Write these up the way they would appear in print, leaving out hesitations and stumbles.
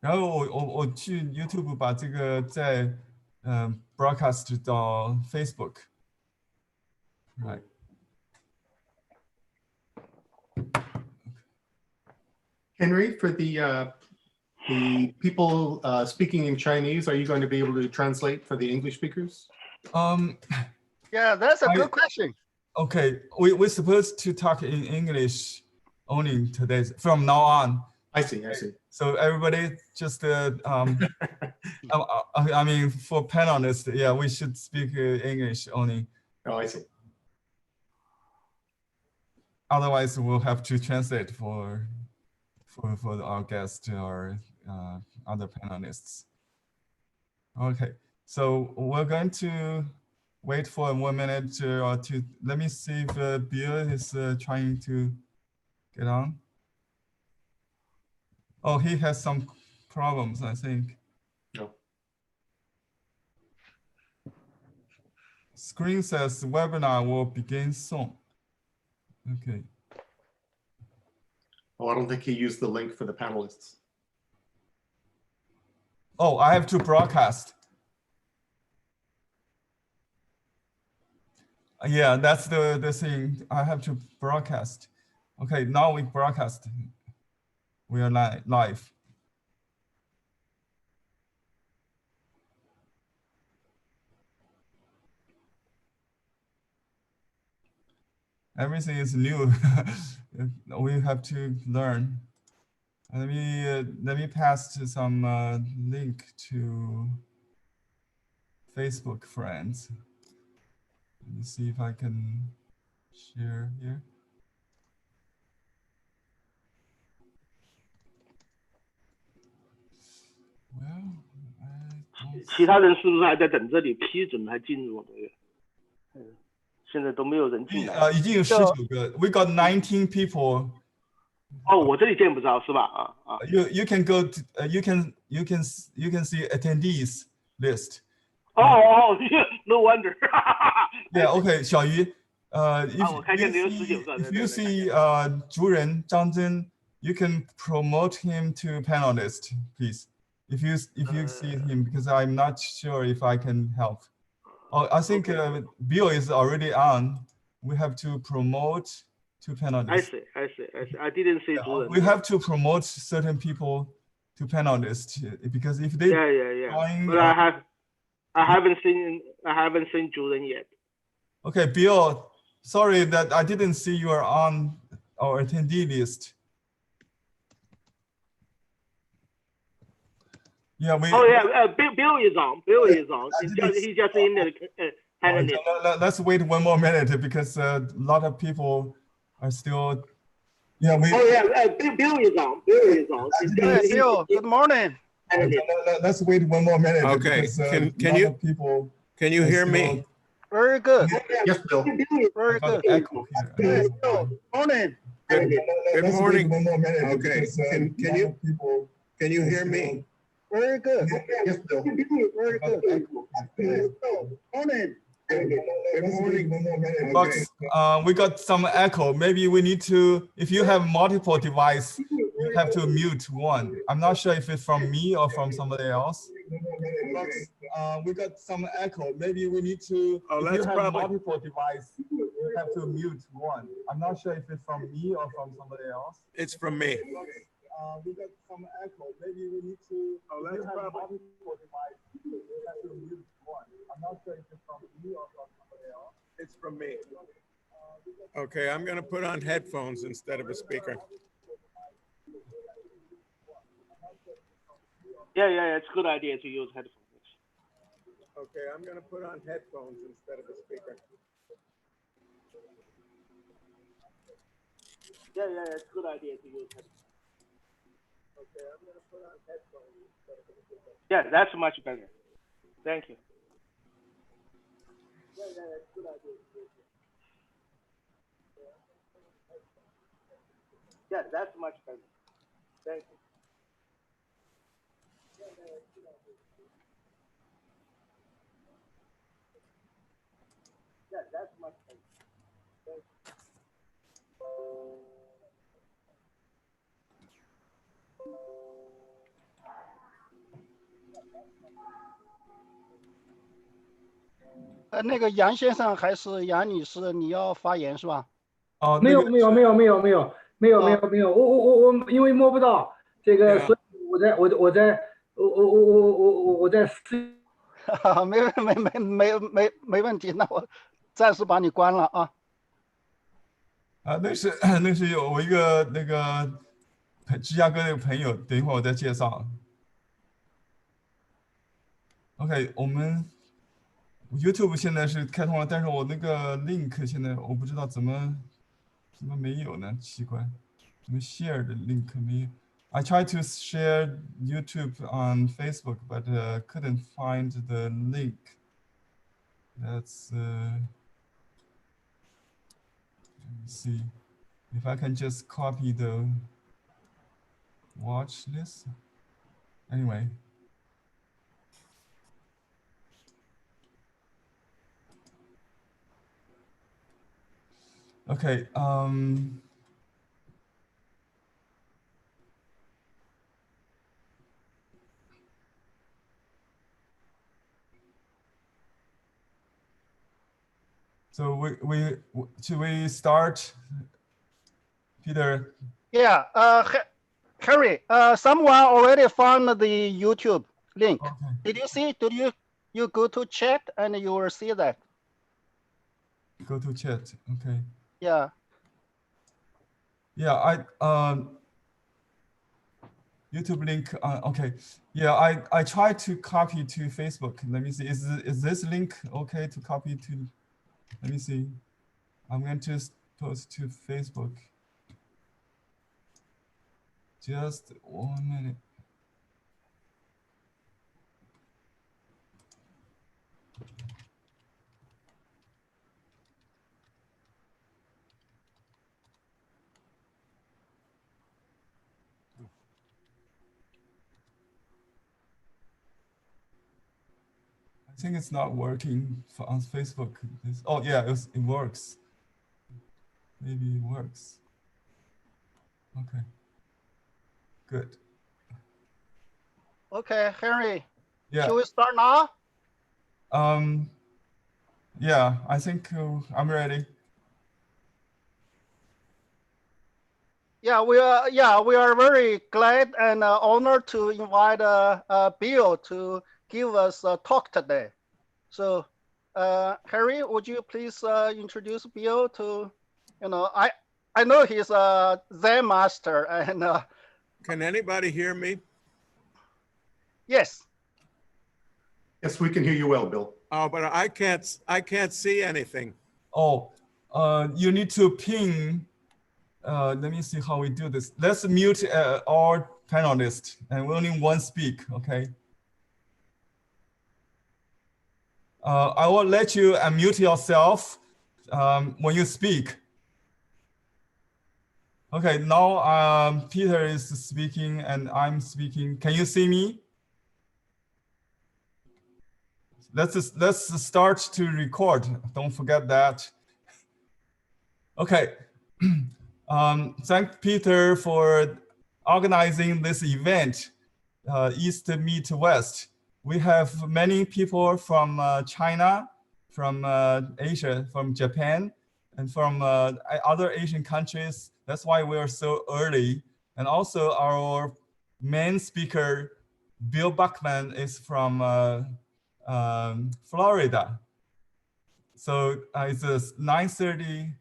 然后我去 YouTube 把这个再broadcast 到 Facebook。Right. Henry, for the people speaking in Chinese, are you going to be able to translate for the English speakers? Yeah, that's a good question. Okay, we're supposed to talk in English only today from now on. I see. So everybody just I mean, for panelists, yeah, we should speak English only. Oh, I see. Otherwise, we'll have to translate for our guests or other panelists. Okay, so we're going to wait for 1 minute or two. Let me see if Bill is trying to get on. Oh, he has some problems, I think. No. Screen says webinar will begin soon. Okay. Oh, I don't think he used the link for the panelists. Oh, I have to broadcast. Yeah, that's the thing. I have to broadcast. Okay, now we broadcast. We are live. Everything is new. We have to learn. Let me pass to some link to Facebook friends. Let me see if I can share here. Well, 其他人是不是还在等这里批准才进入？现在都没有人进来。已经有19个。We got 19 people. 哦，我这里见不着是吧？You can go to you can see attendees list. Oh, no wonder. Yeah, okay, 小鱼。If you see 竹人张真, you can promote him to panelist, please. If you see him, because I'm not sure if I can help. Oh, I think Bill is already on. We have to promote to panelists. I see. I didn't see. Yeah, we have to promote certain people to panelists because if they join, but I haven't seen Jordan yet. Okay, Bill, sorry that I didn't see you are on our attendee list. Yeah, Bill is on. He's just in the panelist. Let's wait 1 more minute because a lot of people are still. Yeah, Bill is on. Bill, good morning. Let's wait 1 more minute. Okay. Can you hear me? Very good. Yes, Bill. Very good. Echo here. Morning. Good morning. 1 more minute. Okay. Can you hear me? Very good. Yes, Bill. Very good. Good Morning. morning. But we got some echo. Maybe we need to, if you have multiple devices, you have to mute one. I'm not sure if it's from me or from somebody else. But we got some echo. Maybe we need to, if you have multiple devices, you have to mute one. I'm not sure if it's from me or from somebody else. It's from me. We got some echo. Maybe we need to, if you have multiple devices, you have to mute one. I'm not sure if it's from me or from somebody else. It's from me. Okay, I'm going to put on headphones instead of a speaker. Yeah, it's a good idea to use headphones. Okay, I'm going to put on headphones instead of a speaker. Yeah, it's a good idea to use headphones. Okay, I'm going to put on headphones instead of a speaker. Yeah, that's much better. Thank you. Yeah, it's a good idea. Yeah, that's much better. Thank you. Yeah, that's much better. Thank you. 那个杨先生还是杨女士，你要发言是吧？哦，没有没有没有没有没有没有没有没有，我因为摸不到这个，所以我在试。没问题，那我暂时把你关了啊。啊，那是有我一个那个芝加哥的朋友，等一会儿我再介绍。OK，我们 YouTube 现在是开通了，但是我那个 link 现在我不知道怎么没有呢？奇怪，怎么 share 的 link 没有 ？I tried to share YouTube on Facebook, but couldn't find the link. Let's let me see if I can just copy the watch list. Anyway. Okay, so should we start, Peter? Yeah, Harry, someone already found the YouTube link. Okay. Did you see? Did you go to chat and you will see that? Go to chat. Okay. Yeah. Yeah, YouTube link. Okay. Yeah, I tried to copy to Facebook. Let me see. Is this link okay to copy to? Let me see. I'm going to post to Facebook. Just 1 minute. I think it's not working on Facebook. Oh yeah, it works. Maybe it works. Okay. Good. Okay, Henry. Yeah. Should we start now? Yeah, I think I'm ready. Yeah, we are very glad and honored to invite Bill to give us a talk today. So, Harry, would you please introduce Bill to, I know he's a Zen master and Can anybody hear me? yes. Yes, we can hear you well, Bill. Oh, but I can't see anything. Oh, you need to ping. Let me see how we do this. Let's mute all panelists and only one speak, okay? I will let you unmute yourself when you speak. Okay, now Peter is speaking and I'm speaking. Can you see me? Let's start to record. Don't forget that. Okay. Thank Peter for organizing this event, East Meet West. We have many people from China, from Asia, from Japan, and from other Asian countries. That's why we are so early. And also our main speaker, Bill Buchman, is from Florida. So it's 9:30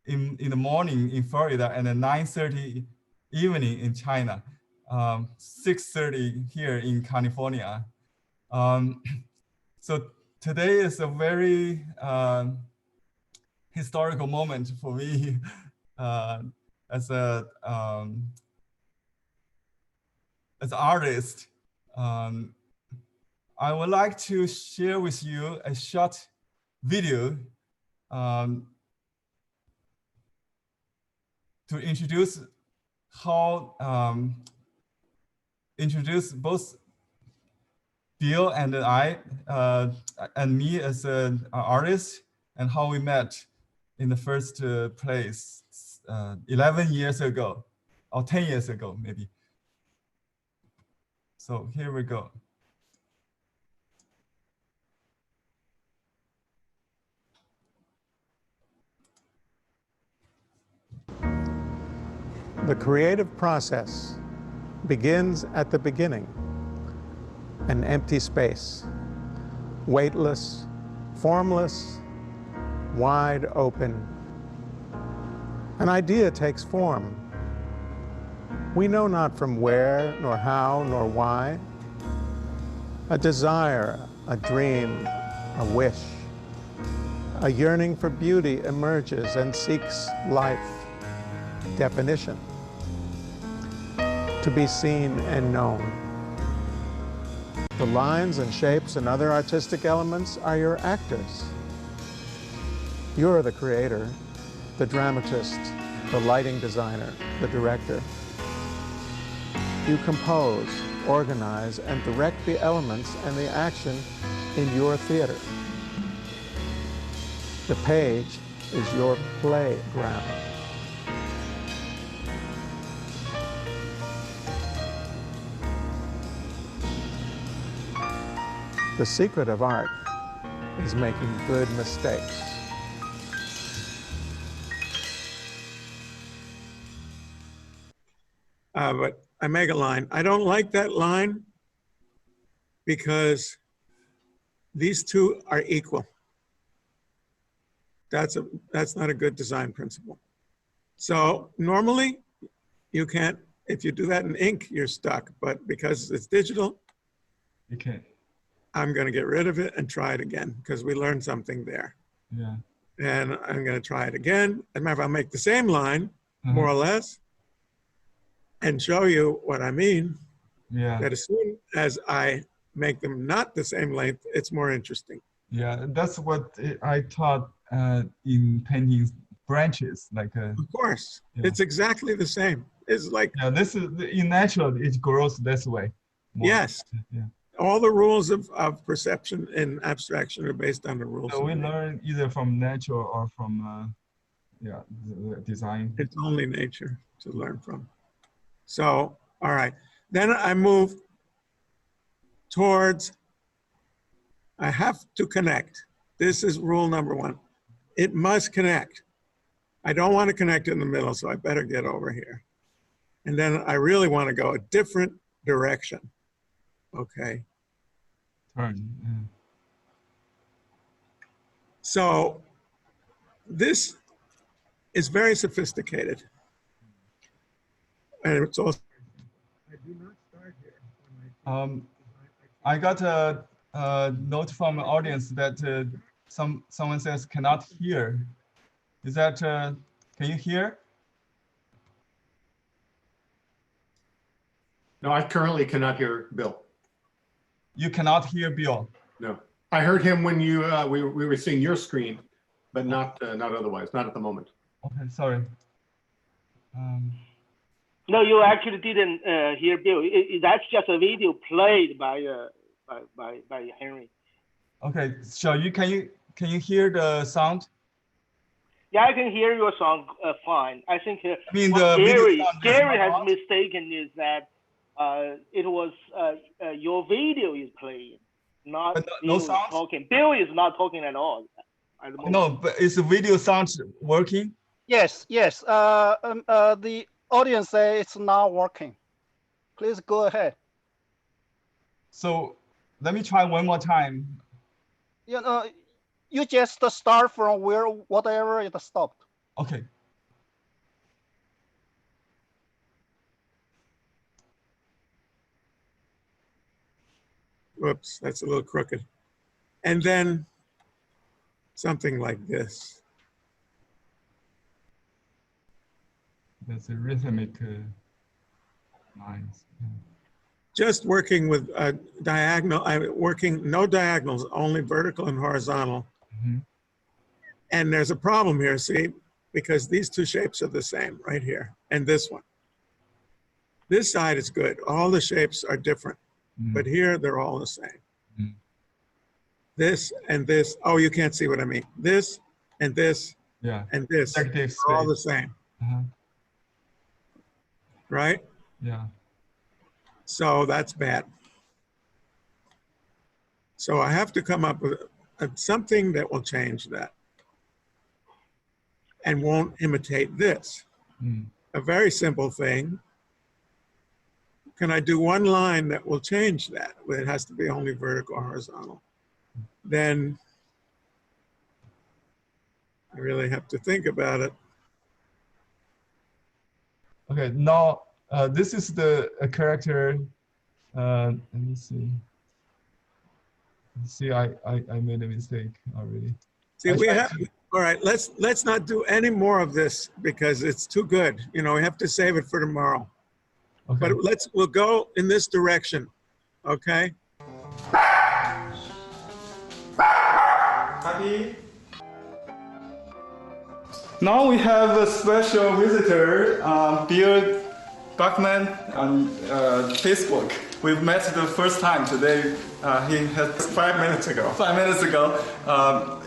in the morning in Florida and then 9:30 evening in China, 6:30 here in California. So today is a very historical moment for me as an artist. I would like to share with you a short video to introduce introduce both Bill and I and me as an artist and how we met in the first place 11 years ago or 10 years ago maybe. So here we go. The creative process begins at the beginning, an empty space, weightless, formless, wide open. An idea takes form. We know not from where, nor how, nor why. A desire, a dream, a wish, a yearning for beauty emerges and seeks life, definition, to be seen and known. The lines and shapes and other artistic elements are your actors. You're the creator, the dramatist, the lighting designer, the director. You compose, organize, and direct the elements and the action in your theater. The page is your playground. The secret of art is making good mistakes. But I make a line. I don't like that line because these two are equal. That's not a good design principle. So normally you can't, if you do that in ink, you're stuck. But because it's digital, You can. I'm going to get rid of it and try it again because we learned something there. Yeah. And I'm going to try it again. As a matter of fact, I'll make the same line, more or less, and show you what I mean. Yeah. That as soon as I make them not the same length, it's more interesting. Yeah. That's what I taught in painting branches. Like. Of course, Yeah. it's exactly the same. It's like. Yeah. This is in natural. It grows this way. More. Yes. Yeah. All the rules of perception and abstraction are based on the rules. So we learn either from nature or from, the design. It's only nature to learn from. So, all right. Then I move towards, I have to connect. This is rule number one. It must connect. I don't want to connect in the middle, so I better get over here. And then I really want to go a different direction. Okay. Turn. Yeah. So this is very sophisticated. And it's also, I do not start here. I got a note from the audience that someone says cannot hear. Is that, can you hear? No, I currently cannot hear Bill. You cannot hear Bill. No, I heard him when you we were seeing your screen, but not otherwise, not at the moment. Okay, sorry. No, you actually didn't hear Bill. That's just a video played by Henry. Okay, so can you hear the sound? Yeah, I can hear your song fine. I think I mean, what the Gary has mistaken is that it was your video is playing, not no Bill sound talking. Bill is not talking at all. No, but is the video sound working? Yes, yes. The audience say it's not working. Please go ahead. So let me try one more time. You know, you just start from whatever it stopped. Okay. Whoops, that's a little crooked. And then something like this. That's a rhythmic lines. Yeah. Just working with diagonal, working no diagonals, only vertical and horizontal. Mm-hmm. And there's a problem here, see, because these two shapes are the same right here, and this one. This side is good. All the shapes are different, but here they're all the same. This and this, oh, you can't see what I mean. This and this and this are all the same. Right? Yeah. So that's bad. So I have to come up with something that will change that and won't imitate this. a very simple thing. Can I do one line that will change that? It has to be only vertical or horizontal. Then I really have to think about it. Okay, now this is the character. Let me see. See, I made a mistake already. See, all right, let's not do any more of this because it's too good. You know, we have to save it for tomorrow. Okay. But we'll go in this direction, okay? Happy. Now we have a special visitor, Bill Buchman on Facebook. We've met the first time today. He has 5 minutes ago. 5 minutes ago,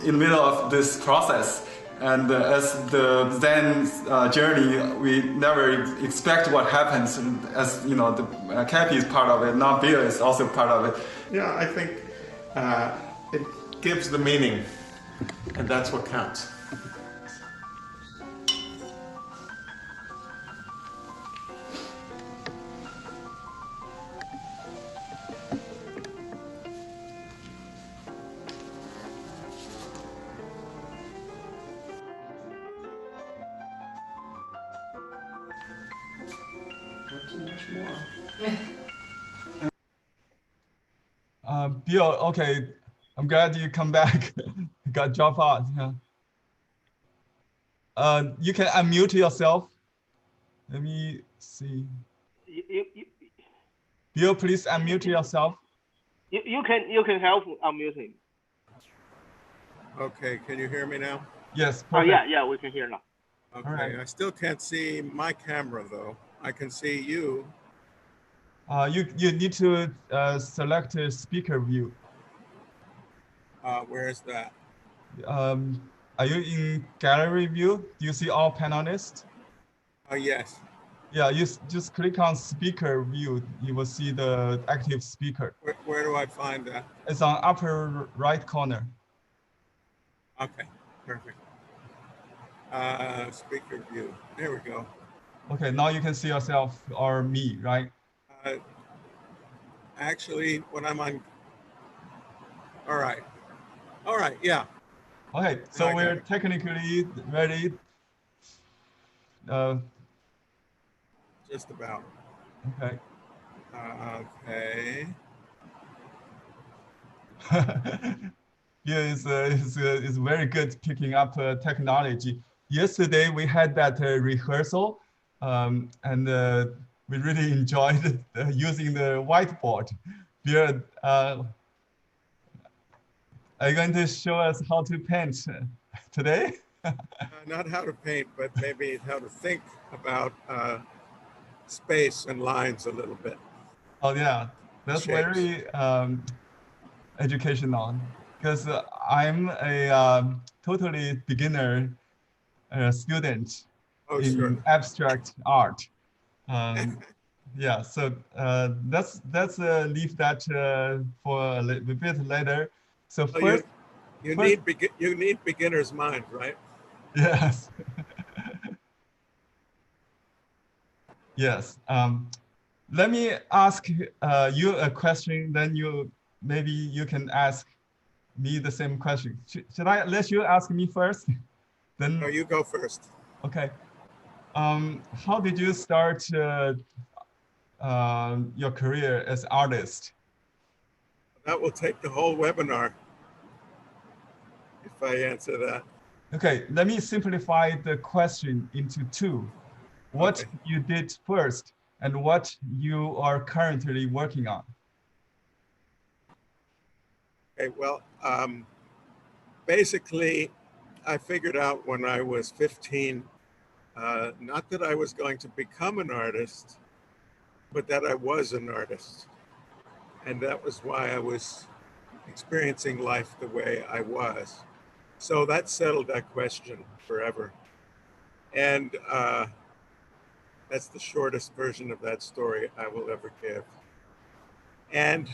in the middle of this process. And as the Zen journey, we never expect what happens. And as you know, the Cappy is part of it. Now Bill is also part of it. Yeah, I think it gives the meaning, and that's what counts. Bill, okay, I'm glad you come back. Got dropped out. Yeah. You can unmute yourself. Let me see. Bill, please unmute yourself. You can help unmuting. Okay, can you hear me now? Yes. Oh yeah, we can hear now. Okay, right. I still can't see my camera though. I can see you. You need to select a speaker view. Where is that? Are you in gallery view? Do you see all panelists? Yes. Yeah, you just click on speaker view. You will see the active speaker. Where do I find that? It's on upper right corner. Okay, perfect. Speaker view. There we go. Okay, now you can see yourself or me, right? Actually, when I'm on. All right, yeah. Okay, so we're technically ready. Just about. Okay. Okay. Yeah, is very good picking up technology. Yesterday we had that rehearsal, and we really enjoyed using the whiteboard. Bill, are you going to show us how to paint today? Not how to paint, but maybe how to think about space and lines a little bit. Oh yeah, that's Shapes. very educational, because I'm a totally beginner student in abstract art. Yeah, so let's leave that for a little bit later. So first, you need beginner's mind, right? Yes. Yes. Let me ask you a question. Then maybe you can ask me the same question. Should I let you ask me first? Then. No, you go first. Okay. How did you start your career as artist? That will take the whole webinar if I answer that. Okay, let me simplify the question into two. What you did first and what you are currently working on. Okay, well, basically, I figured out when I was 15, not that I was going to become an artist, but that I was an artist. And that was why I was experiencing life the way I was. So that settled that question forever. And that's the shortest version of that story I will ever give. And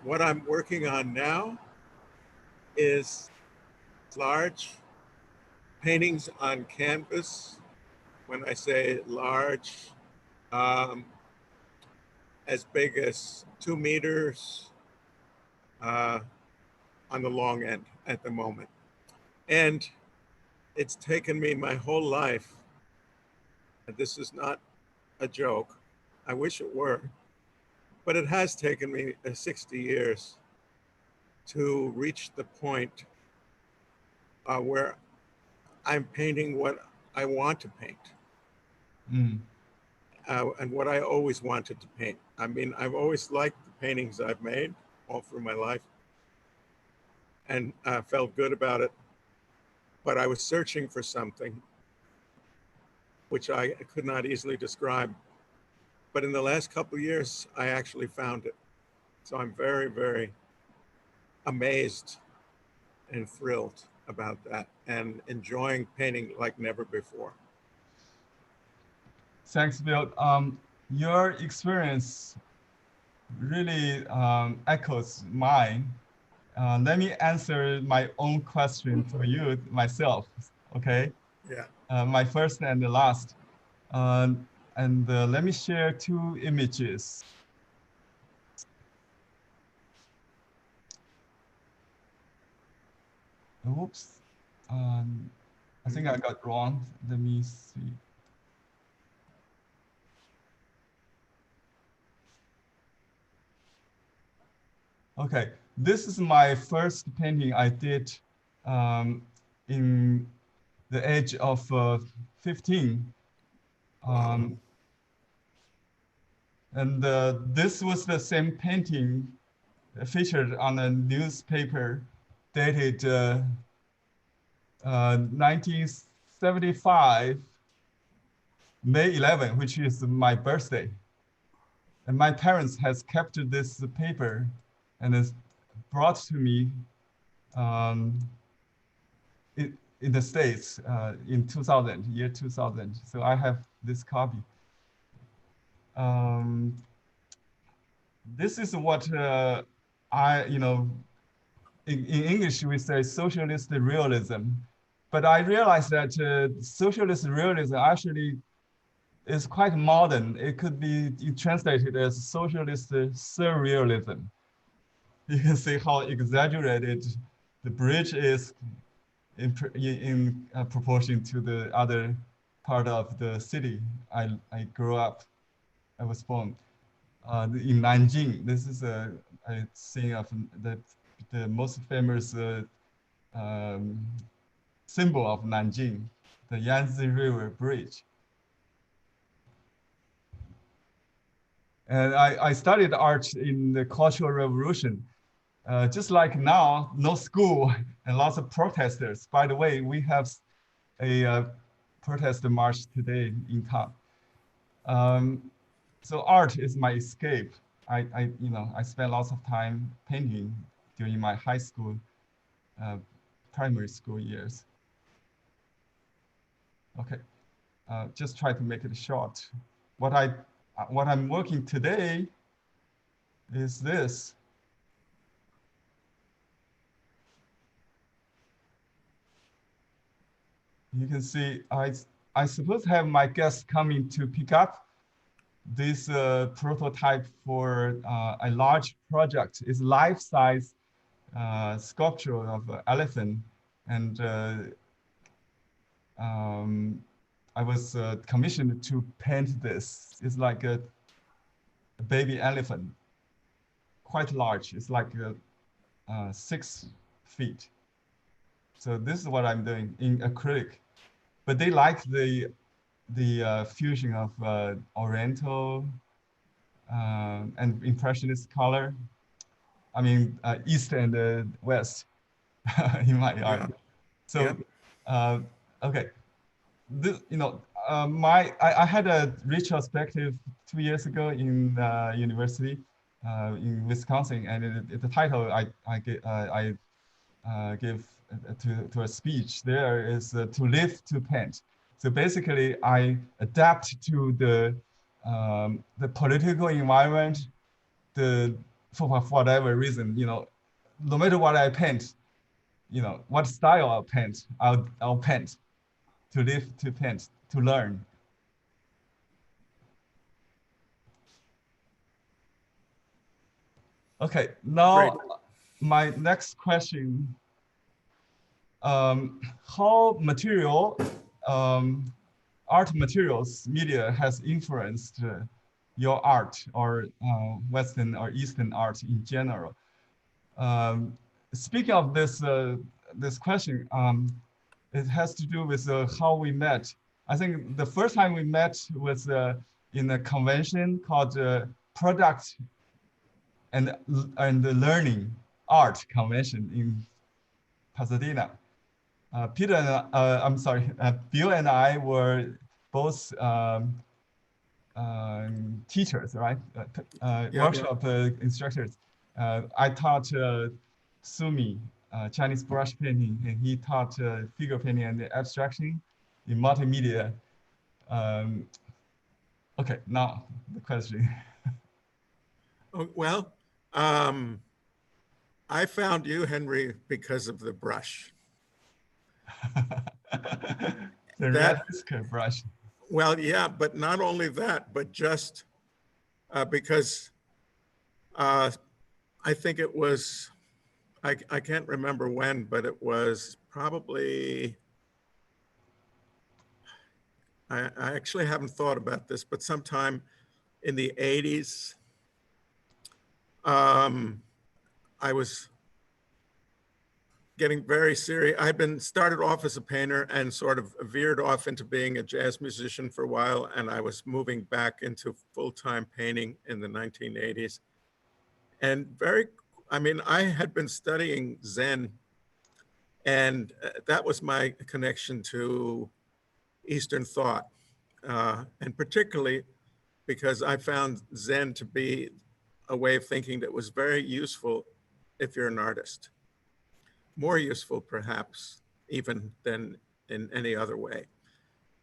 what I'm working on now is large paintings on canvas when I say large, as big as 2 meters on the long end at the moment. And it's taken me my whole life, and this is not a joke, I wish it were, but it has taken me 60 years to reach the point where I'm painting what I want to paint. And what I always wanted to paint. I mean, I've always liked the paintings I've made all through my life and felt good about it. But I was searching for something which I could not easily describe. But in the last couple of years, I actually found it. So I'm very, very amazed and thrilled about that and enjoying painting like never before. Thanks, Bill. Your experience really echoes mine. Let me answer my own question for you myself, okay? Yeah. My first and the last. Let me share 2 images. Oops. I think I got wrong. Let me see. Okay, this is my first painting I did in the age of 15. This was the same painting featured on a newspaper dated 1975, May 11, which is my birthday. And my parents has kept this paper and it's brought to me in the States in 2000, year 2000. So I have this copy. This is what in English we say socialist realism, but I realized that socialist realism actually is quite modern. It could be translated as socialist surrealism. You can see how exaggerated the bridge is in proportion to the other part of the city I grew up. I was born in Nanjing. This is a scene of the most famous symbol of Nanjing, the Yangtze River Bridge. And I studied art in the Cultural Revolution. Just like now, no school and lots of protesters. By the way, we have a protest march today in town. So art is my escape. I spent lots of time painting during my high school, primary school years. Okay, just try to make it short. What I'm working today is this. You can see I suppose have my guests coming to pick up this prototype for a large project. It's life-size sculpture of an elephant, and I was commissioned to paint this. It's like a baby elephant, quite large. It's like 6 feet. So this is what I'm doing in acrylic. But they like the fusion of Oriental and Impressionist color. I mean, East and West in my art. Yeah. So, yeah. Okay, this, I had a retrospective 2 years ago in university in Wisconsin, and the title I give to a speech there is to live to paint. So basically, I adapt to the political environment, for whatever reason, no matter what I paint, what style I'll paint, I'll paint, to live to paint, to learn. Okay, now Great. my next question. How art materials media has influenced your art or Western or Eastern art in general? Speaking of this question, it has to do with how we met. I think the first time we met was in a convention called Product and Learning Art Convention in Pasadena. Bill and I were both teachers, right? Workshop instructors. I taught Sumi, Chinese brush painting, and he taught figure painting and abstraction in multimedia. Okay, now the question. Oh, well, I found you, Henry, because of the brush. The realistic brush. Well, yeah, but not only that, but just because I think it was, I can't remember when, but it was probably, I actually haven't thought about this, but sometime in the 80s, I was getting very serious. I'd been started off as a painter and sort of veered off into being a jazz musician for a while. And I was moving back into full-time painting in the 1980s. And I had been studying Zen, and that was my connection to Eastern thought. And particularly because I found Zen to be a way of thinking that was very useful if you're an artist. More useful, perhaps, even than in any other way.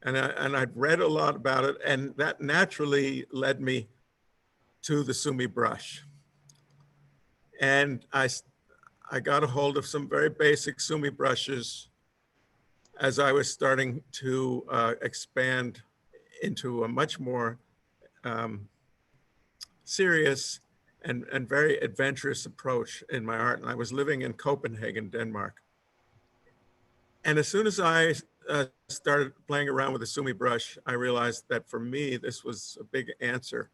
And I'd read a lot about it, and that naturally led me to the Sumi brush. And I got a hold of some very basic Sumi brushes as I was starting to expand into a much more serious and very adventurous approach in my art. And I was living in Copenhagen, Denmark. And as soon as I started playing around with the Sumi brush, I realized that for me, this was a big answer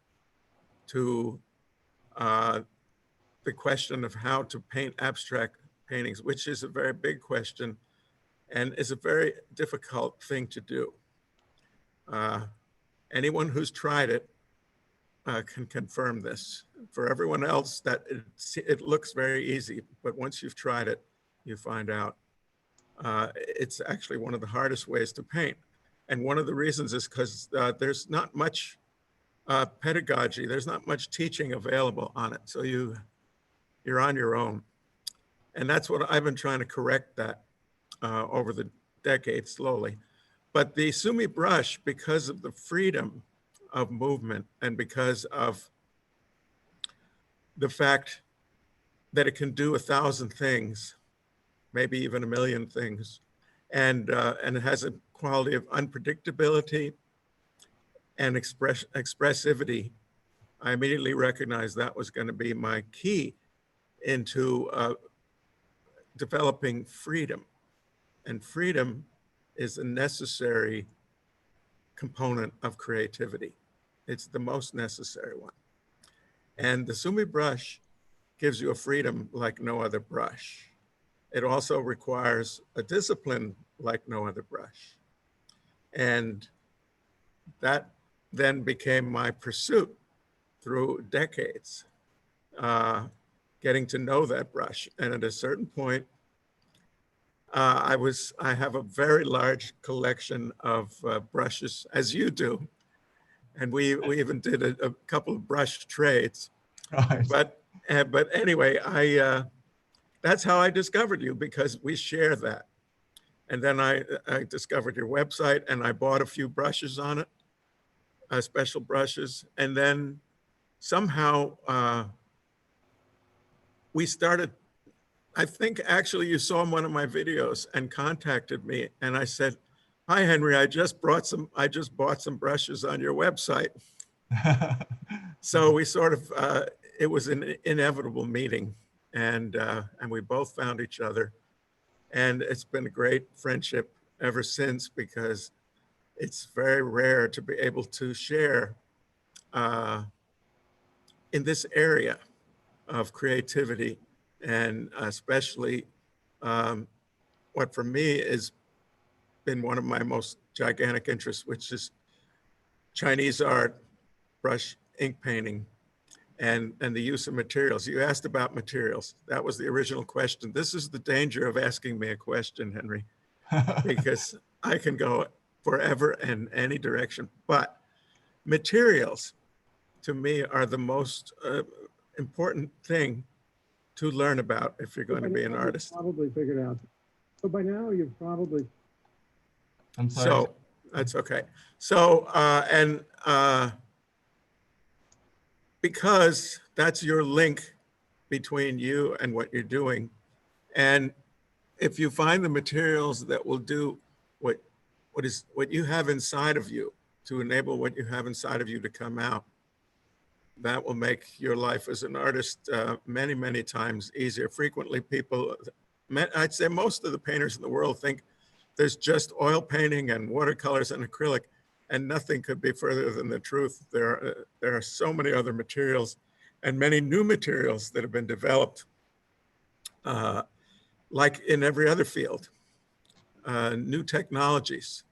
to the question of how to paint abstract paintings, which is a very big question and is a very difficult thing to do. Anyone who's tried it can confirm this. For everyone else, that it looks very easy, but once you've tried it, you find out it's actually one of the hardest ways to paint. And one of the reasons is because there's not much pedagogy, there's not much teaching available on it. So you're on your own. And that's what I've been trying to correct that over the decades slowly. But the Sumi brush, because of the freedom of movement and because of the fact that it can do 1,000 things, maybe even 1,000,000 things, and it has a quality of unpredictability and expressivity, I immediately recognized that was going to be my key into developing freedom. And freedom is a necessary component of creativity. It's the most necessary one. And the Sumi brush gives you a freedom like no other brush. It also requires a discipline like no other brush. And that then became my pursuit through decades, getting to know that brush. And at a certain point, I have a very large collection of brushes, as you do. And we even did a couple of brush trades. Right. But anyway, that's how I discovered you, because we share that. And then I discovered your website, and I bought a few brushes on it, special brushes. And then somehow we started, I think actually you saw one of my videos and contacted me, and I said, "Hi, Henry, I just bought some brushes on your website." So we sort of it was an inevitable meeting, and we both found each other. And it's been a great friendship ever since, because it's very rare to be able to share in this area of creativity, and especially what for me has been one of my most gigantic interests, which is Chinese art, brush, ink painting, and the use of materials. You asked about materials. That was the original question. This is the danger of asking me a question, Henry, because I can go forever in any direction. But materials, to me, are the most important thing to learn about if you're going to be an artist. Probably figured out. So by now you've probably. I'm sorry. So that's okay. So, because that's your link between you and what you're doing. And if you find the materials that will do what you have inside of you, to enable what you have inside of you to come out, that will make your life as an artist many, many times easier. Frequently people, I'd say most of the painters in the world think there's just oil painting and watercolors and acrylic, and nothing could be further than the truth. There are so many other materials and many new materials that have been developed, like in every other field, new technologies.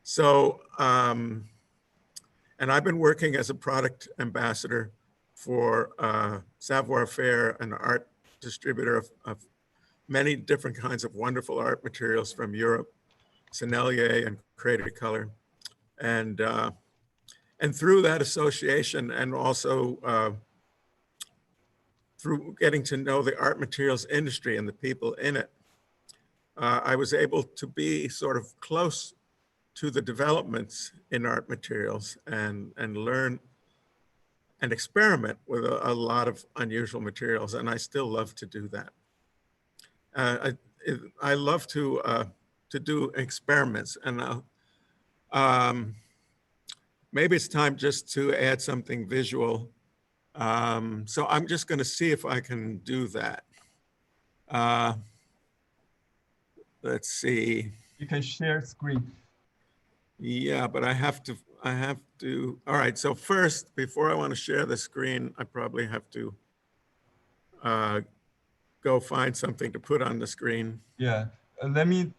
So, and I've been working as a product ambassador for Savoir Faire, an art distributor of many different kinds of wonderful art materials from Europe, Sennelier and Creative Color. And through that association, and also through getting to know the art materials industry and the people in it, I was able to be sort of close to the developments in art materials, and learn and experiment with a lot of unusual materials. And I still love to do that. I love to do experiments, and maybe it's time just to add something visual. So I'm just going to see if I can do that. Let's see. You can share screen. Yeah, but I have to, all right. So first, before I want to share the screen, I probably have to go find something to put on the screen. Yeah, let me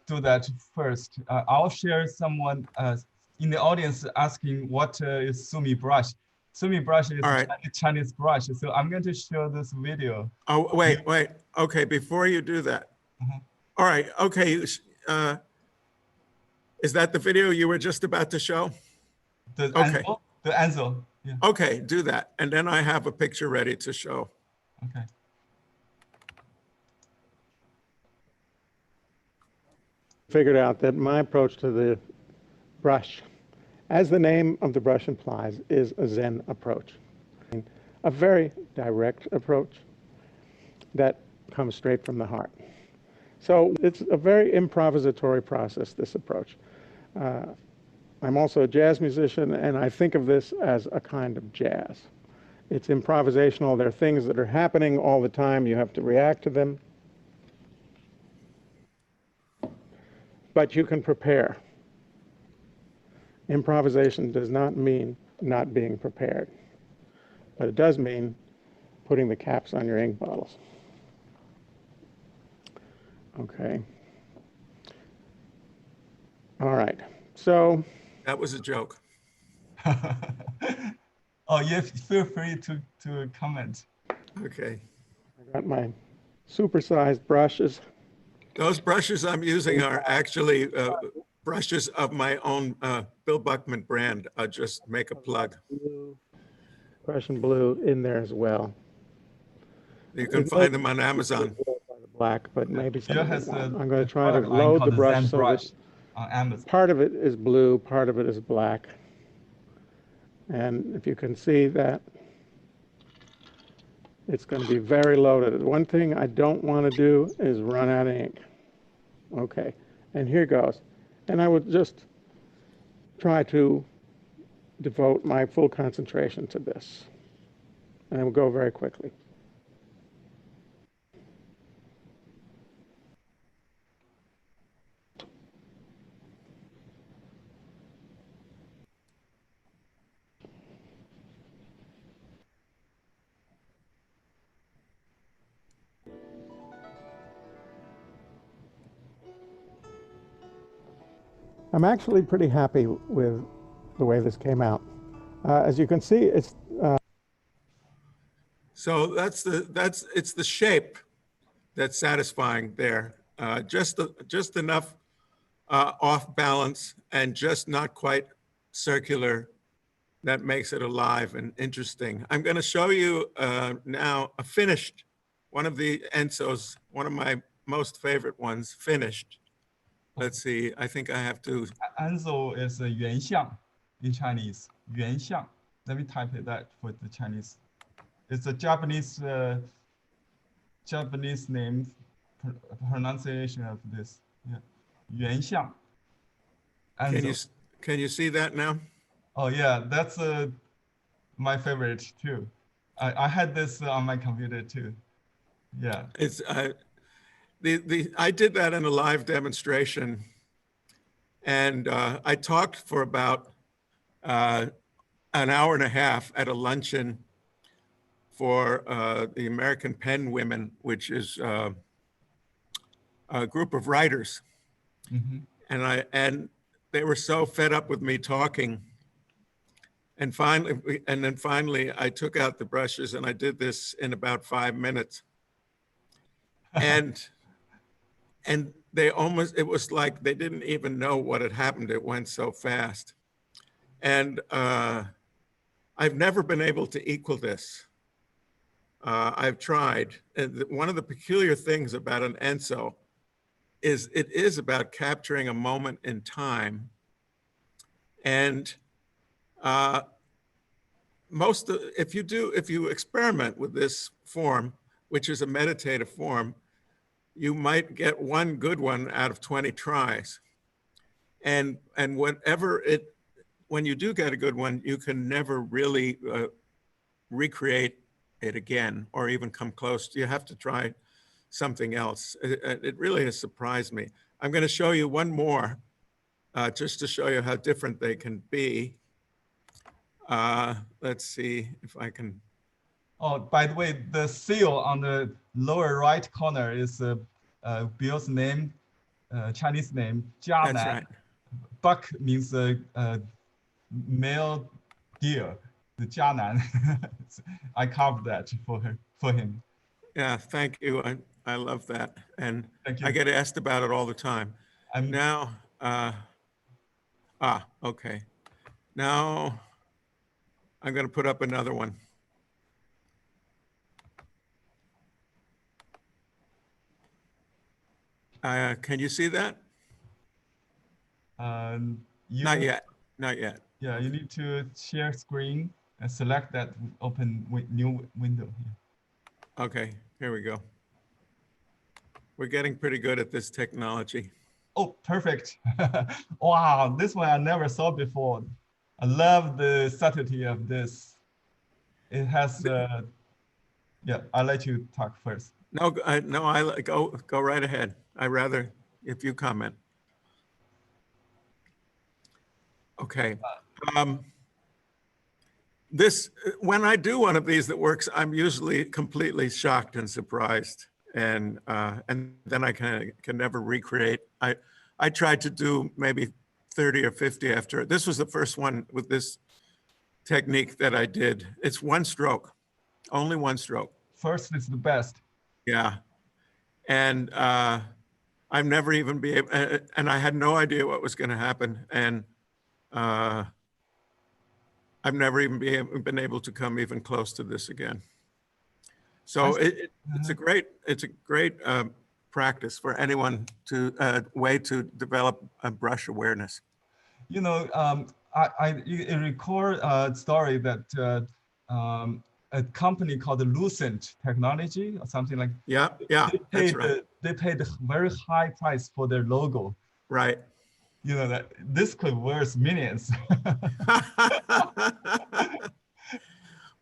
do that first. I'll share someone in the audience asking what is Sumi brush. Sumi brush is right. a Chinese brush. So I'm going to show this video. Oh, wait. Okay, before you do that. All right, okay. Is that the video you were just about to show? The Ansel. Yeah. Okay, do that. And then I have a picture ready to show. Okay. Figured out that my approach to the brush, as the name of the brush implies, is a Zen approach. A very direct approach that comes straight from the heart. So it's a very improvisatory process, this approach. I'm also a jazz musician, and I think of this as a kind of jazz. It's improvisational. There are things that are happening all the time. You have to react to them. But you can prepare. Improvisation does not mean not being prepared, but it does mean putting the caps on your ink bottles. Okay. All right. So that was a joke. Oh, yeah, feel free to comment. Okay. I got my supersized brushes. Those brushes I'm using are actually brushes of my own Bill Buchman brand. I'll just make a plug. Prussian blue in there as well. You can find them on Amazon. Black, but maybe I'm going to try to product line load called the the brush Zen so brush that on Amazon. part of it is blue, part of it is black. And if you can see that, it's going to be very loaded. One thing I don't want to do is run out of ink. Okay, and here goes. And I would just try to devote my full concentration to this. and it will go very quickly. I'm actually pretty happy with the way this came out. As you can see, it's So it's the shape that's satisfying there. Just enough off balance and just not quite circular that makes it alive and interesting. I'm going to show you now a finished, one of the Enzos, one of my most favorite ones, finished. Let's see, I think I have to. Enzo is 原相 in Chinese. 原相. Let me type it that for the Chinese. It's a Japanese name pronunciation of this. Yeah. 原相. Can you see that now? Oh yeah, that's my favorite too. I had this on my computer too. Yeah. It's I did that in a live demonstration, and I talked for about an hour and a half at a luncheon for the American Pen Women, which is a group of writers. Mm-hmm. And they were so fed up with me talking. And then finally, I took out the brushes and I did this in about 5 minutes. And they almost, it was like they didn't even know what had happened. It went so fast. And I've never been able to equal this. I've tried. And one of the peculiar things about an Enso is it is about capturing a moment in time. And if you experiment with this form, which is a meditative form, you might get one good one out of 20 tries. And when you do get a good one, you can never really recreate it again or even come close. You have to try something else. It really has surprised me. I'm going to show you one more just to show you how different they can be. Let's see if I can. Oh, by the way, the seal on the lower right corner is Bill's name, Chinese name, Jianan. That's right. Buck means male deer, the Jianan. I carved that for him. Yeah, thank you. I love that. And Thank you. I get asked about it all the time. Now, okay. Now I'm going to put up another one. Can you see that? Not yet. Not yet. Yeah, you need to share screen and select that open new window. Okay, here we go. We're getting pretty good at this technology. Oh, perfect. Wow, this one I never saw before. I love the subtlety of this. It has, yeah, I'll let you talk first. No, go right ahead. I rather if you comment. Okay. When I do one of these that works, I'm usually completely shocked and surprised, and then I can never recreate. I tried to do maybe 30 or 50 after. This was the first one with this technique that I did. It's one stroke, only one stroke. First is the best. Yeah, and I've never even been able, and I had no idea what was going to happen, and I've never even been able to come even close to this again. So it's a great practice for anyone to way to develop a brush awareness. You know, I recall a story that a company called Lucent Technology or something like. Yeah, that's right. They paid a very high price for their logo. Right. You know that this could worth millions.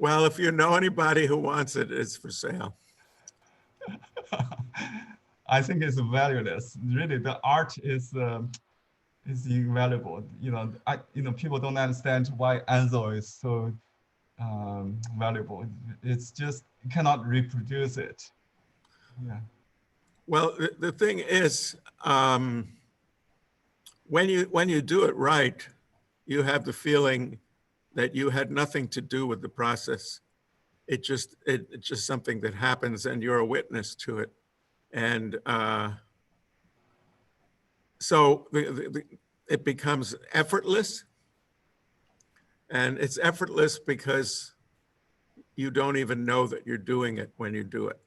Well, if you know anybody who wants it, it's for sale. I think it's valueless. Really, the art is invaluable. People don't understand why Enzo is so valuable. It's just you cannot reproduce it. Yeah. Well, the thing is, when you do it right, you have the feeling that you had nothing to do with the process. It's just something that happens, and you're a witness to it. And so it becomes effortless, and it's effortless because you don't even know that you're doing it when you do it.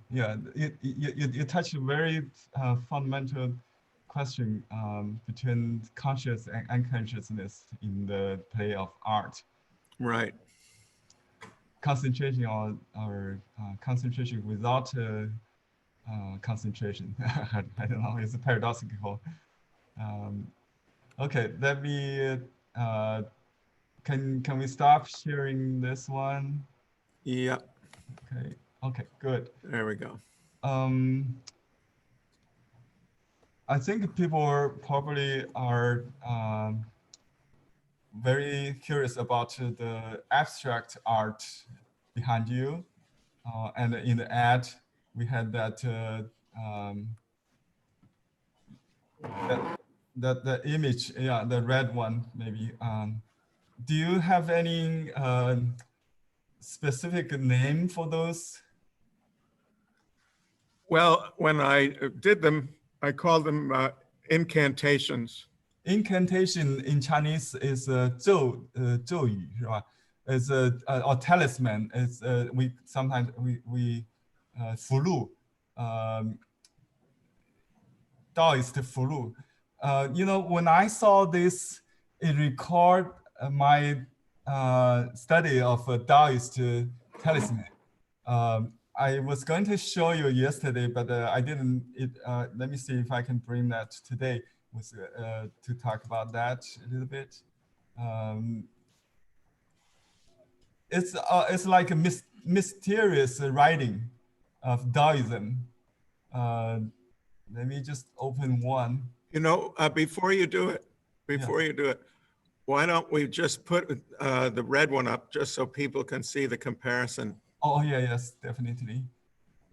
Yeah, you touch a very fundamental question between conscious and unconsciousness in the play of art. Right. Concentration or concentration without concentration. I don't know, it's paradoxical. Okay, let me, can we stop sharing this one? Yeah. Okay, good. There we go. I think people probably are very curious about the abstract art behind you. And in the ad, we had that the image, yeah, the red one maybe. Do you have any specific name for those? Well, when I did them, I called them incantations. Incantation in Chinese is 咒语 是吧? It's a talisman. It's we sometimes we 符箓, Taoist 符箓. When I saw this, it record my study of a Taoist talisman. I was going to show you yesterday, but I didn't. Let me see if I can bring that today to talk about that a little bit. It's like a mysterious writing of Taoism. Let me just open one. Before you do it, why don't we just put the red one up just so people can see the comparison? Oh yeah, yes, definitely.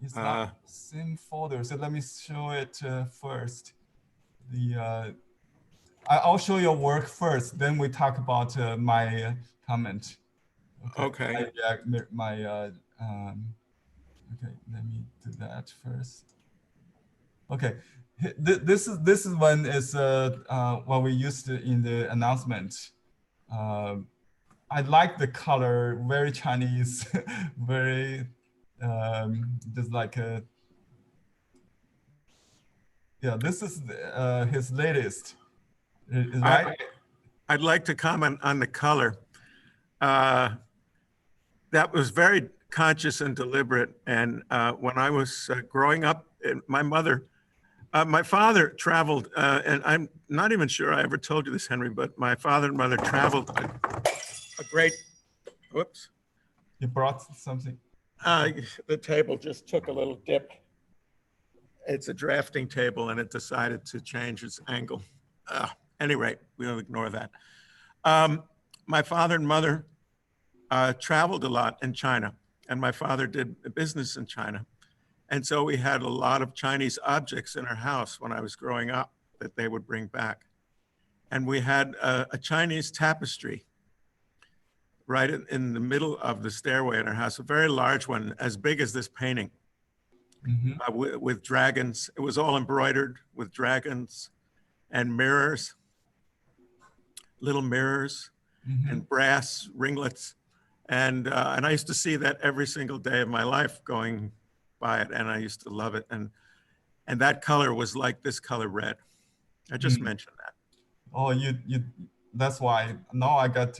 It's not the same folder, so let me show it first. I'll show your work first, then we talk about my comment. Okay. Okay, let me do that first. Okay, this one is what we used in the announcement. I like the color, very Chinese, very just like a. Yeah, this is his latest, right? I'd like to comment on the color. That was very conscious and deliberate. And when I was growing up, my father traveled, and I'm not even sure I ever told you this, Henry, but my father and mother traveled a great, whoops. You brought something. The table just took a little dip. It's a drafting table and it decided to change its angle. Anyway, we'll ignore that. My father and mother traveled a lot in China, and my father did business in China. And so we had a lot of Chinese objects in our house when I was growing up that they would bring back. And we had a Chinese tapestry right in the middle of the stairway in our house, a very large one, as big as this painting, with dragons. It was all embroidered with dragons and mirrors, little mirrors, and brass ringlets. And I used to see that every single day of my life going by it, and I used to love it. And that color was like this color red. I just mentioned that. Oh, that's why now I got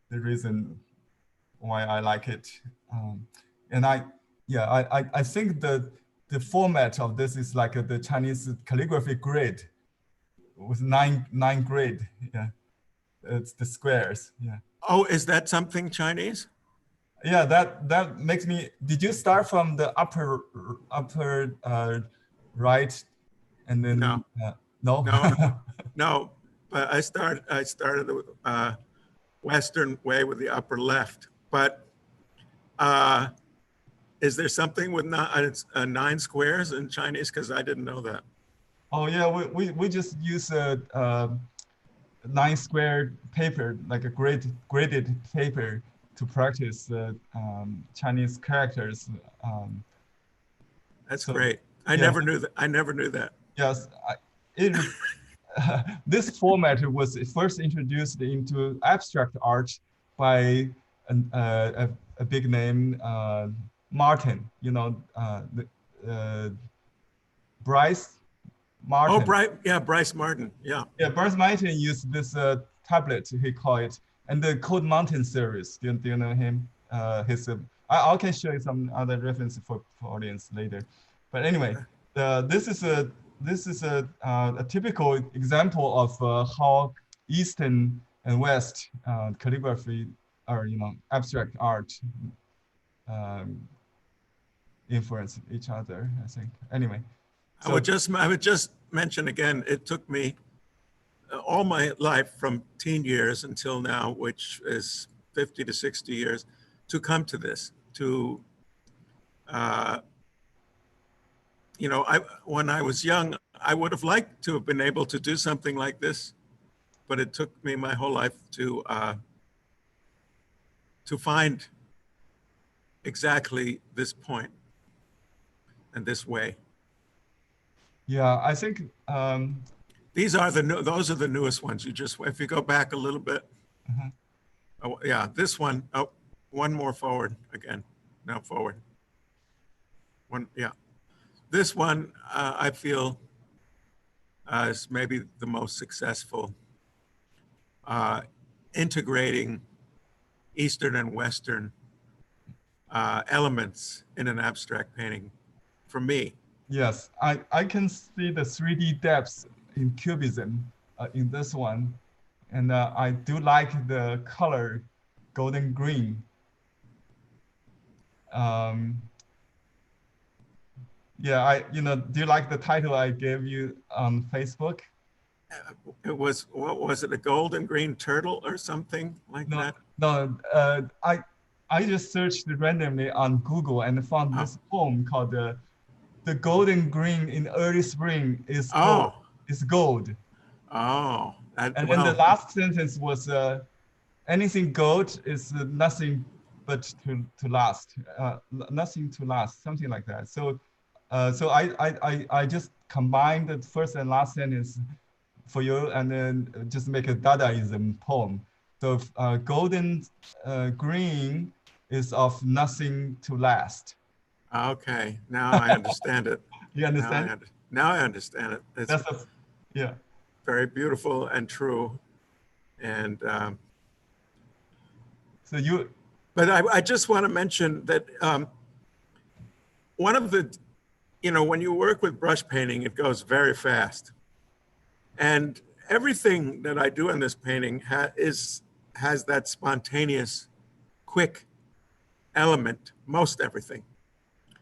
the reason why I like it. And I think the format of this is like the Chinese calligraphy grid with nine grid. Yeah, it's the squares. Yeah. Oh, is that something Chinese? Yeah, that makes me. Did you start from the upper right, and then No. no? No, no. But I started the Western way with the upper left. But is there something with 9 squares in Chinese? Because I didn't know that. Oh yeah, we just use a 9 square paper, like a graded paper, to practice Chinese characters. That's So, great. I yeah. never knew that. I never knew that. Yes, this format was first introduced into abstract art by a big name, Martin. You know, Bryce Martin. Oh, Bryce Martin. Yeah. Yeah, Bryce Martin used this tablet, he called it, and the Cold Mountain series. Do you know him? I can show you some other reference for audience later. But anyway, this is a typical example of how Eastern and West calligraphy, or abstract art, influence each other, I think. Anyway, I would just mention again, it took me all my life from teen years until now, which is 50 to 60 years, to come to this, to, when I was young, I would have liked to have been able to do something like this, but it took me my whole life to find exactly this point and this way. Yeah, I think those are the newest ones. If you go back a little bit. Oh, yeah, this one. Oh, one more forward again. Now forward. One, yeah. This one I feel is maybe the most successful, integrating Eastern and Western elements in an abstract painting, for me. Yes, I can see the 3D depths in cubism in this one. And I do like the color golden green. Yeah, do you like the title I gave you on Facebook? It was, what was it, a golden green turtle or something like that? No, I just searched randomly on Google and found this poem called "The Golden Green in Early Spring is Gold." Is gold. Oh, and then the last sentence was, "Anything gold is nothing but to last, nothing to last," something like that. So, I just combined the first and last sentence for you, and then just make a Dadaism poem. So, golden green is of nothing to last. Okay, now I understand it. You understand? Now I understand it. Yeah. Very beautiful and true. And but I just want to mention that one of the, when you work with brush painting, it goes very fast. And everything that I do in this painting has that spontaneous, quick element. Most everything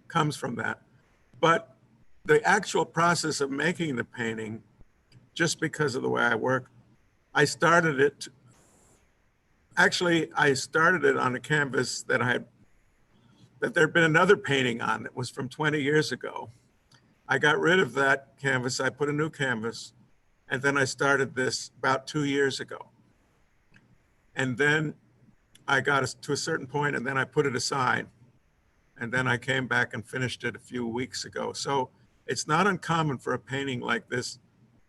comes from that. But the actual process of making the painting, just because of the way I work, I started it on a canvas that there'd been another painting on that was from 20 years ago. I got rid of that canvas, I put a new canvas, and then I started this about 2 years ago. And then I got to a certain point, and then I put it aside. And then I came back and finished it a few weeks ago. So it's not uncommon for a painting like this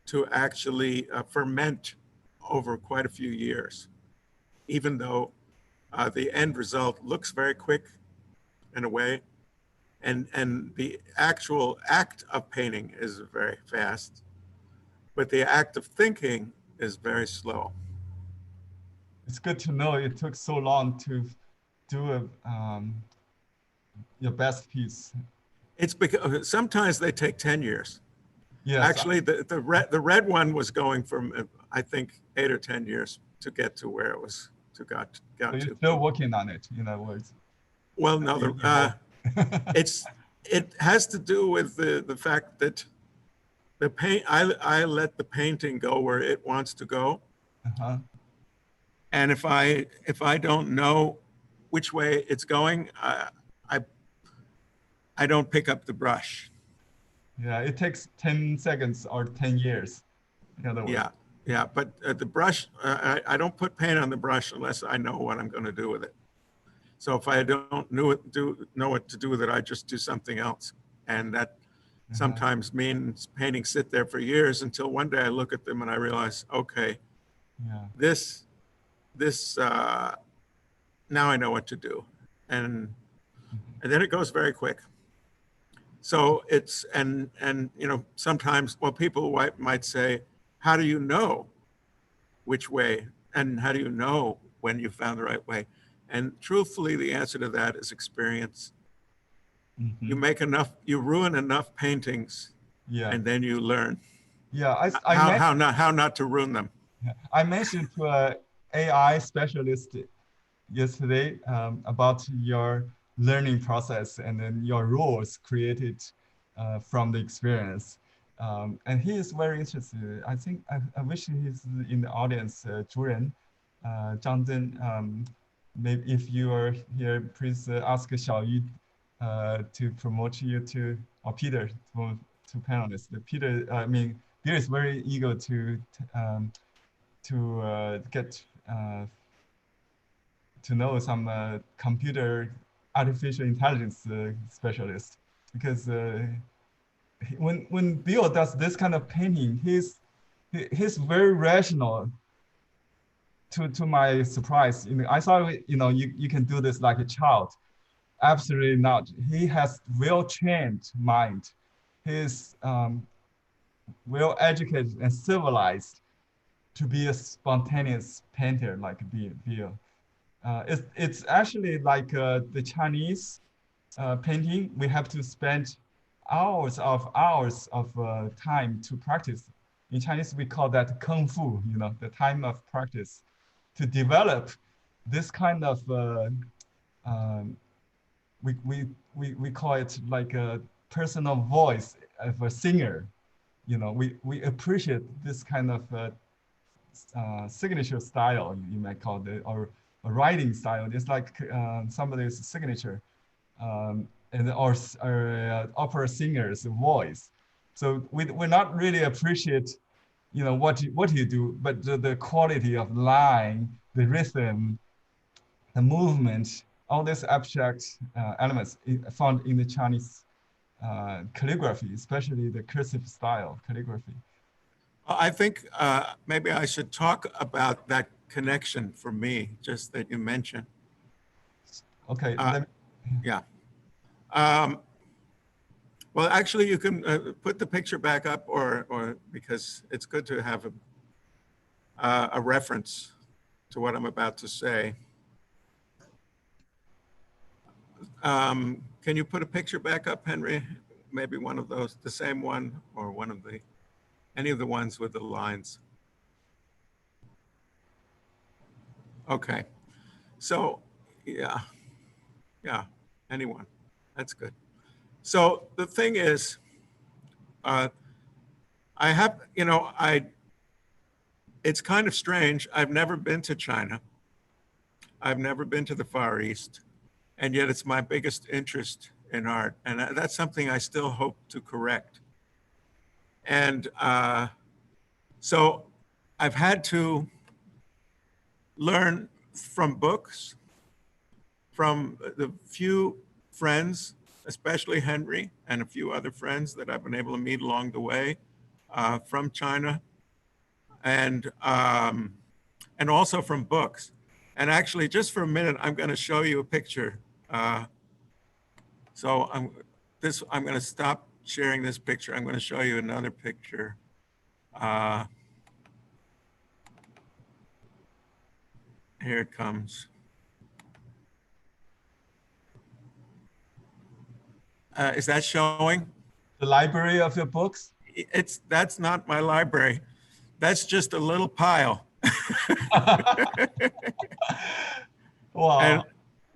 to actually ferment over quite a few years, even though the end result looks very quick in a way, and the actual act of painting is very fast, but the act of thinking is very slow. It's good to know it took so long to do your best piece. It's because sometimes they take 10 years. Yes. Actually, the red one was going from, I think, 8 or 10 years to get to where it was got So to. you're still working on it, in other words. Well, no, it has to do with the fact that the paint, I let the painting go where it wants to go. Uh-huh. And if I don't know which way it's going, I don't pick up the brush. Yeah, it takes 10 seconds or 10 years. In other words. Yeah, but the brush, I don't put paint on the brush unless I know what I'm going to do with it. So if I don't know what to do with it, I just do something else. And that sometimes means painting sit there for years until one day I look at them and I realize, okay, this now I know what to do. And then it goes very quick. So it's, and you know, sometimes, well, people might say, how do you know which way? And how do you know when you found the right way? And truthfully, the answer to that is experience. Mm-hmm. You make enough, you ruin enough paintings, and then you learn. Yeah, how not to ruin them. I mentioned to an AI specialist yesterday about your learning process and then your rules created from the experience. And he is very interested. I think I wish he's in the audience, Zhu Ren, Zhang Zhen. Maybe if you are here, please ask Xiaoyu to promote you to, or Peter, to panelists. Peter, I mean, Peter is very eager to get to know some computer artificial intelligence specialist, because when Bill does this kind of painting, he's very rational. To my surprise, I thought you can do this like a child. Absolutely not. He has well-trained mind. He's well-educated and civilized to be a spontaneous painter like Bill. It's actually like the Chinese painting. We have to spend hours of time to practice. In Chinese, we call that kung fu, the time of practice, to develop this kind of, we call it like a personal voice of a singer. We appreciate this kind of signature style, you might call it, or a writing style. It's like somebody's signature, or opera singer's voice. So we're not really appreciate, what you do, but the quality of line, the rhythm, the movement, all these abstract elements found in the Chinese calligraphy, especially the cursive style calligraphy. I think maybe I should talk about that connection for me, just that you mentioned. Okay. Yeah. Well, actually, you can put the picture back up, or because it's good to have a reference to what I'm about to say. Can you put a picture back up, Henry? Maybe one of those, the same one, or one of the, any of the ones with the lines. Okay. So, yeah, anyone. That's good. So the thing is, I have, it's kind of strange. I've never been to China. I've never been to the Far East. And yet it's my biggest interest in art. And that's something I still hope to correct. And so I've had to learn from books, from the few friends, especially Henry and a few other friends that I've been able to meet along the way from China, and also from books. And actually, just for a minute, I'm going to show you a picture. So I'm going to stop sharing this picture. I'm going to show you another picture. Here it comes. Is that showing? The library of your books? That's not my library. That's just a little pile. Wow.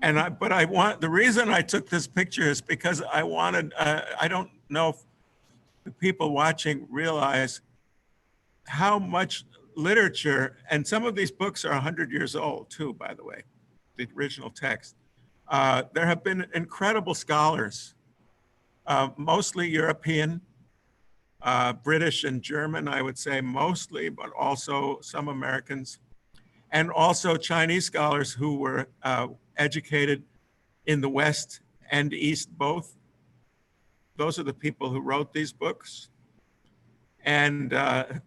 But I want, the reason I took this picture is because I wanted, I don't know if the people watching realize how much literature, and some of these books are 100 years old too, by the way, the original text. There have been incredible scholars, mostly European, British and German, I would say mostly, but also some Americans, and also Chinese scholars who were educated in the West and East both. Those are the people who wrote these books. And but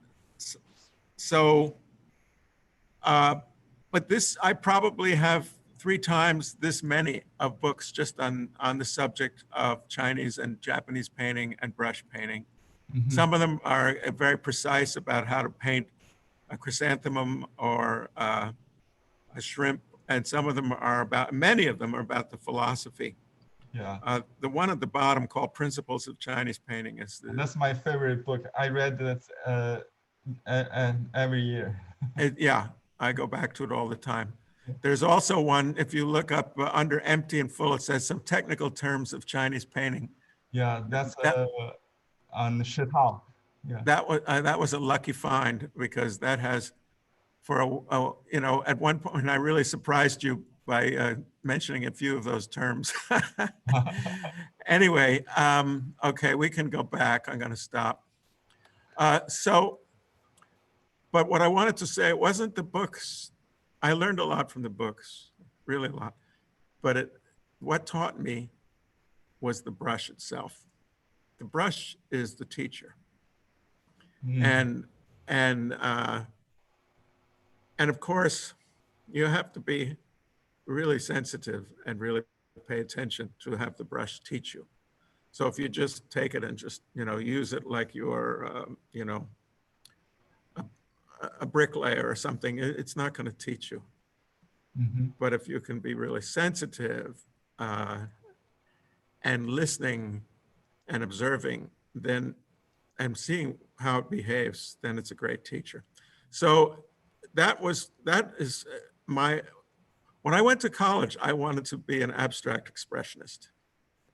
this, I probably have 3 times this many of books just on the subject of Chinese and Japanese painting and brush painting. Mhm. Some of them are very precise about how to paint a chrysanthemum or a shrimp, and some of them are about, many of them are about the philosophy. Yeah. The one at the bottom called Principles of Chinese Painting is the, That's my favorite book. I read that every year. yeah, I go back to it all the time. There's also one, if you look up under empty and full, it says some technical terms of Chinese painting. Yeah, that's on Shitao. Yeah. That was a lucky find, because that has, for you know, at one point I really surprised you by mentioning a few of those terms. Anyway, okay, we can go back. I'm going to stop. But what I wanted to say, it wasn't the books. I learned a lot from the books, really a lot. But what taught me was the brush itself. The brush is the teacher. Mm. And of course, you have to be really sensitive and really pay attention to have the brush teach you. So if you just take it and just, you know, use it like you're, you know, a bricklayer or something, it's not going to teach you. Mm-hmm. But if you can be really sensitive and listening and observing, then, and seeing how it behaves, then it's a great teacher. So that is my, when I went to college, I wanted to be an abstract expressionist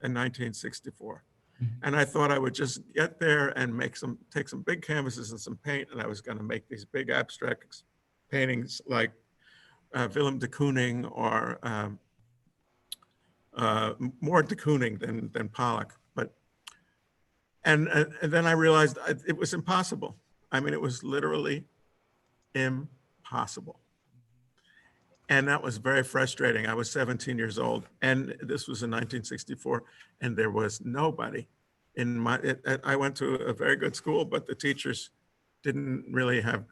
in 1964. And I thought I would just get there and take some big canvases and some paint, and I was going to make these big abstract paintings like Willem de Kooning, or more de Kooning than Pollock. But and then I realized it was impossible. I mean, it was literally impossible. And that was very frustrating. I was 17 years old, and this was in 1964, and there was nobody in my, I went to a very good school, but the teachers didn't really have,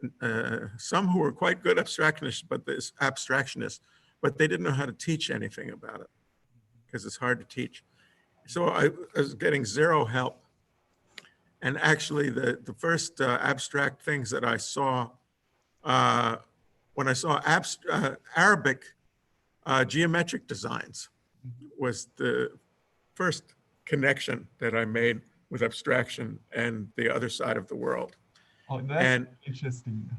some who were quite good abstractionists, but they didn't know how to teach anything about it, because it's hard to teach. So I was getting zero help. And actually the first abstract things that I saw, when I saw Arabic geometric designs, was the first connection that I made with abstraction and the other side of the world. Oh, that's interesting.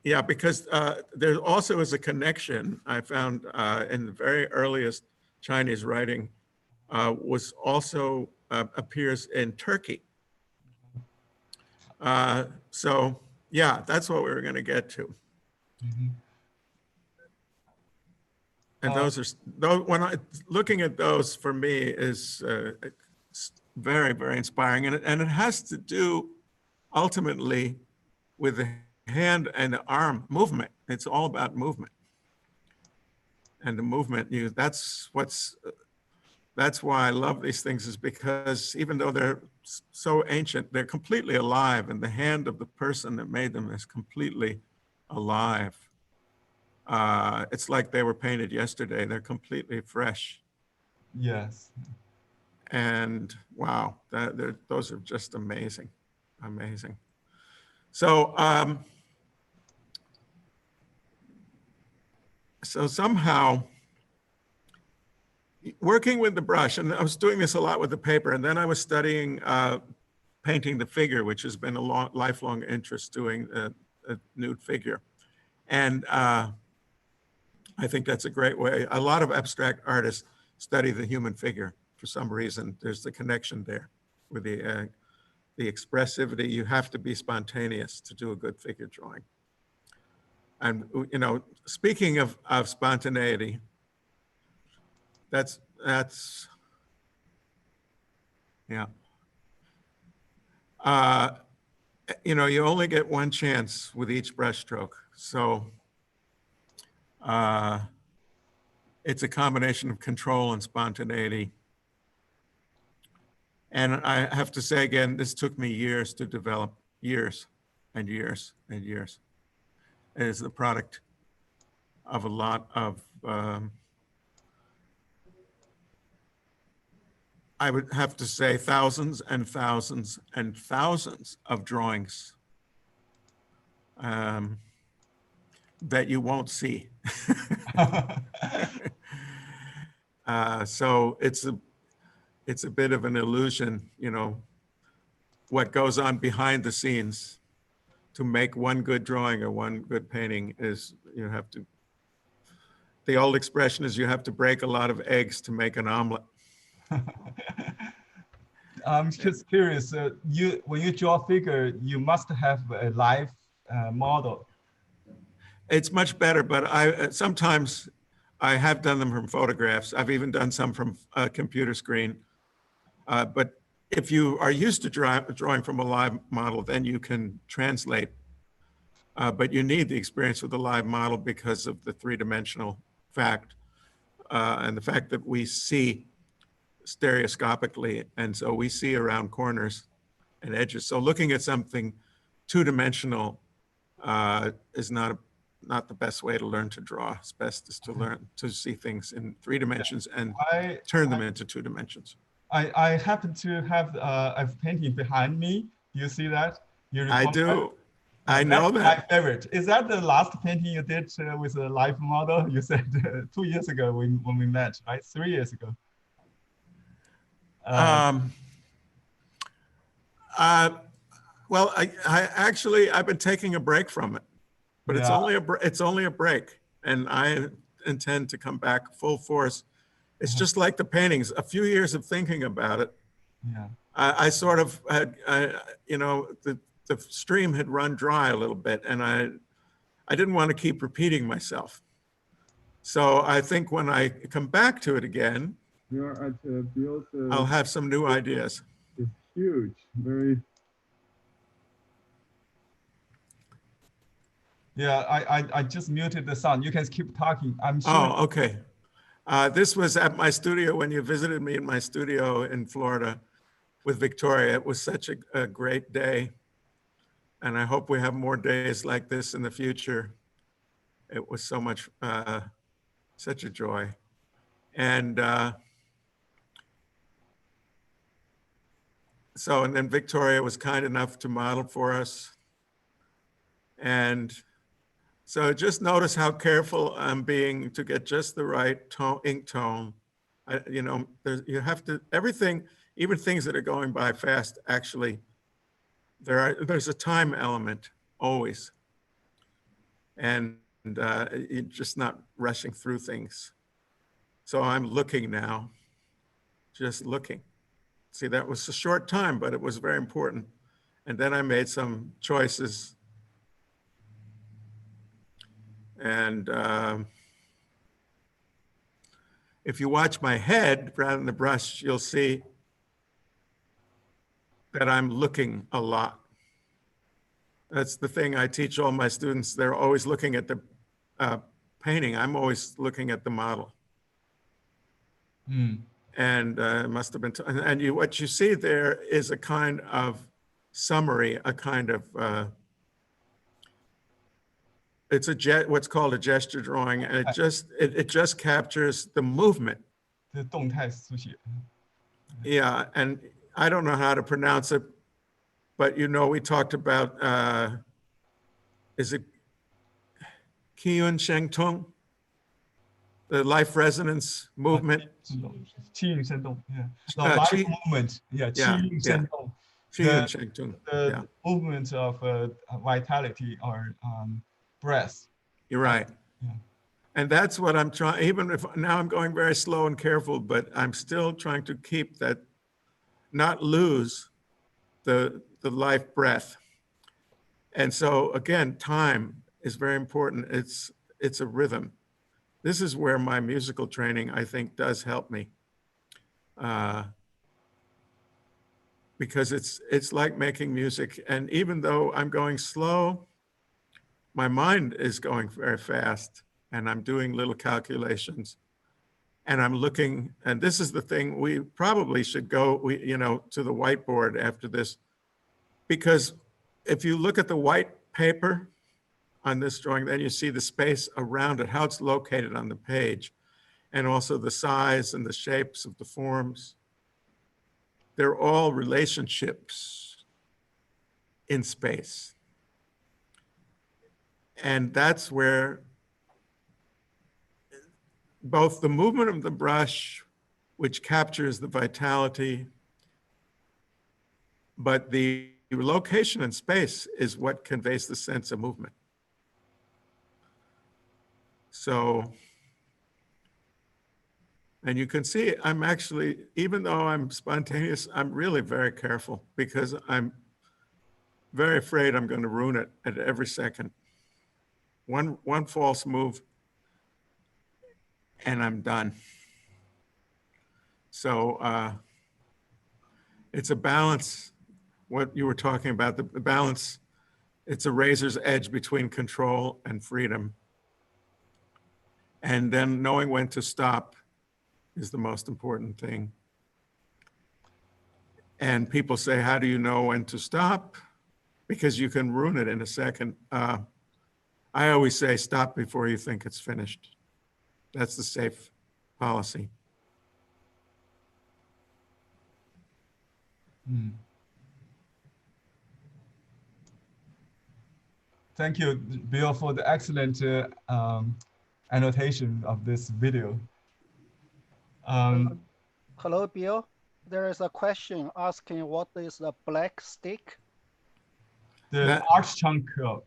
Yeah, because there also is a connection I found in the very earliest Chinese writing, was also appears in Turkey. So yeah, that's what we were going to get to. Mm-hmm. And those are, when looking at those for me is very, very inspiring. And it has to do ultimately with the hand and the arm movement. It's all about movement. And the movement, that's why I love these things, is because even though they're so ancient, they're completely alive, and the hand of the person that made them is completely alive. It's like they were painted yesterday. They're completely fresh. Yes. And wow, those are just amazing, amazing. So, so somehow, working with the brush, and I was doing this a lot with the paper, and then I was studying painting the figure, which has been a lifelong interest, doing a nude figure. And I think that's a great way. A lot of abstract artists study the human figure for some reason. There's the connection there with the expressivity. You have to be spontaneous to do a good figure drawing. And, you know, speaking of spontaneity, that's, yeah. You know, you only get one chance with each brushstroke. So it's a combination of control and spontaneity. And I have to say again, this took me years to develop, years and years and years. It is the product of a lot of, I would have to say thousands and thousands and thousands of drawings that you won't see. So it's a bit of an illusion, you know, what goes on behind the scenes to make one good drawing or one good painting is you have to, the old expression is you have to break a lot of eggs to make an omelet. I'm just curious, when you draw a figure, you must have a live model. It's much better, but sometimes I have done them from photographs. I've even done some from a computer screen. But if you are used to drawing from a live model, then you can translate. But you need the experience with the live model because of the three-dimensional fact and the fact that we see stereoscopically, and so we see around corners and edges. So looking at something two-dimensional is not the best way to learn to draw. It's best is to learn to see things in 3 dimensions and turn them into 2 dimensions. I happen to have a painting behind me. Do you see that? I do. I know that. My favorite. Is that the last painting you did with a live model? You said 2 years ago when we met, right? 3 years ago. Well, I've been taking a break from it, but it's only a break, and I intend to come back full force. It's just like the paintings. A few years of thinking about it. Yeah. I sort of had, you know, the stream had run dry a little bit, and I didn't want to keep repeating myself. So I think when I come back to it again, I'll have some new ideas. It's huge, very. Yeah, I just muted the sound. You can keep talking. I'm sure. Oh, okay. This was at my studio when you visited me in my studio in Florida with Victoria. It was such a great day. And I hope we have more days like this in the future. It was so much, such a joy. And and then Victoria was kind enough to model for us. And so just notice how careful I'm being to get just the right tone, ink tone. You know, you have to, everything, even things that are going by fast, actually, there's a time element always. And you're just not rushing through things. So I'm looking now, just looking. See, that was a short time, but it was very important. And then I made some choices. And if you watch my head rather than the brush, you'll see that I'm looking a lot. That's the thing I teach all my students. They're always looking at the painting. I'm always looking at the model. Mm. And it must have been, and what you see there is a kind of summary, a kind of, it's what's called a gesture drawing, and it just captures the movement. 动态书写. Yeah, and I don't know how to pronounce it, but you know, we talked about, is it Qiyun Sheng Tung? The life resonance movement. 气韵生动, yeah. The life movement, yeah. 气韵生动. The movement of vitality or breath. You're right. Yeah. And that's what I'm trying, even if now I'm going very slow and careful, but I'm still trying to keep that, not lose the life breath. And so again, time is very important. It's a rhythm. This is where my musical training, I think, does help me. Because it's like making music. And even though I'm going slow, my mind is going very fast, and I'm doing little calculations. And I'm looking, and this is the thing, we probably should go, to the whiteboard after this, because if you look at the white paper on this drawing, then you see the space around it, how it's located on the page, and also the size and the shapes of the forms. They're all relationships in space. And that's where both the movement of the brush, which captures the vitality, but the location in space is what conveys the sense of movement. So, and you can see I'm actually, even though I'm spontaneous, I'm really very careful because I'm very afraid I'm going to ruin it at every second. One false move and I'm done. So it's a balance, what you were talking about, the balance, it's a razor's edge between control and freedom. And then knowing when to stop is the most important thing. And people say, how do you know when to stop? Because you can ruin it in a second. I always say, stop before you think it's finished. That's the safe policy. Thank you, Bill, for the excellent annotation of this video. Hello, Bill. There is a question asking what is the black stick? The arch chunk, right?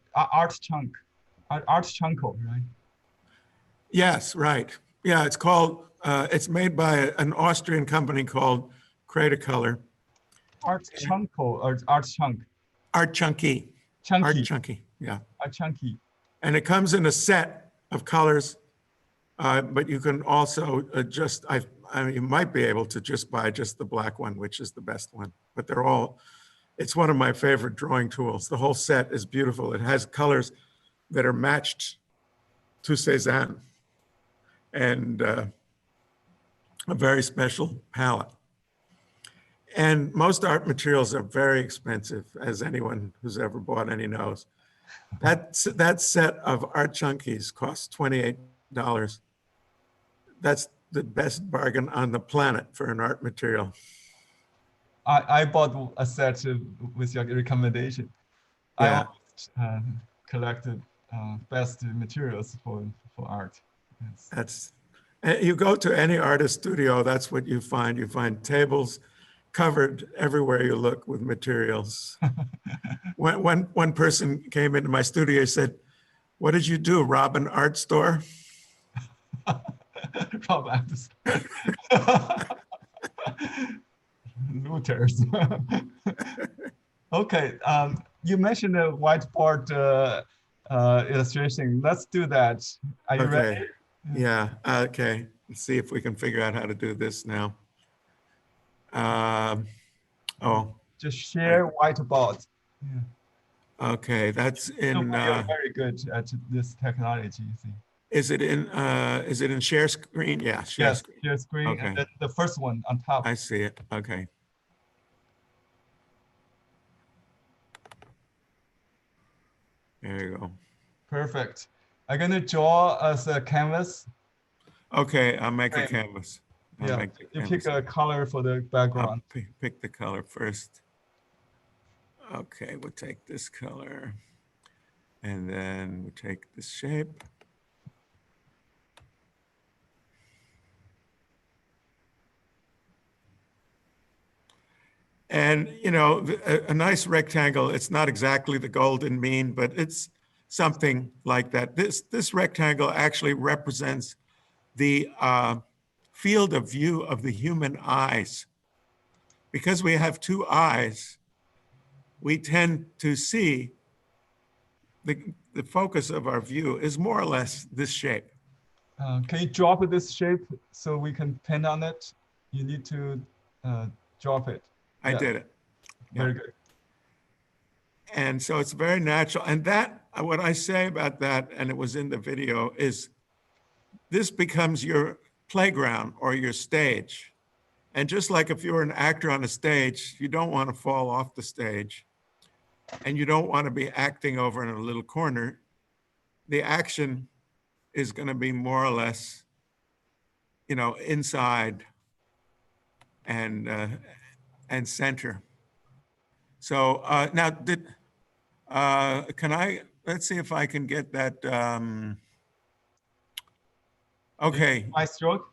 Yes, right. Yeah, it's called, it's made by an Austrian company called Cretacolor. Arch chunko or arch chunk? Art Chunky. Chunky. Art Chunky, yeah. Art chunky. And it comes in a set of colors, but you can also adjust, I mean, you might be able to just buy just the black one, which is the best one, but they're all, it's one of my favorite drawing tools. The whole set is beautiful. It has colors that are matched to Cézanne and a very special palette. And most art materials are very expensive, as anyone who's ever bought any knows. That set of Art Chunkies costs $28. That's the best bargain on the planet for an art material. I bought a set with your recommendation. Yeah. I collected best materials for art. Yes. That's, you go to any artist studio, that's what you find. You find tables covered everywhere you look with materials. One person came into my studio and said, "What did you do, rob an art store?" Rob art store. Looters. Okay, you mentioned the whiteboard illustration. Let's do that. Are you ready? Yeah, okay. Let's see if we can figure out how to do this now. Just share whiteboard. Yeah. Okay, that's in. You're very good at this technology. See. Is it in share screen? Yeah, share screen. Share screen. Okay. And then the first one on top. I see it. Okay. There you go. Perfect. I'm gonna draw us a canvas. Okay, I'll make a canvas. Yeah, you pick a color for the background. I'll pick the color first. Okay, we'll take this color. And then we take this shape. And, you know, a nice rectangle, it's not exactly the golden mean, but it's something like that. This rectangle actually represents the field of view of the human eyes. Because we have two eyes, we tend to see the focus of our view is more or less this shape. Can you drop this shape so we can pin on it? You need to drop it. I did it. Very good. And so it's very natural. And that, what I say about that, and it was in the video, is this becomes your playground or your stage. And just like if you're an actor on a stage, you don't want to fall off the stage and you don't want to be acting over in a little corner. The action is going to be more or less, you know, inside and center. So now can I, let's see if I can get that. Okay. My stroke?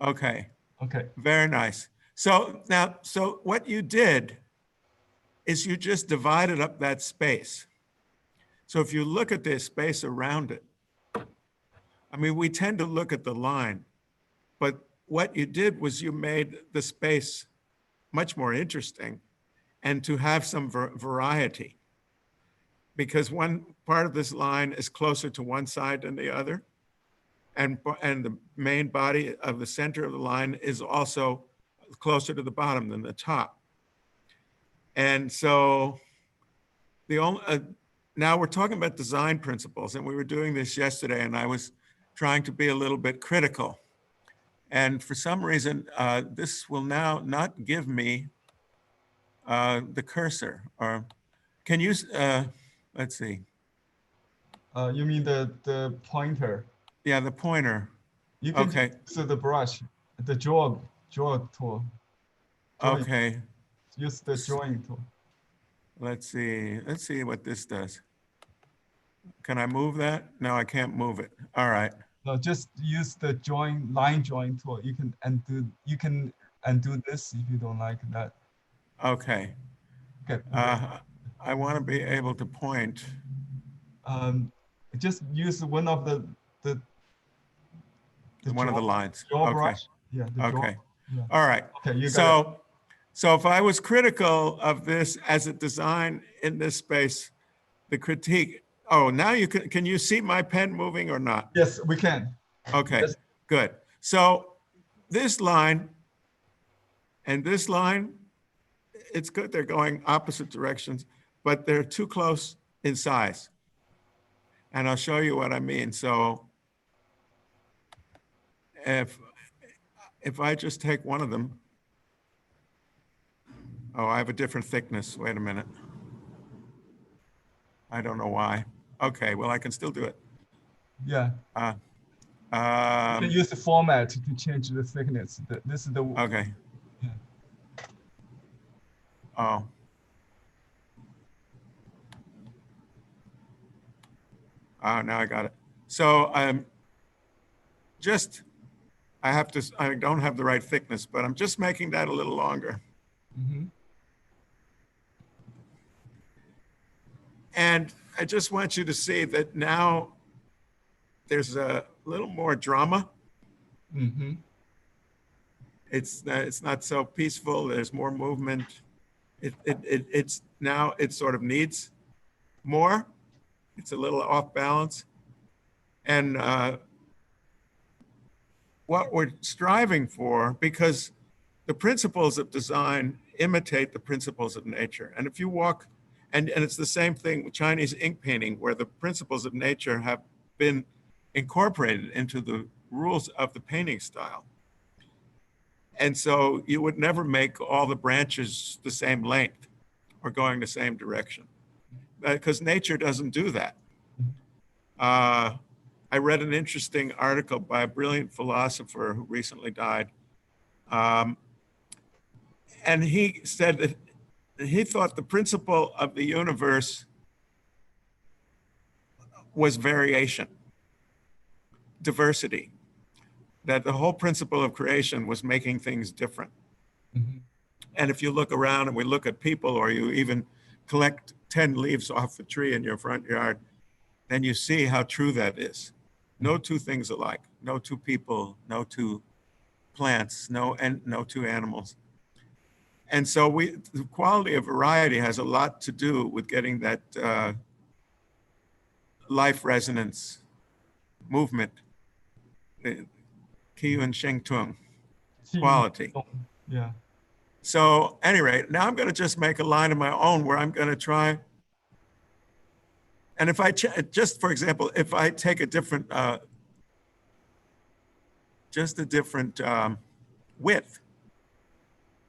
Okay. Okay. Very nice. So now, so what you did is you just divided up that space. So if you look at the space around it, I mean, we tend to look at the line, but what you did was you made the space much more interesting and to have some variety, because one part of this line is closer to one side than the other. And the main body of the center of the line is also closer to the bottom than the top. And so the only, now we're talking about design principles, and we were doing this yesterday, and I was trying to be a little bit critical. And for some reason, this will now not give me the cursor, or can you, let's see. You mean the pointer? Yeah, the pointer. You can okay. use the brush, the draw tool. Okay. Use the drawing tool. Let's see what this does. Can I move that? No, I can't move it. All right. No, just use the line drawing tool. You can undo this if you don't like that. Okay. Okay. I want to be able to point. Just use one of the one of the lines. Draw okay. brush. Yeah. Okay. Yeah. All right. Okay. You got it. So if I was critical of this as a design in this space, the critique. Oh, now you can you see my pen moving or not? Yes, we can. Okay. Yes. Good. So this line and this line, it's good. They're going opposite directions, but they're too close in size. And I'll show you what I mean. So if I just take one of them, oh, I have a different thickness. Wait a minute. I don't know why. Okay, well, I can still do it. Yeah. You can use the format to change the thickness. This is the. Okay. Yeah. Oh. Now I got it. So I don't have the right thickness, but I'm just making that a little longer. Mm-hmm. And I just want you to see that now there's a little more drama. Mm-hmm. It's not so peaceful. There's more movement. It's now it sort of needs more. It's a little off balance. And what we're striving for, because the principles of design imitate the principles of nature. And if you walk, and it's the same thing with Chinese ink painting, where the principles of nature have been incorporated into the rules of the painting style. And so you would never make all the branches the same length or going the same direction, because nature doesn't do that. I read an interesting article by a brilliant philosopher who recently died. And he said that he thought the principle of the universe was variation, diversity, that the whole principle of creation was making things different. Mm-hmm. And if you look around and we look at people, or you even collect 10 leaves off the tree in your front yard, then you see how true that is. No two things alike, no two people, no two plants, no two animals. And so the quality of variety has a lot to do with getting that life resonance movement, Qiyun Sheng Tung quality. Yeah. So at any rate, now I'm going to just make a line of my own where I'm going to try. And if I just, for example, if I take a different, just a different width,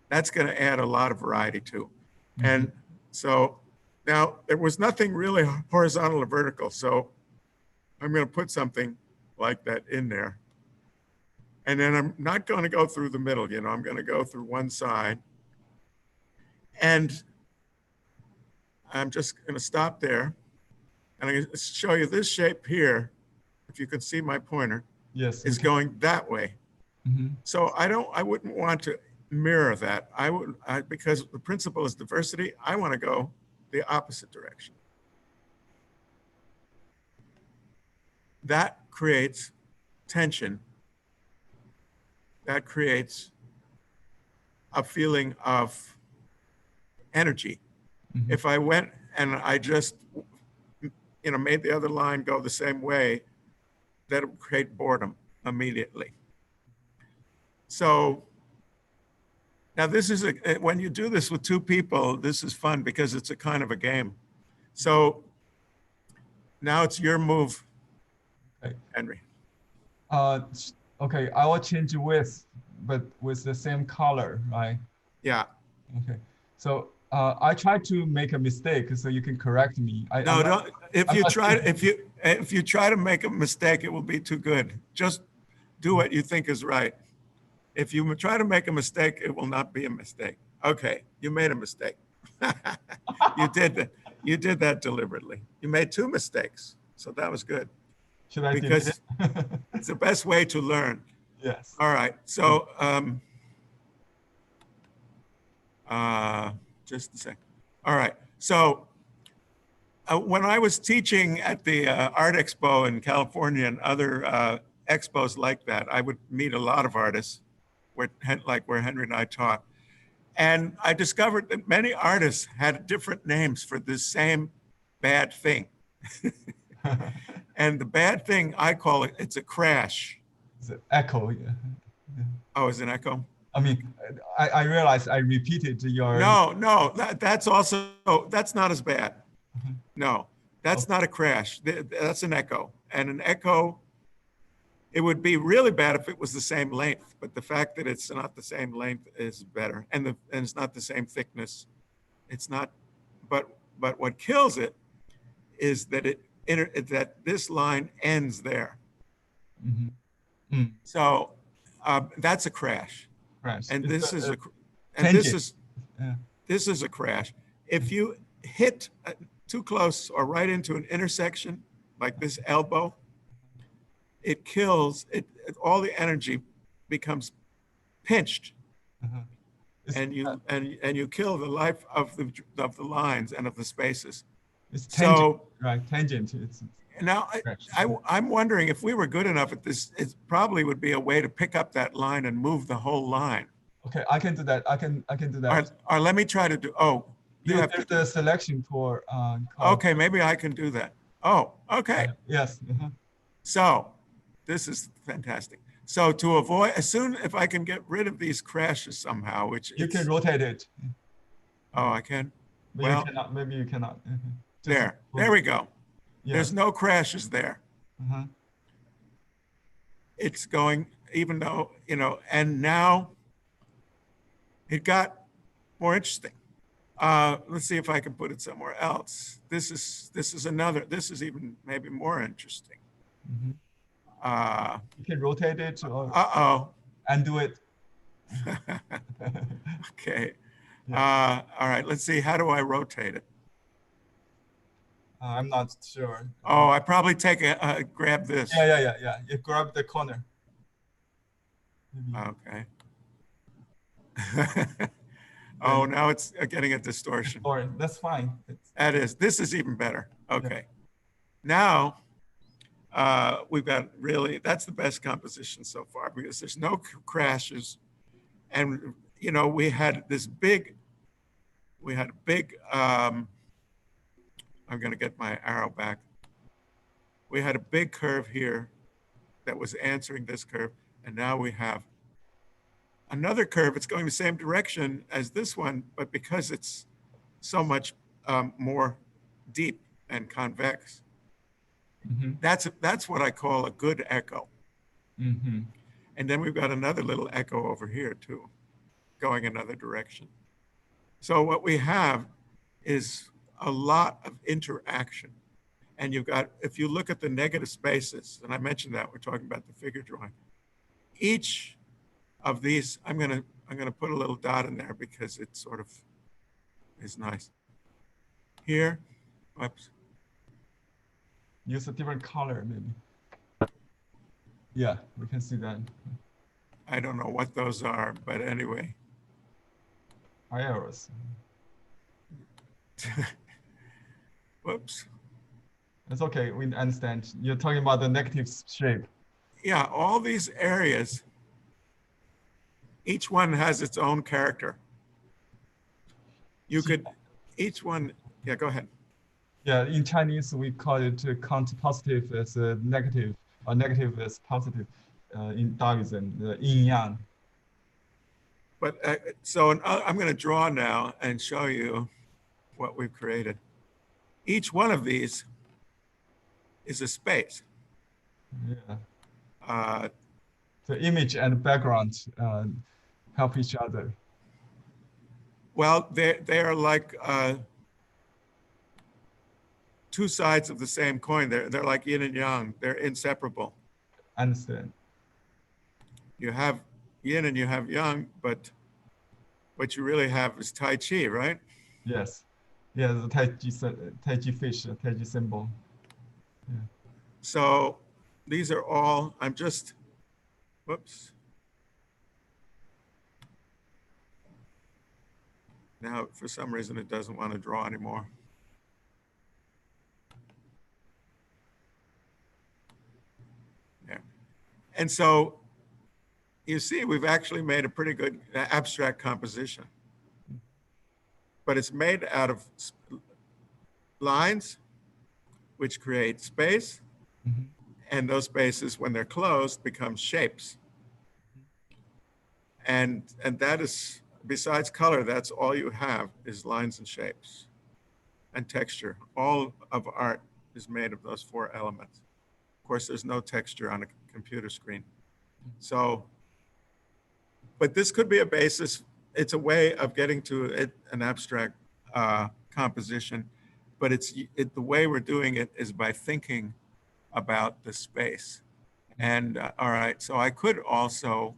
that's going to add a lot of variety too. Mm-hmm. And so now there was nothing really horizontal or vertical. So I'm going to put something like that in there. And then I'm not going to go through the middle, you know, I'm going to go through one side. And I'm just going to stop there. And I'm going to show you this shape here. If you can see my pointer, yes, is going that way. Mm-hmm. So I wouldn't want to mirror that. Because the principle is diversity, I want to go the opposite direction. That creates tension. That creates a feeling of energy. Mm-hmm. If I went and I just, you know, made the other line go the same way, that would create boredom immediately. So now this is when you do this with two people, this is fun because it's a kind of a game. So now it's your move, Okay. Henry. Okay, I will change width, but with the same color, right? Yeah. Okay. So I tried to make a mistake, so you can correct me. No, don't. If you try to make a mistake, it will be too good. Just do what you think is right. If you try to make a mistake, it will not be a mistake. Okay, you made a mistake. You did that. You did that deliberately. You made two mistakes, so that was good. Should I because it's the best way to learn. Yes. All right. So just a second. All right. So when I was teaching at the Art Expo in California and other expos like that, I would meet a lot of artists, like where Henry and I taught. And I discovered that many artists had different names for this same bad thing. And the bad thing, I call it, it's a crash. It's an echo. Yeah. Oh, it's an echo? I mean, I realized I repeated your... No, that's also, that's not as bad. Mm-hmm. No, that's not a crash. That's an echo. And an echo, it would be really bad if it was the same length, but the fact that it's not the same length is better. And it's not the same thickness. It's not, but what kills it is that that this line ends there. Mm-hmm. Mm. So that's a crash. Crash. And it's this is a crash. If you hit too close or right into an intersection, like this elbow, it kills it. All the energy becomes pinched, and you kill the life of the lines and of the spaces. It's tangent, so right? Tangent. It's now I'm wondering if we were good enough at this. It probably would be a way to pick up that line and move the whole line. Okay, I can do that. I can do that. Or let me try to do. Oh, you have the selection for. Okay, maybe I can do that. Oh, okay. Yes. So, this is fantastic. So to avoid, if I can get rid of these crashes somehow, which you can rotate it. Oh, I can. But well, you cannot. Maybe you cannot. There we go. Yes. There's no crashes there. It's going, even though, you know, and now it got more interesting. Let's see if I can put it somewhere else. This is even maybe more interesting. You can rotate it or undo it. Okay. Yeah. All right, let's see. How do I rotate it? I'm not sure. Oh, I probably grab this. Yeah. You grab the corner. Okay. Oh, now it's getting a distortion. Sorry, that's fine. This is even better. Okay. Now, we've got really, that's the best composition so far because there's no crashes. And, you know, we had a big, I'm going to get my arrow back. We had a big curve here that was answering this curve. And now we have another curve. It's going the same direction as this one, but because it's so much more deep and convex, that's what I call a good echo. And then we've got another little echo over here too, going another direction. So what we have is a lot of interaction. And you've got, if you look at the negative spaces, and I mentioned that, we're talking about the figure drawing. Each of these, I'm gonna put a little dot in there because it sort of is nice. Here, whoops. Use a different color, maybe. Yeah, we can see that. I don't know what those are, but anyway. Arrows. Whoops. That's okay, we understand. You're talking about the negative shape. Yeah, all these areas, each one has its own character. You could, each one, yeah, go ahead. Yeah, in Chinese, we call it count positive as a negative, or negative as positive in Taoism, the yin yang. But so I'm going to draw now and show you what we've created. Each one of these is a space. Yeah. The image and background help each other. Well, they are like two sides of the same coin. They're like yin and yang. They're inseparable. Understand. You have yin and you have yang, but what you really have is Tai Chi, right? Yes. Yeah, the Tai Chi fish, the Tai Chi symbol. Yeah. So these are all, I'm just, whoops. Now, for some reason, it doesn't want to draw anymore. Yeah. And so you see, we've actually made a pretty good abstract composition. But it's made out of lines, which create space. And those spaces, when they're closed, become shapes. And that is, besides color, that's all you have is lines and shapes and texture. All of art is made of those four elements. Of course, there's no texture on a computer screen. So, but this could be a basis. It's a way of getting to an abstract composition, but the way we're doing it is by thinking about the space. And all right, so I could also,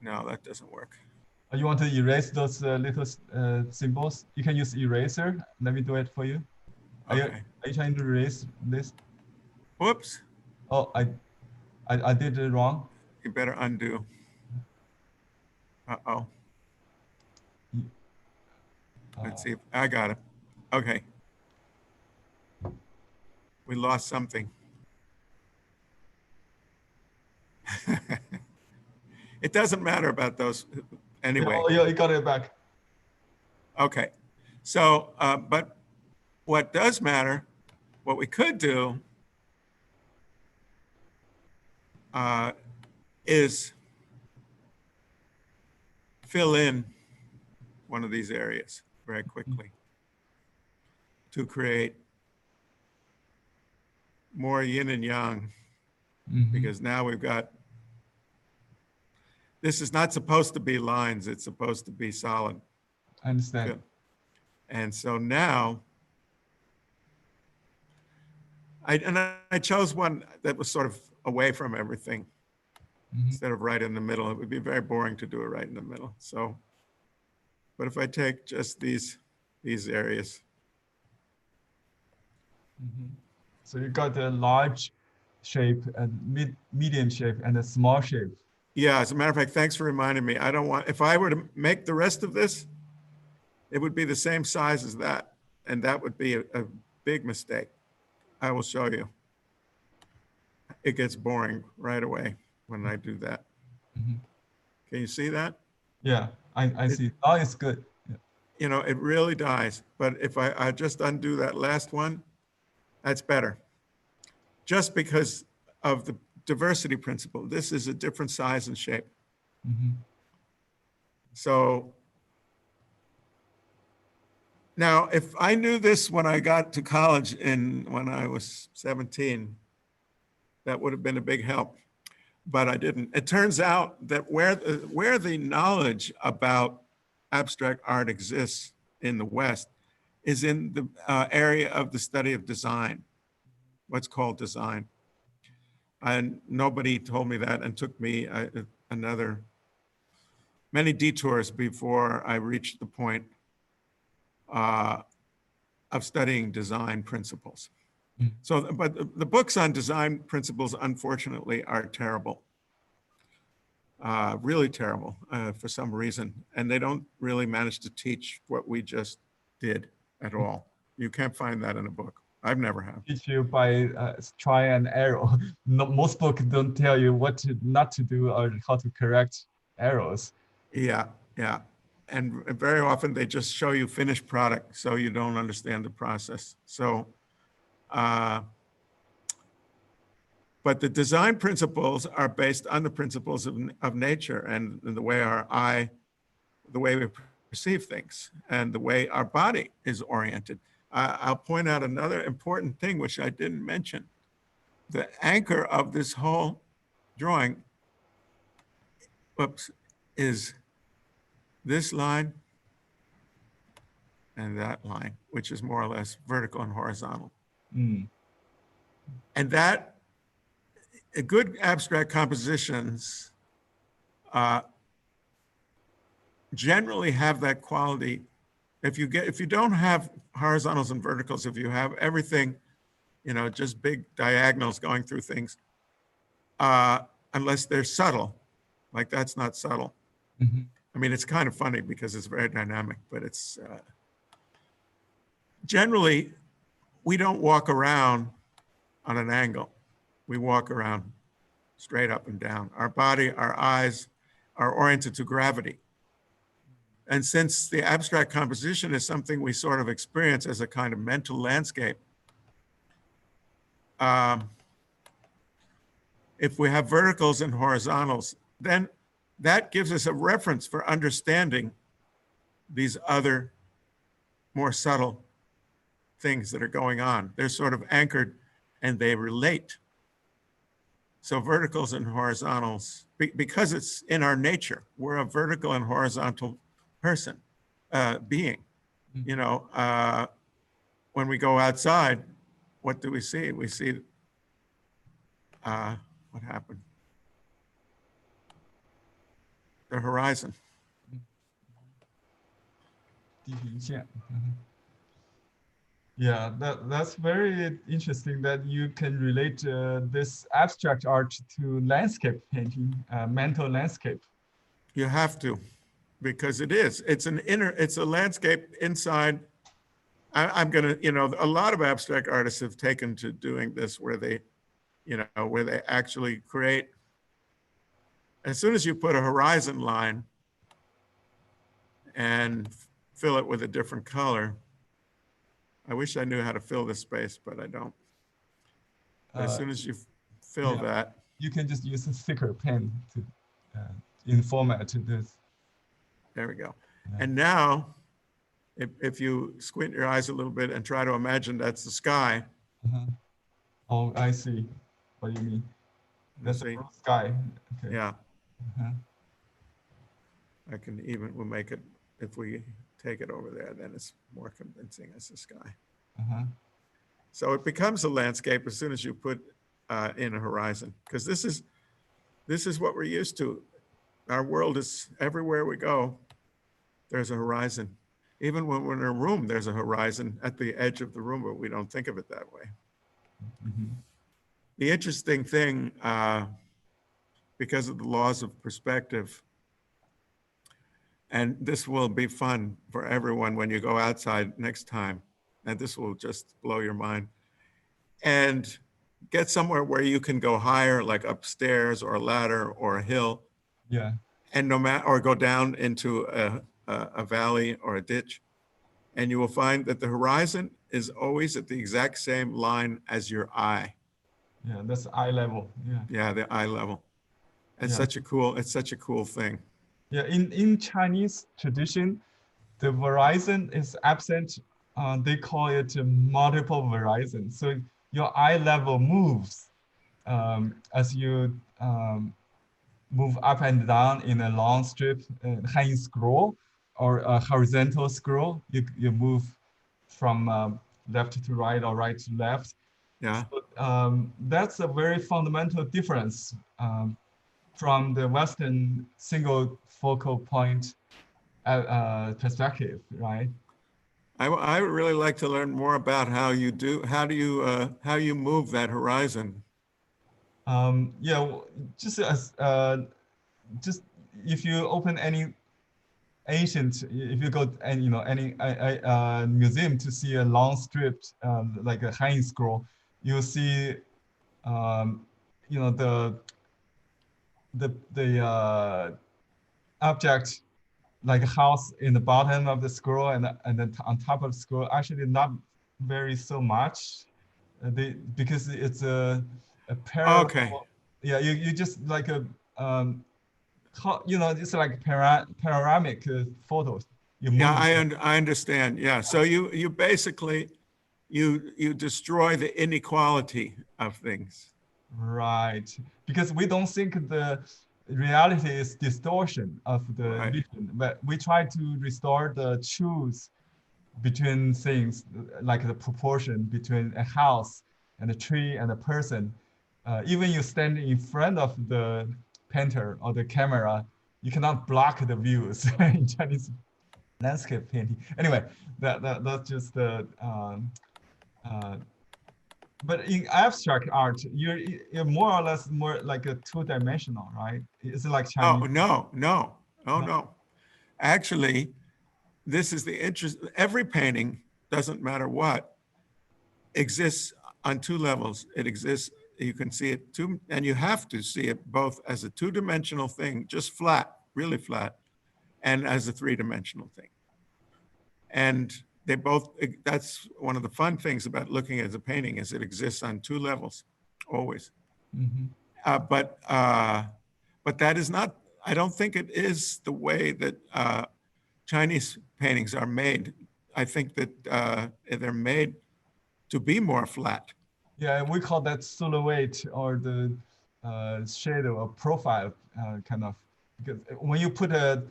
no, that doesn't work. You want to erase those little symbols? You can use eraser. Let me do it for you. Okay. Are you trying to erase this? Whoops. Oh, I did it wrong. You better undo. Uh-oh. Let's see. I got it. Okay. We lost something. It doesn't matter about those anyway. Yeah, you got it back. Okay. So, but what does matter, what we could do is fill in one of these areas very quickly to create more yin and yang, because now we've got, this is not supposed to be lines, it's supposed to be solid. I understand. Good. And so now, I chose one that was sort of away from everything instead of right in the middle. It would be very boring to do it right in the middle. So, but if I take just these areas. So you got the large shape and medium shape and a small shape. Yeah, as a matter of fact, thanks for reminding me. I don't want, if I were to make the rest of this, it would be the same size as that. And that would be a big mistake. I will show you. It gets boring right away when I do that. Mhm. Can you see that? Yeah, I see. Oh, it's good. Yeah. You know, it really dies. But if I just undo that last one, that's better. Just because of the diversity principle. This is a different size and shape. Mhm. So now, if I knew this when I got to college when I was 17, that would have been a big help, but I didn't. It turns out that where the knowledge about abstract art exists in the West is in the area of the study of design, what's called design. And nobody told me that, and took me many detours before I reached the point of studying design principles. Mm. So, but the books on design principles, unfortunately, are terrible, really terrible for some reason. And they don't really manage to teach what we just did at all. You can't find that in a book. I've never have. Teach you by try and error. No, most books don't tell you what not to do or how to correct errors. Yeah, yeah. And very often they just show you finished product, so you don't understand the process. So, but the design principles are based on the principles of nature and the way the way we perceive things and the way our body is oriented. I'll point out another important thing, which I didn't mention. The anchor of this whole drawing, is this line and that line, which is more or less vertical and horizontal. Mm. And that good abstract compositions generally have that quality. If you don't have horizontals and verticals, if you have everything, you know, just big diagonals going through things, unless they're subtle, like that's not subtle. Mm-hmm. I mean, it's kind of funny because it's very dynamic, but it's generally, we don't walk around on an angle. We walk around straight up and down. Our body, our eyes are oriented to gravity. And since the abstract composition is something we sort of experience as a kind of mental landscape, if we have verticals and horizontals, then that gives us a reference for understanding these other more subtle things that are going on. They're sort of anchored and they relate. So verticals and horizontals, because it's in our nature, we're a vertical and horizontal person, being. You know, when we go outside, what do we see? We see, what happened? The horizon. Yeah, that's very interesting that you can relate this abstract art to landscape painting, mental landscape. You have to, because it's a landscape inside. I'm gonna, you know, a lot of abstract artists have taken to doing this where they, you know, where they actually create, as soon as you put a horizon line and fill it with a different color. I wish I knew how to fill this space, but I don't. As soon as you fill that. You can just use a thicker pen to in format to this. There we go. Yeah. And now, if you squint your eyes a little bit and try to imagine that's the sky. Oh, I see what you mean. That's the sky. Okay. Yeah. I can even, we'll make it, if we take it over there, then it's more convincing as the sky. So it becomes a landscape as soon as you put in a horizon, because this is what we're used to. Our world is, everywhere we go, there's a horizon. Even when we're in a room, there's a horizon at the edge of the room, but we don't think of it that way. The interesting thing, because of the laws of perspective, and this will be fun for everyone when you go outside next time, and this will just blow your mind. and get somewhere where you can go higher, like upstairs or a ladder or a hill, Yeah. and no matter, or go down into a valley or a ditch, and you will find that the horizon is always at the exact same line as your eye. Yeah, that's eye level. Yeah. Yeah, the eye level. It's Yeah. such a cool thing. Yeah, in Chinese tradition, the horizon is absent. They call it a multiple horizon. So your eye level moves as you move up and down in a long strip, hanging scroll or a horizontal scroll. You move from left to right or right to left. Yeah. So, that's a very fundamental difference from the Western single focal point perspective, right? I would really like to learn more about how you move that horizon. Yeah, just if you open any ancient, if you go and any museum to see a long strip like a hanging scroll, you'll see the object like a house in the bottom of the scroll and then on top of the scroll actually not very so much because it's a parallel. Okay. Yeah, you just like a it's like panoramic photos. You move. Yeah, I understand. Yeah, so you basically you destroy the inequality of things. Right, because we don't think the reality is distortion of the Right. vision, but we try to restore the truth between things, like the proportion between a house and a tree and a person. Even you stand in front of the painter or the camera, you cannot block the views in Chinese landscape painting. Anyway, that's just the. But in abstract art, you're more or less more like a two-dimensional, right? It's like Chinese. Oh, no. Actually, this is the interest. Every painting, doesn't matter what, exists on two levels. It exists, you can see it and you have to see it both as a two-dimensional thing, just flat, really flat, and as a three-dimensional thing. And they both, that's one of the fun things about looking at a painting is it exists on two levels, always. Mm-hmm. But that is not, I don't think it is the way that Chinese paintings are made. I think that they're made to be more flat. Yeah, we call that silhouette or the shadow or profile kind of, because when you put a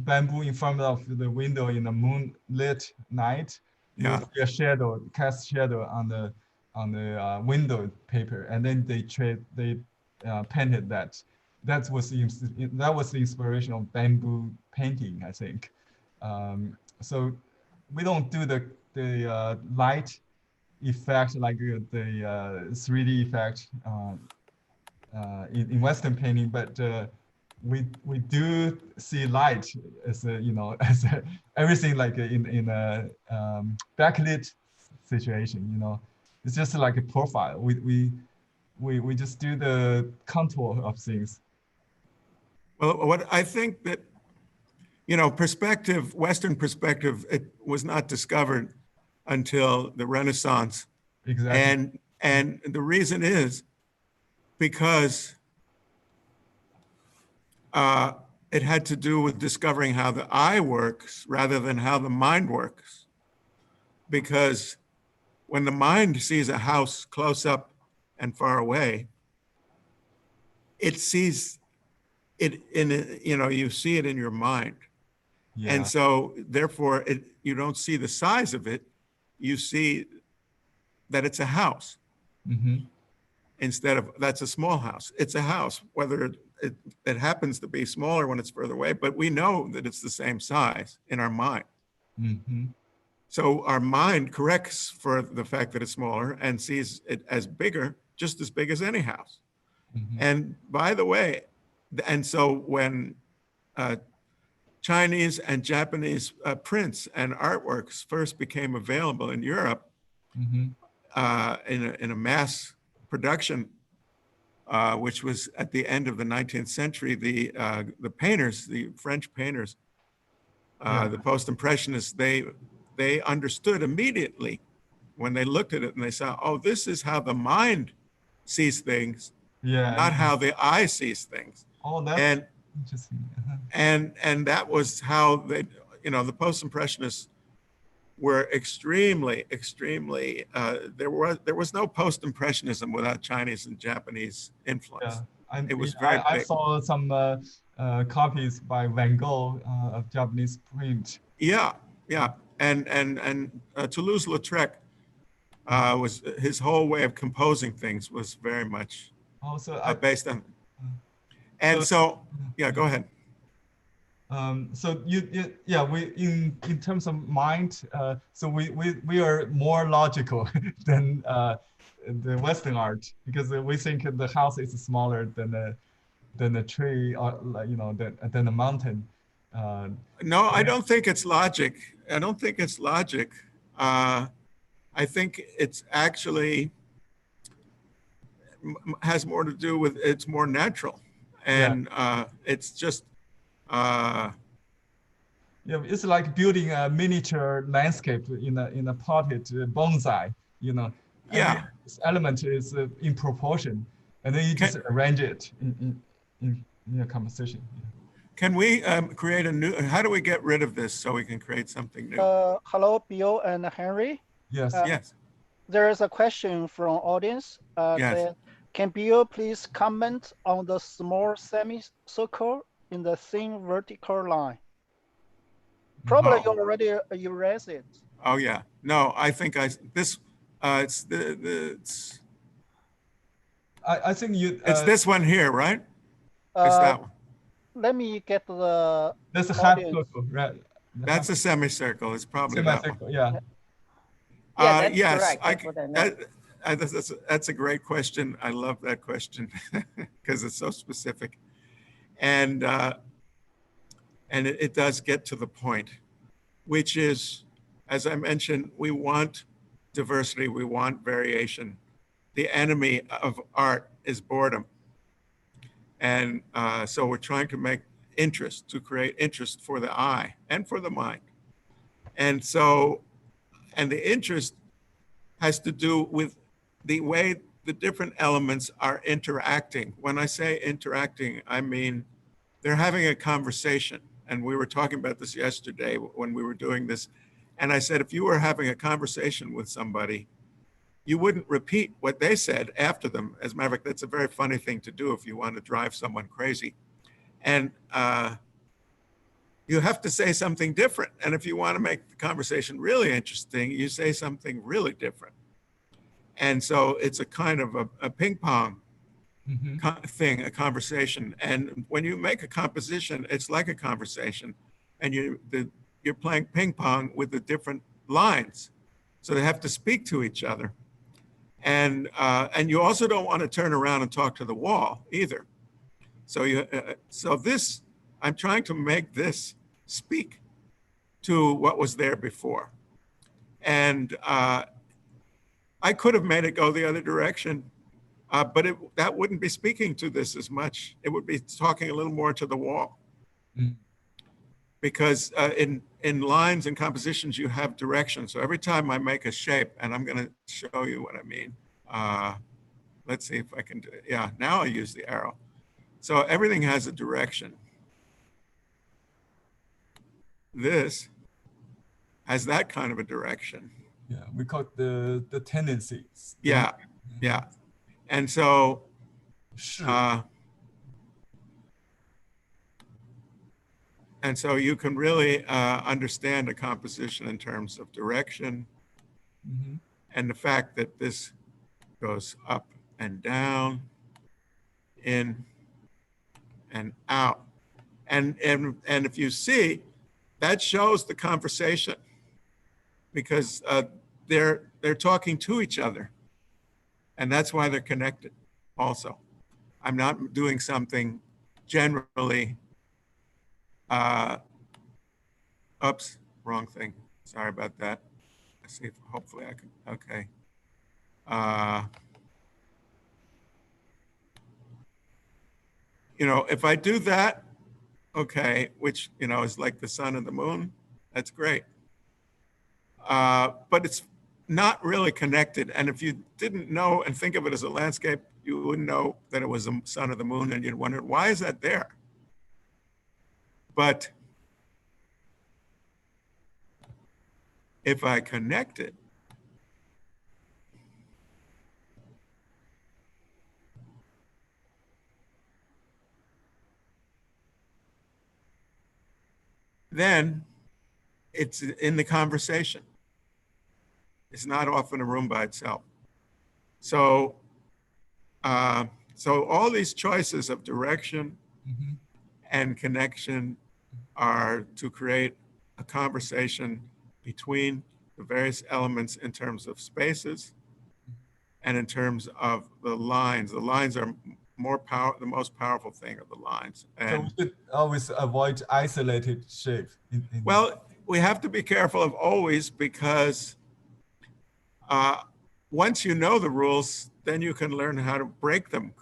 bamboo in front of the window in a moonlit night, you Yeah. see a shadow, cast shadow on the window paper, and then they painted that. That was the inspiration of bamboo painting, I think. So we don't do the light effect like the 3D effect in Western painting, but we do see light as as everything like in a backlit situation. It's just like a profile. We just do the contour of things. Well, what I think that, perspective, Western perspective, it was not discovered until the Renaissance. Exactly. And the reason is because it had to do with discovering how the eye works rather than how the mind works. Because when the mind sees a house close up and far away, it sees it you see it in your mind. Yeah. And so therefore you don't see the size of it, you see that it's a house. Mm-hmm. Instead of that's a small house. It's a house, whether it happens to be smaller when it's further away, but we know that it's the same size in our mind. Mm-hmm. So our mind corrects for the fact that it's smaller and sees it as bigger, just as big as any house. Mm-hmm. And by the way, and so when Chinese and Japanese prints and artworks first became available in Europe, Mm-hmm. in a mass production, which was at the end of the 19th century, the painters, the French painters, the post-impressionists, they understood immediately when they looked at it and they saw, oh, this is how the mind sees things, not how the eye sees things. Oh, that's interesting. And that was how they, the post-impressionists were extremely, there was no post-impressionism without Chinese and Japanese influence. Yeah. It was very I big. saw some copies by Van Gogh of Japanese print. Yeah. And Toulouse-Lautrec was, his whole way of composing things was very much based on. And so yeah, go ahead. So we in terms of mind, so we are more logical than the Western art, because we think the house is smaller than the tree, or than the mountain. No, I don't think it's logic. I don't think it's logic. I think it's actually has more to do with, it's more natural, and it's just. It's like building a miniature landscape in a potted bonsai. Every element is in proportion, and then you just arrange it in your composition. Can we create a new? How do we get rid of this so we can create something new? Hello, Bill and Henry. Yes. Yes. There is a question from audience. Yes. Can Bill please comment on the small semicircle in the thin vertical line? Probably you already erased it. Oh yeah. No, I think I think you. It's this one here, right? It's that one. Let me get the. That's a half circle, right? That's a semicircle. It's probably that one. Yeah. That's yes, correct. That's a great question. I love that question because it's so specific, and it does get to the point, which is, as I mentioned, we want diversity, we want variation. The enemy of art is boredom, and so we're trying to make interest, to create interest for the eye and for the mind, and the interest has to do with the way the different elements are interacting. When I say interacting, I mean they're having a conversation. And we were talking about this yesterday when we were doing this. And I said, if you were having a conversation with somebody, you wouldn't repeat what they said after them. As a matter of fact, that's a very funny thing to do if you want to drive someone crazy. And you have to say something different. And if you want to make the conversation really interesting, you say something really different. And so it's a kind of a ping pong thing, a conversation. And when you make a composition, it's like a conversation, and you're playing ping pong with the different lines. So they have to speak to each other. And you also don't want to turn around and talk to the wall either. So this, I'm trying to make this speak to what was there before. And I could have made it go the other direction, but that wouldn't be speaking to this as much. It would be talking a little more to the wall. Because in lines and compositions, you have direction. So every time I make a shape, and I'm going to show you what I mean. Let's see if I can do it. Yeah, now I use the arrow. So everything has a direction. This has that kind of a direction. Yeah, we call it the tendencies. Yeah. And so, and so you can really understand a composition in terms of direction, and the fact that this goes up and down, in and out. And if you see, that shows the conversation, because they're talking to each other, and that's why they're connected also. I'm not doing something generally, oops, wrong thing. Sorry about that. Let's see if hopefully I can, okay. You know, if I do that, okay, which, you know, is like the sun and the moon, that's great. But it's not really connected. And if you didn't know and think of it as a landscape, you wouldn't know that it was the sun or the moon, and you'd wonder, why is that there? But if I connect it, then it's in the conversation. It's not off in a room by itself. So, so all these choices of direction and connection are to create a conversation between the various elements in terms of spaces and in terms of the lines. The lines are the most powerful thing are the lines. And so we should always avoid isolated shape. Well, we have to be careful of always, because once you know the rules, then you can learn how to break them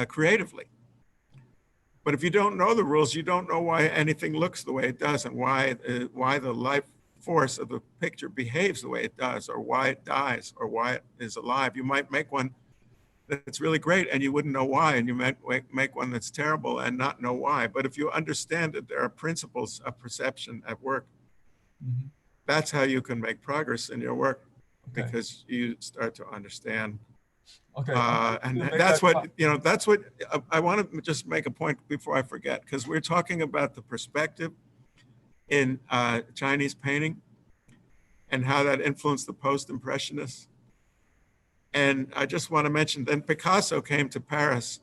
creatively. But if you don't know the rules, you don't know why anything looks the way it does, and why the life force of the picture behaves the way it does, or why it dies, or why it is alive. You might make one that's really great and you wouldn't know why, and you might make one that's terrible and not know why. But if you understand that there are principles of perception at work, that's how you can make progress in your work, because you start to understand. And that's what, you know, that's what I want to just make a point before I forget, because we're talking about the perspective in Chinese painting and how that influenced the post-impressionists. And I just want to mention, then Picasso came to Paris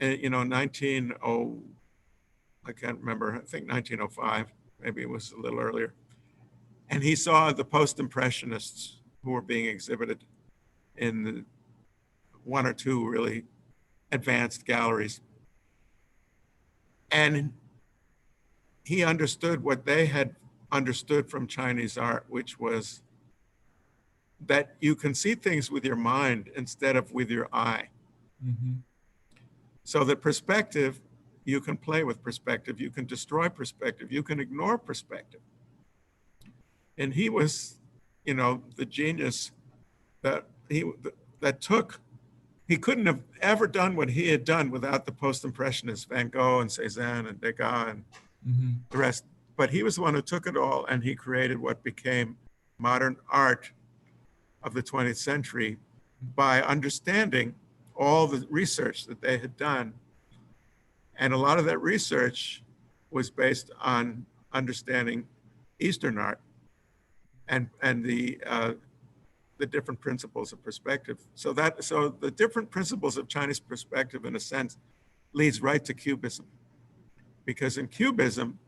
in, you know, I can't remember, I think 1905, maybe it was a little earlier. And he saw the post-impressionists who were being exhibited in the one or two really advanced galleries. And he understood what they had understood from Chinese art, which was that you can see things with your mind instead of with your eye. So the perspective, you can play with perspective, you can destroy perspective, you can ignore perspective. And he was, you know, the genius that he couldn't have ever done what he had done without the post-impressionists, Van Gogh and Cézanne and Degas and the rest. But he was the one who took it all, and he created what became modern art of the 20th century by understanding all the research that they had done. And a lot of that research was based on understanding Eastern art and the different principles of perspective. So the different principles of Chinese perspective, in a sense, leads right to Cubism. Because in Cubism,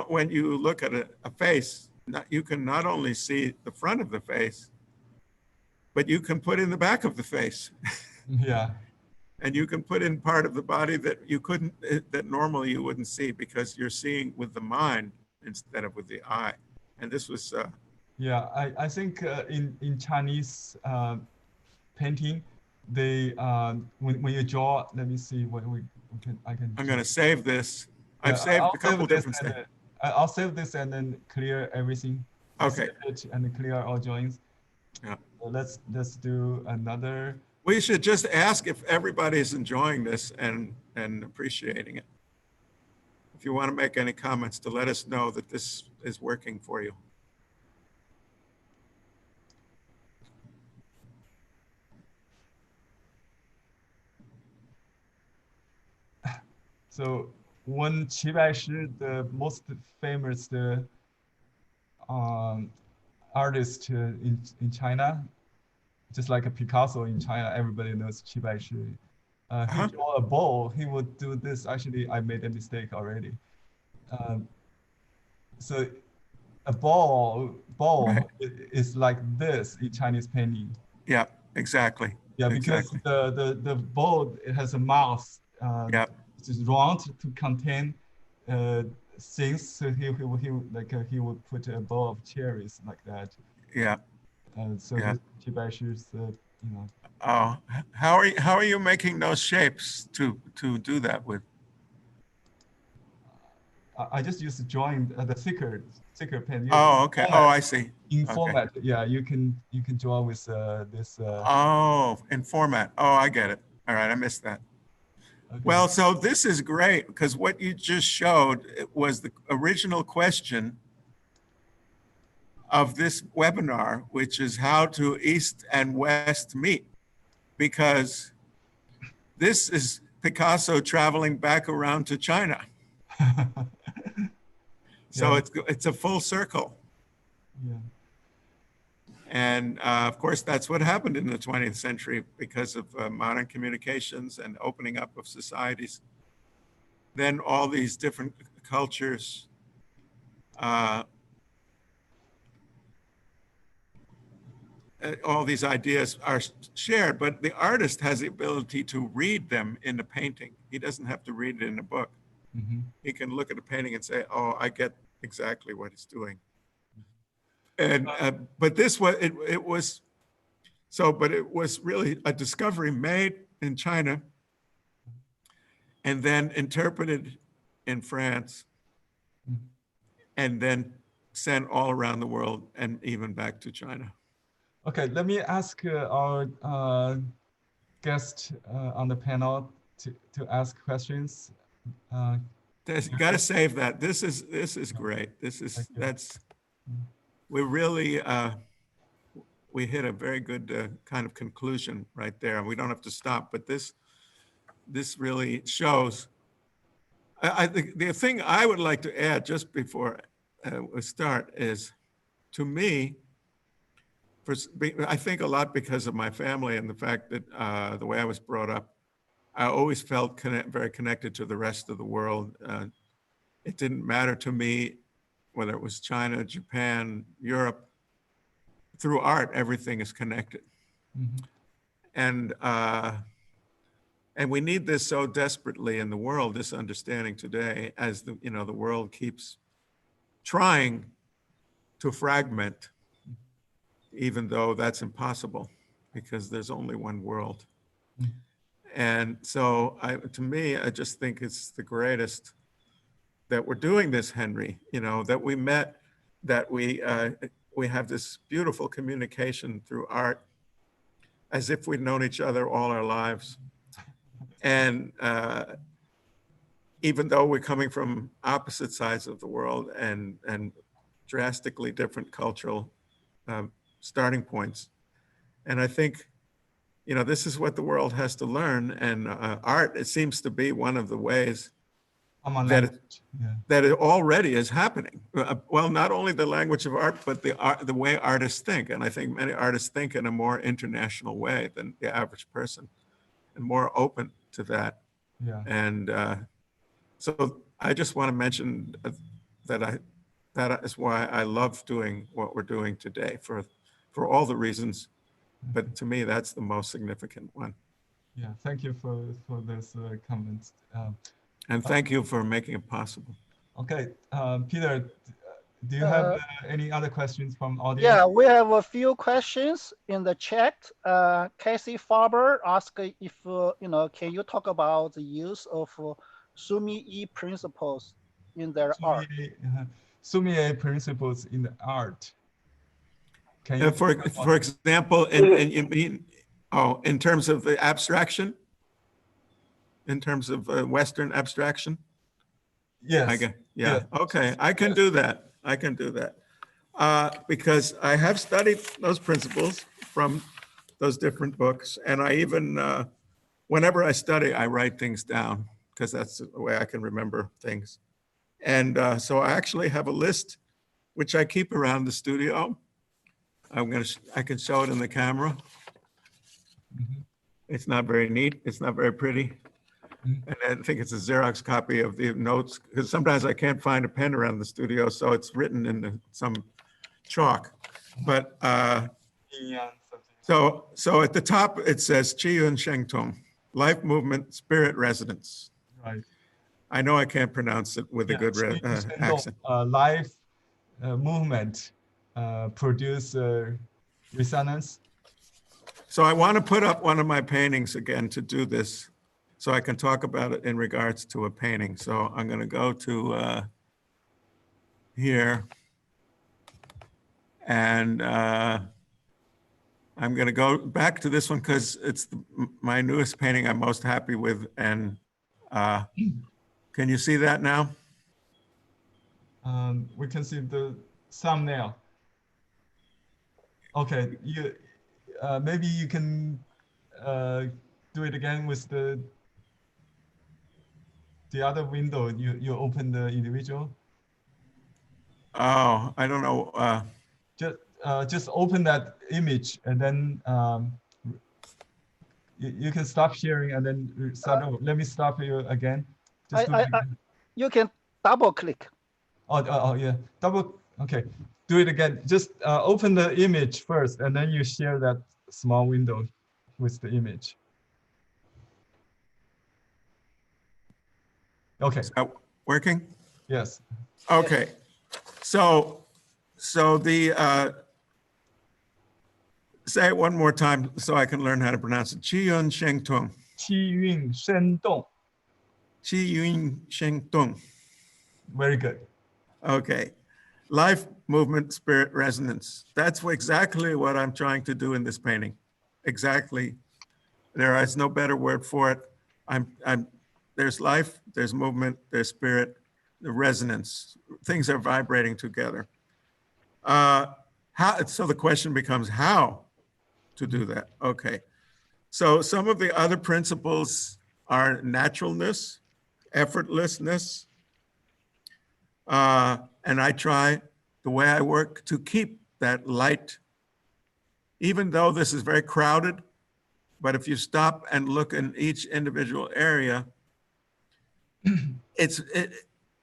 when you look at a face, you can not only see the front of the face, but you can put in the back of the face. And you can put in part of the body that that normally you wouldn't see, because you're seeing with the mind instead of with the eye. And this was I think in Chinese painting, they when you draw, let me see what I'm going to save this. I've saved a couple different things. I'll save this and then clear everything. Okay. And clear all joins. Yeah. So let's do another. We should just ask if everybody's enjoying this and appreciating it. If you want to make any comments, to let us know that this is working for you. So when Qi Baishi, the most famous artist in China, just like a Picasso in China, everybody knows Qi Baishi. He draw a ball. He would do this. Actually, I made a mistake already. So a ball is like this in Chinese painting. Yeah, exactly. Yeah, because the ball, it has a mouth. It is round to contain things. So he would put a bowl of cherries like that. Yeah. so Yeah. you know, Oh, how are you making those shapes to do that with? I just use the drawing the thicker pen. Oh, okay. Format, Oh, I see. in Okay. format, yeah, you can draw with this. Oh, in format. Oh, I get it. All right, I missed that. Okay. Well, so this is great because what you just showed was the original question of this webinar, which is how to East and West meet, because this is Picasso traveling back around to China. So Yeah. it's a full circle. Yeah. And of course, that's what happened in the 20th century because of modern communications and opening up of societies. Then all these different cultures all these ideas are shared, but the artist has the ability to read them in the painting. He doesn't have to read it in a book. Mm-hmm. He can look at a painting and say, oh, I get exactly what he's doing. And but this was it was so, but it was really a discovery made in China and then interpreted in France and then sent all around the world and even back to China. Okay, let me ask our guest on the panel to ask questions. You got to save that. This is great. We really we hit a very good kind of conclusion right there, and we don't have to stop. But this really shows. I think the thing I would like to add just before we start is, to me, I think a lot because of my family and the fact that the way I was brought up, I always felt very connected to the rest of the world. It didn't matter to me whether it was China, Japan, Europe. Through art, everything is connected. Mm-hmm. And we need this so desperately in the world, this understanding today, as the world keeps trying to fragment, even though that's impossible because there's only one world. Mm-hmm. And so to me, I just think it's the greatest that we're doing this, Henry, that we met, that we have this beautiful communication through art as if we'd known each other all our lives. And even though we're coming from opposite sides of the world and drastically different cultural starting points. And I think, this is what the world has to learn. And art, it seems to be one of the ways that it already is happening. Well, not only the language of art, but the way artists think. And I think many artists think in a more international way than the average person, and more open to that. Yeah. And so I just want to mention that is why I love doing what we're doing today, for all the reasons. But to me, that's the most significant one. Yeah, thank you for this comment. And thank you for making it possible. Okay, Peter, do you have any other questions from audience? Yeah, we have a few questions in the chat. Casey Farber asked if, can you talk about the use of Sumi-E principles in their art? Sumi-E principles in the art. Can you for example, in terms of the abstraction? In terms of Western abstraction? Yes. Yeah. Okay. I can do that. Because I have studied those principles from those different books. And I even, whenever I study, I write things down because that's the way I can remember things. And so I actually have a list which I keep around the studio. I can show it in the camera. Mm-hmm. It's not very neat. It's not very pretty. And I think it's a Xerox copy of the notes, because sometimes I can't find a pen around the studio, so it's written in some chalk. But so at the top it says Qiyun Sheng Tong, life movement, spirit residence. Right. I know I can't pronounce it with a good accent. Life movement produce resonance. So I want to put up one of my paintings again to do this, so I can talk about it in regards to a painting. So I'm going to go to here, and I'm going to go back to this one because it's my newest painting I'm most happy with. And can you see that now? We can see the thumbnail. Okay, you maybe you can do it again with the other window. You open the individual. Oh, I don't know. Just open that image, and then you can stop sharing and then start over. Let me stop you again. Just do it again. You can double click. Oh yeah, double. Okay, do it again. Just open the image first, and then you share that small window with the image. Okay. Is that working? Yes. Okay. So the say it one more time so I can learn how to pronounce it. Qi Yun Sheng Tung. Qi Yun Shen Dong. Qi Yun Sheng Tung. Very good. Okay. Life, movement, spirit, resonance. That's exactly what I'm trying to do in this painting. Exactly. There is no better word for it. There's life, there's movement, there's spirit, the resonance. Things are vibrating together. So the question becomes how to do that. Okay. So some of the other principles are naturalness, effortlessness, and I try, the way I work, to keep that light, even though this is very crowded. But if you stop and look in each individual area,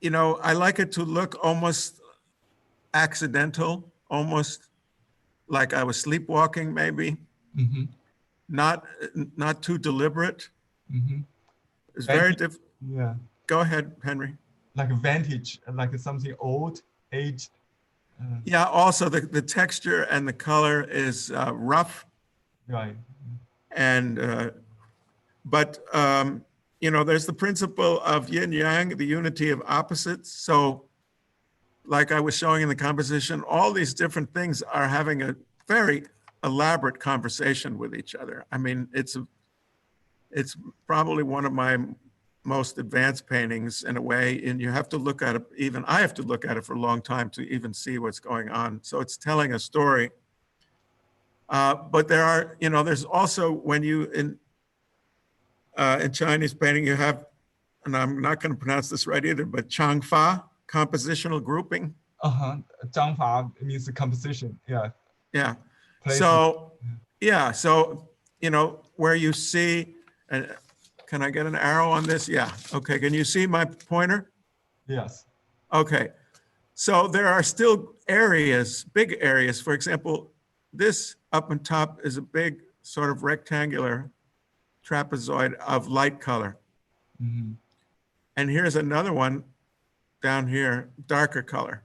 you know, I like it to look almost accidental, almost like I was sleepwalking, maybe. Mm-hmm. Not too deliberate. Mm-hmm. It's very difficult. Yeah. Go ahead, Henry. Like a vintage, like something old, aged. Yeah, also the texture and the color is rough. Right. And, but, you know, there's the principle of yin yang, the unity of opposites. So like I was showing in the composition, all these different things are having a very elaborate conversation with each other. I mean, it's probably one of my most advanced paintings in a way, and you have to look at it, even I have to look at it for a long time to even see what's going on. So it's telling a story. But there are, you know, there's also when you, in Chinese painting, you have, and I'm not going to pronounce this right either, but Changfa, compositional grouping. Zhangfa means the composition. Yeah. Yeah. Placement. So, yeah. So, you know, where you see, and can I get an arrow on this? Yeah. Okay. Can you see my pointer? Yes. Okay. So there are still areas, big areas. For example, this up on top is a big sort of rectangular trapezoid of light color. Mm-hmm. And here's another one down here, darker color.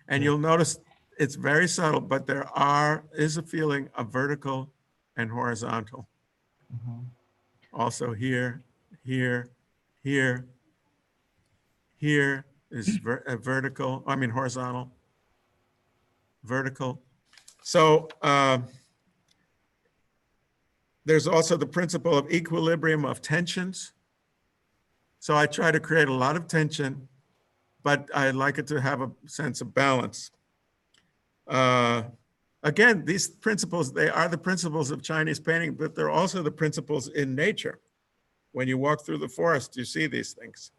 And you'll notice it's very subtle, but there is a feeling of vertical and horizontal. Mm-hmm. Also here is vertical, I mean horizontal, vertical. So there's also the principle of equilibrium of tensions. So I try to create a lot of tension, but I like it to have a sense of balance. Again, these principles, they are the principles of Chinese painting, but they're also the principles in nature. When you walk through the forest, you see these things.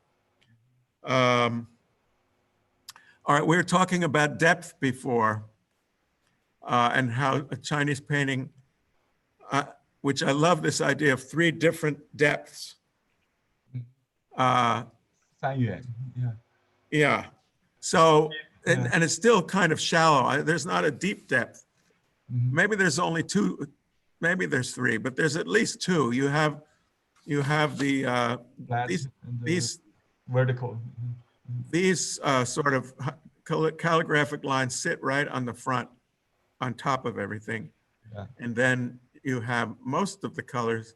All right, we were talking about depth before and how a Chinese painting, which I love this idea of 3 different depths. San Yuan. Yeah. Yeah. So, and it's still kind of shallow. There's not a deep depth. Mm-hmm. Maybe there's only 2, maybe there's 3, but there's at least 2. You have the these vertical. These sort of calligraphic lines sit right on the front, on top of everything. Yeah. And then you have most of the colors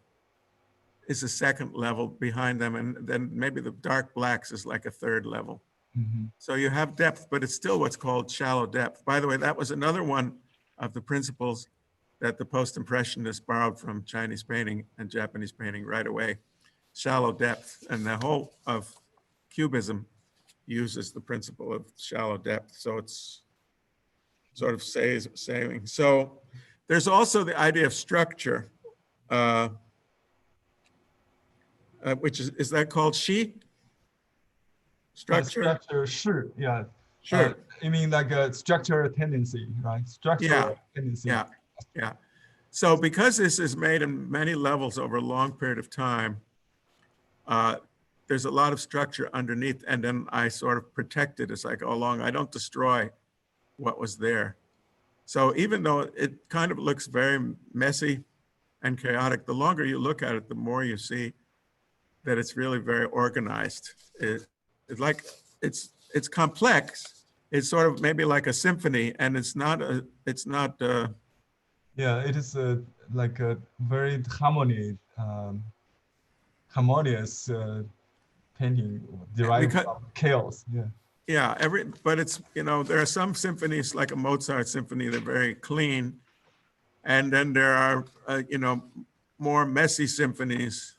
is a second level behind them. And then maybe the dark blacks is like a third level. So you have depth, but it's still what's called shallow depth. By the way, that was another one of the principles that the post-impressionists borrowed from Chinese painting and Japanese painting right away. Shallow depth, and the whole of Cubism uses the principle of shallow depth. So it's sort of saving. So there's also the idea of structure, which is that called shi? Structure? Structure, sure, yeah. Sure. You mean like a structure tendency, right? Structural tendency. Yeah, yeah. So because this is made in many levels over a long period of time, there's a lot of structure underneath, and then I sort of protect it as I go along. I don't destroy what was there. So even though it kind of looks very messy and chaotic, the longer you look at it, the more you see that it's really very organized. It's like, it's complex. It's sort of maybe like a symphony, and it's not. Yeah, it is like a very harmonious painting derived from chaos. Yeah. Yeah, but it's, there are some symphonies like a Mozart symphony, they're very clean. And then there are, more messy symphonies,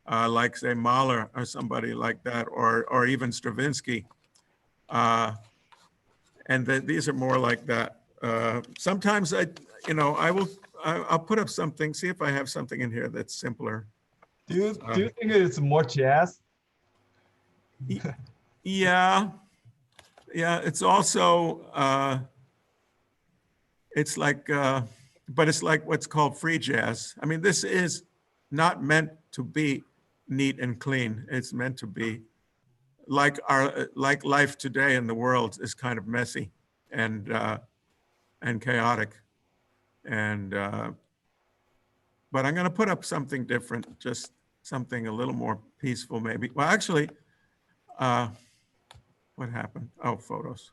like say Mahler or somebody like that, or even Stravinsky. And these are more like that. Sometimes I'll put up something, see if I have something in here that's simpler. Do you think it's more jazz? Yeah. Yeah, it's also, it's like, but it's like what's called free jazz. I mean, this is not meant to be neat and clean. It's meant to be like life today in the world is kind of messy and chaotic. And, but I'm gonna put up something different, just something a little more peaceful maybe. Well, actually, what happened? Oh, photos.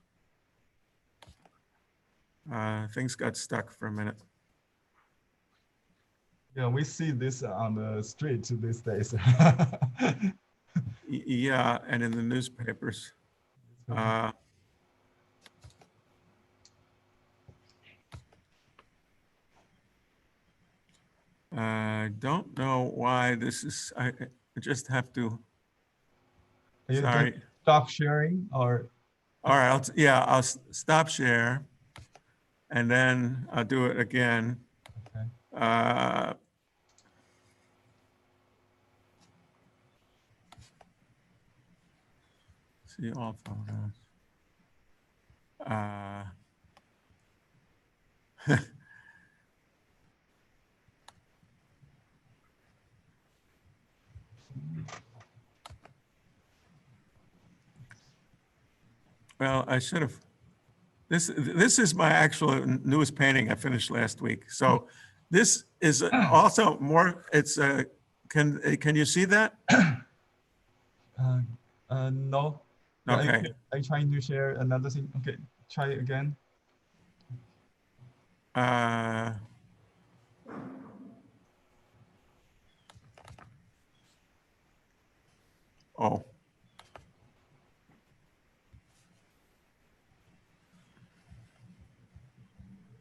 Things got stuck for a minute. Yeah, we see this on the street these days. Yeah, and in the newspapers. I don't know why this is, I just have to, sorry. Stop sharing or? All right, I'll stop share and then I'll do it again. Okay. See all photos. Well, I should have. This is my actual newest painting I finished last week. So this is also more. It's can you see that? No. Okay. I'm trying to share another thing. Okay, try it again. Oh.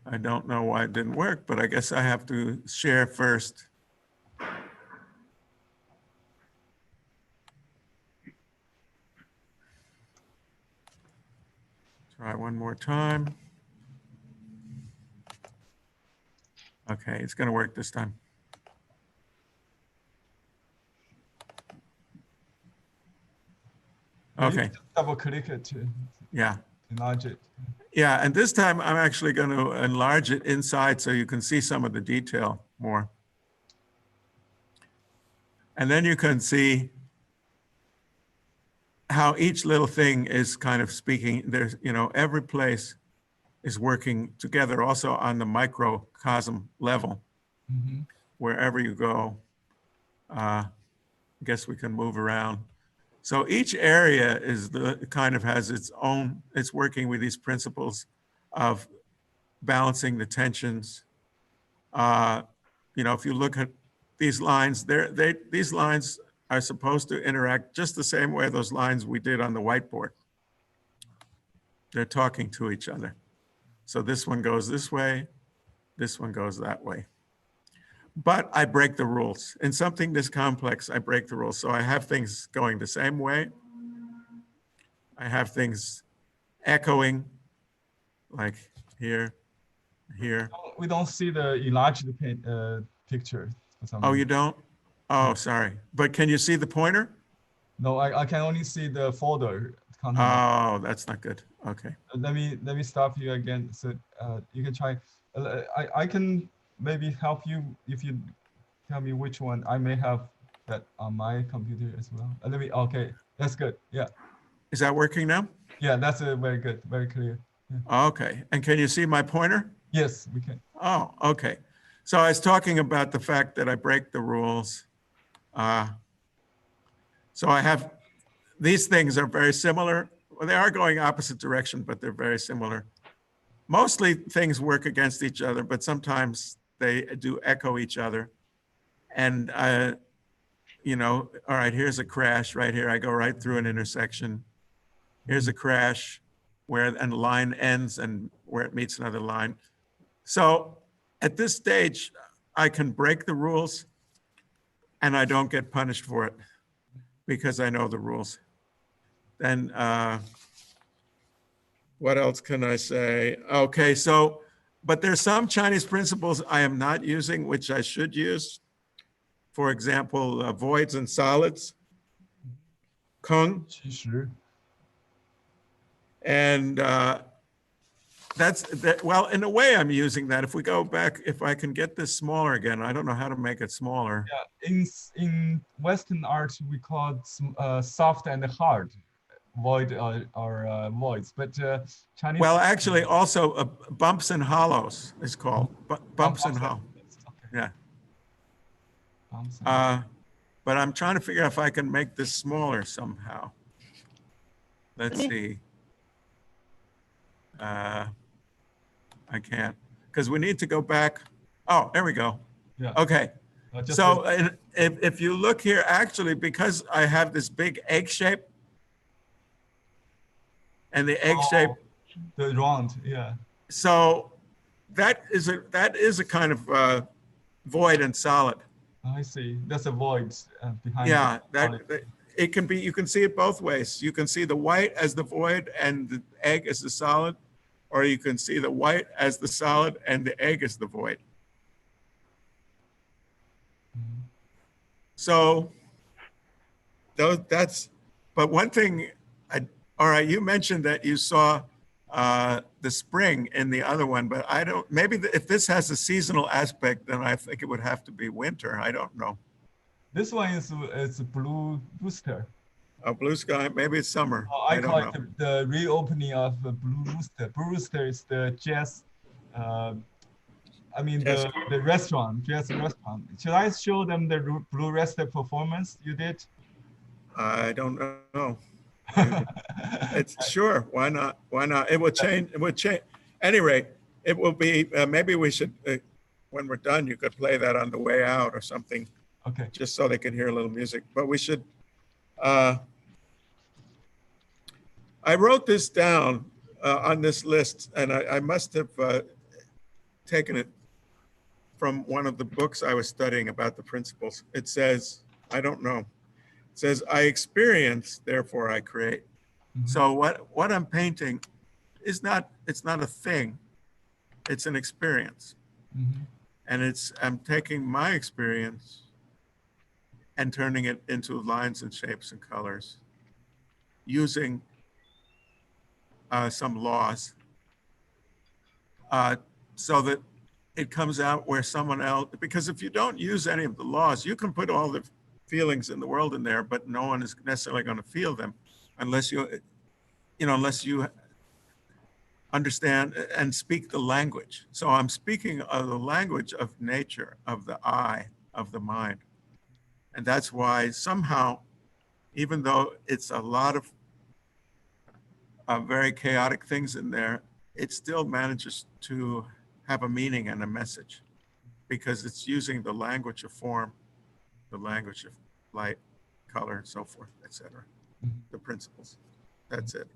I don't know why it didn't work, but I guess I have to share first. Try one more time. Okay, it's going to work this time. Okay. Double click it to enlarge it. Yeah, and this time I'm actually going to enlarge it inside so you can see some of the detail more. And then you can see how each little thing is kind of speaking. There's, every place is working together also on the microcosm level. Mm-hmm. Wherever you go, I guess we can move around. So each area is kind of has its own, it's working with these principles of balancing the tensions You know, if you look at these lines, these lines are supposed to interact just the same way those lines we did on the whiteboard. They're talking to each other. So this one goes this way, this one goes that way. But I break the rules. In something this complex, I break the rules. So I have things going the same way. I have things echoing, like here, here. We don't see the enlarged picture. For some Oh, reason. you don't? Oh, sorry. But can you see the pointer? No, I can only see the folder content. Oh, that's not good. Okay. Let me stop you again. So you can try. I can maybe help you if you tell me which one. I may have that on my computer as well. Let me. Okay, that's good. Yeah. Is that working now? Yeah, that's very good. Very clear. Yeah. Okay. And can you see my pointer? Yes, we can. Oh, okay. So I was talking about the fact that I break the rules. So I have, these things are very similar. Well, they are going opposite direction, but they're very similar. Mostly things work against each other, but sometimes they do echo each other. And, you know, all right, here's a crash right here. I go right through an intersection. Here's a crash where and the line ends and where it meets another line. So at this stage, I can break the rules and I don't get punished for it because I know the rules. Then what else can I say? Okay, so, but there's some Chinese principles I am not using, which I should use. For example, voids and solids, Kung. Sure. And well, in a way I'm using that. If we go back, if I can get this smaller again, I don't know how to make it smaller. Yeah, in Western art, we call it soft and hard, void or voids, but Chinese. Well, actually also bumps and hollows is called, bumps and hollows. Okay. Yeah. Bumps and But I'm trying to figure out if I can make this smaller somehow. Let's see. I can't, because we need to go back. Oh, there we go. Yeah. Okay. So if you look here, actually, because I have this big egg shape, and the egg shape, the round, yeah. so that is a kind of void and solid. I see. That's a void behind. Yeah, it can be. You can see it both ways. You can see the white as the void and the egg as the solid, or you can see the white as the solid and the egg as the void. So that's, but one thing, all right, you mentioned that you saw the spring in the other one, but I don't, maybe if this has a seasonal aspect, then I think it would have to be winter. I don't know. This one is blue rooster. A blue sky, maybe it's summer. I call it the reopening of Blue Rooster. Blue Rooster is the jazz, I mean the restaurant, jazz restaurant. Should I show them the Blue Rooster performance you did? I don't know. It's sure. Why not? Why not? It will change. It would change. Anyway, it will be. Maybe we should, when we're done, you could play that on the way out or something. Okay. Just so they can hear a little music. But we should. I wrote this down on this list, and I must have taken it from one of the books I was studying about the principles. It says, I don't know. It says, I experience, therefore I create. Mm-hmm. So what I'm painting is not, it's not a thing. It's an experience. Mm-hmm. And I'm taking my experience and turning it into lines and shapes and colors using some laws so that it comes out where someone else, because if you don't use any of the laws, you can put all the feelings in the world in there, but no one is necessarily going to feel them unless unless you understand and speak the language. So I'm speaking of the language of nature, of the eye, of the mind. And that's why somehow, even though it's a lot of very chaotic things in there, it still manages to have a meaning and a message. because it's using the language of form, the language of light, color, and so forth, etc. The principles. That's it.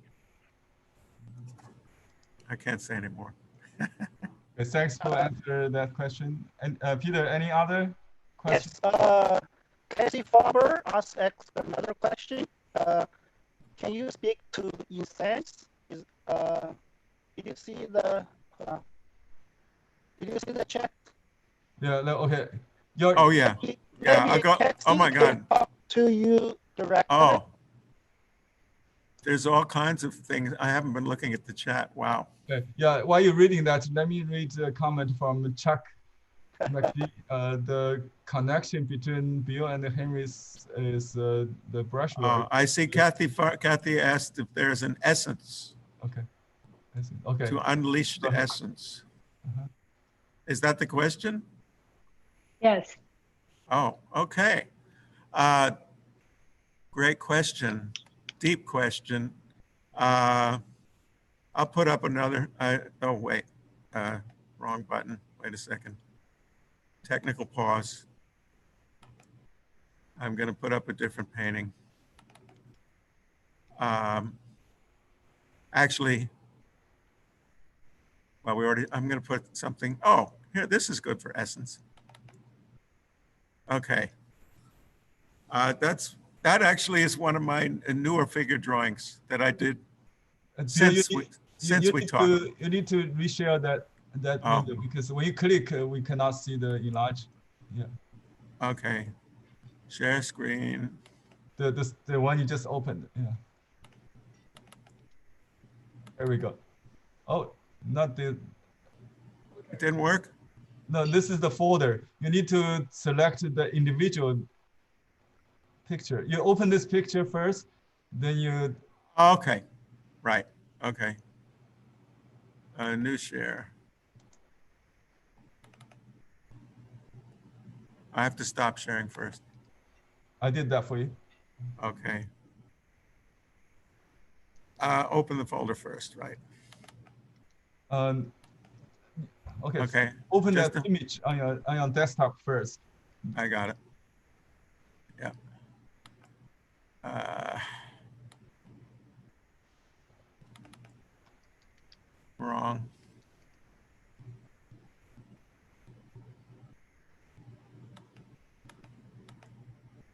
I can't say anymore. Okay, thanks for answering that question. And Peter, any other questions? Yes. Casey Farber asked another question. Can you speak to incense? Did you see the? Did you see the chat? Yeah. No, okay. Oh yeah. Yeah. I got. Oh my God. Talk to you directly. Oh. There's all kinds of things. I haven't been looking at the chat. Wow. Okay. Yeah. While you're reading that, let me read a comment from Chuck. The connection between Bill and Henry is the brushwork. I see Kathy asked if there's an essence. Okay. Okay. To unleash the essence. Is that the question? Yes. Oh, okay. Great question. Deep question. I'll put up another. Oh, wait. Wrong button. Wait a second. Technical pause. I'm going to put up a different painting. Actually, well, I'm going to put something. Oh, here, this is good for essence. Okay. That actually is one of my newer figure drawings that I did since we talked. You need to reshare that window because when you click, we cannot see the enlarge. Yeah. Okay. Share screen. The one you just opened. Yeah. There we go. Oh, not the. It didn't work? No, this is the folder. You need to select the individual picture. You open this picture first, then you. Okay. Right. Okay. New share. I have to stop sharing first. I did that for you. Okay. Open the folder first, right? Okay. Okay. Open that image on your desktop first. I got it. Yeah. Wrong.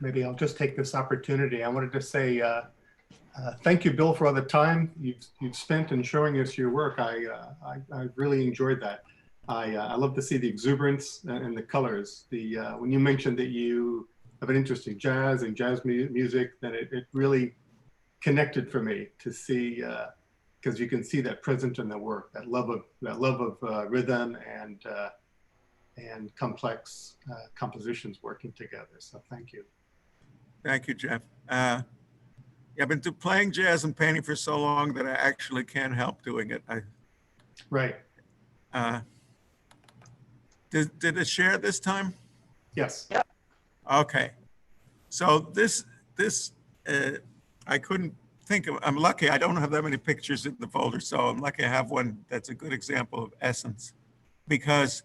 Maybe I'll just take this opportunity. I wanted to say thank you, Bill, for all the time you've spent in showing us your work. I really enjoyed that. I love to see the exuberance and the colors. When you mentioned that you have an interest in jazz and jazz music, then it really connected for me to see, because you can see that present in the work, that love of rhythm and complex compositions working together. So thank you. Thank you, Jeff. Yeah, I've been playing jazz and painting for so long that I actually can't help doing it. Right. Did it share this time? Yes. Yeah. Okay. So this I couldn't think of. I'm lucky I don't have that many pictures in the folder, so I'm lucky I have one that's a good example of essence, because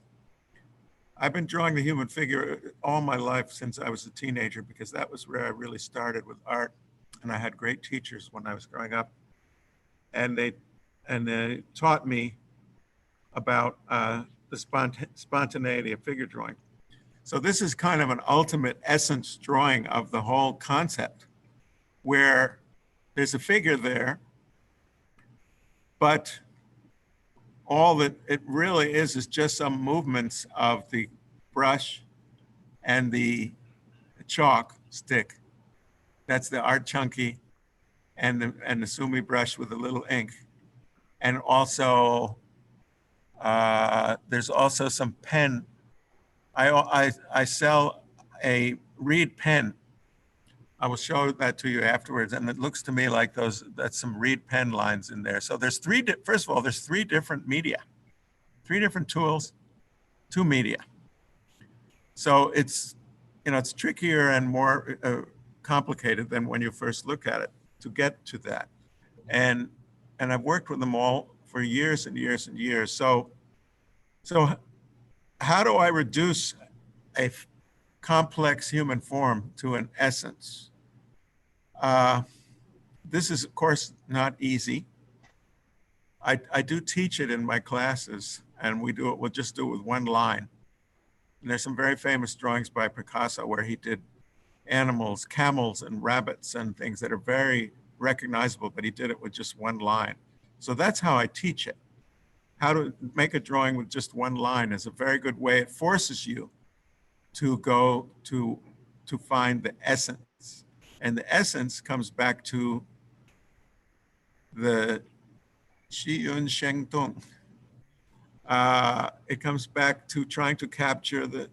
I've been drawing the human figure all my life since I was a teenager, because that was where I really started with art. And I had great teachers when I was growing up. And they taught me about the spontaneity of figure drawing. So this is kind of an ultimate essence drawing of the whole concept, where there's a figure there, but all that it really is just some movements of the brush and the chalk stick. That's the art chunky, and the sumi brush with a little ink. And also, there's also some pen. I sell a reed pen. I will show that to you afterwards, and it looks to me like that's some reed pen lines in there. So there's first of all, there's three different media, three different tools, two media. So it's trickier and more complicated than when you first look at it to get to that. And I've worked with them all for years and years and years. So how do I reduce a complex human form to an essence? This is, of course, not easy. I do teach it in my classes, and we'll just do it with one line. And there's some very famous drawings by Picasso where he did animals, camels and rabbits and things that are very recognizable, but he did it with just one line. So that's how I teach it. How to make a drawing with just one line is a very good way. It forces you to go to find the essence. And the essence comes back to the Xi Yun Sheng Tung. It comes back to trying to capture the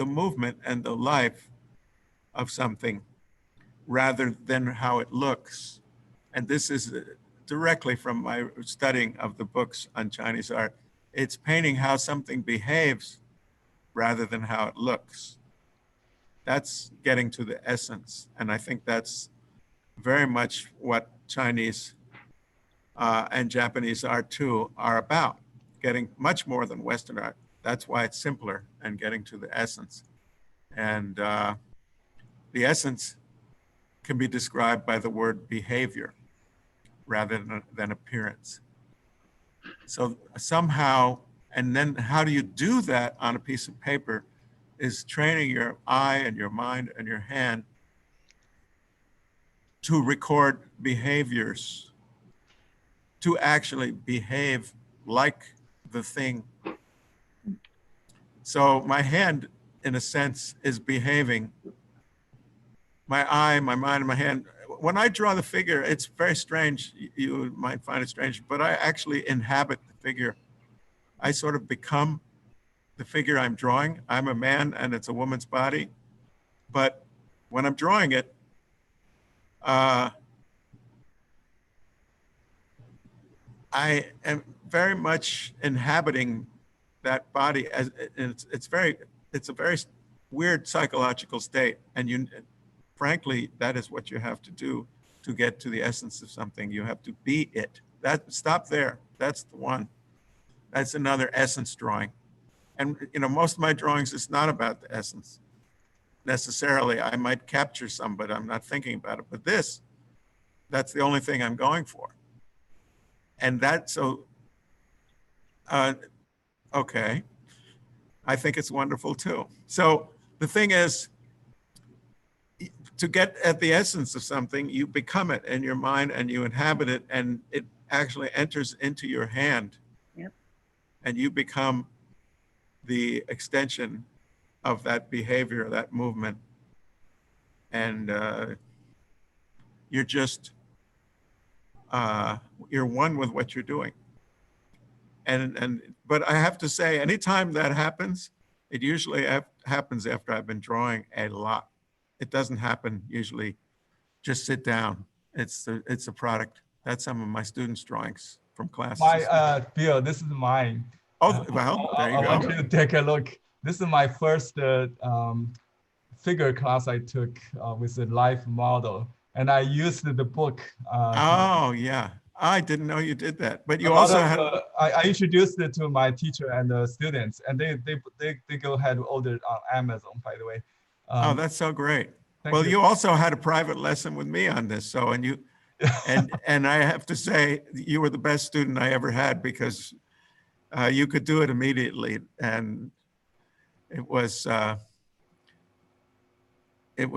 movement and the life of something rather than how it looks. And this is directly from my studying of the books on Chinese art. It's painting how something behaves rather than how it looks. That's getting to the essence. And I think that's very much what Chinese and Japanese art too are about, getting much more than Western art. That's why it's simpler and getting to the essence. And the essence can be described by the word behavior rather than appearance. So somehow, and then how do you do that on a piece of paper is training your eye and your mind and your hand to record behaviors, to actually behave like the thing. So my hand, in a sense, is behaving. My eye, my mind, and my hand. When I draw the figure, it's very strange. You might find it strange, but I actually inhabit the figure. I sort of become the figure I'm drawing. I'm a man and it's a woman's body. But when I'm drawing it, I am very much inhabiting that body. As it's a very weird psychological state. And frankly, that is what you have to do to get to the essence of something. You have to be it. Stop there. That's the one. That's another essence drawing. And most of my drawings, it's not about the essence necessarily. I might capture some, but I'm not thinking about it. But that's the only thing I'm going for. And okay. I think it's wonderful too. So the thing is, to get at the essence of something, you become it in your mind and you inhabit it, and it actually enters into your hand. Yep. And you become the extension of that behavior, that movement. And you're just, you're one with what you're doing. But I have to say, anytime that happens, it usually happens after I've been drawing a lot. It doesn't happen usually, just sit down. It's a product. That's some of my students' drawings from classes. Bill, this is mine. Oh, well, there you go. I want you to take a look. This is my first figure class I took with a life model. And I used the book. Oh, yeah. I didn't know you did that. But you also had... I introduced it to my teacher and the students, and they go ahead and order it on Amazon, by the way. Oh, that's so great. Well, you. you also had a private lesson with me on this. So, and I have to say, you were the best student I ever had, because you could do it immediately. And it was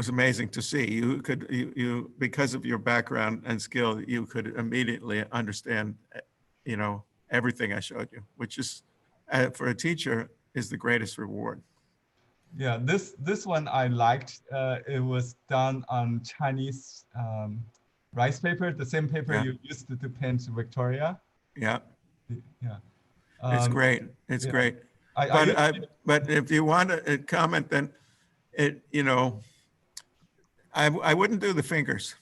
amazing to see. You could, because of your background and skill, you could immediately understand, everything I showed you, which is, for a teacher, is the greatest reward. Yeah, this one I liked. It was done on Chinese rice paper, the same paper you used to paint Victoria. Yeah. Yeah. It's great. It's great. But if you want to comment, then I wouldn't do the fingers.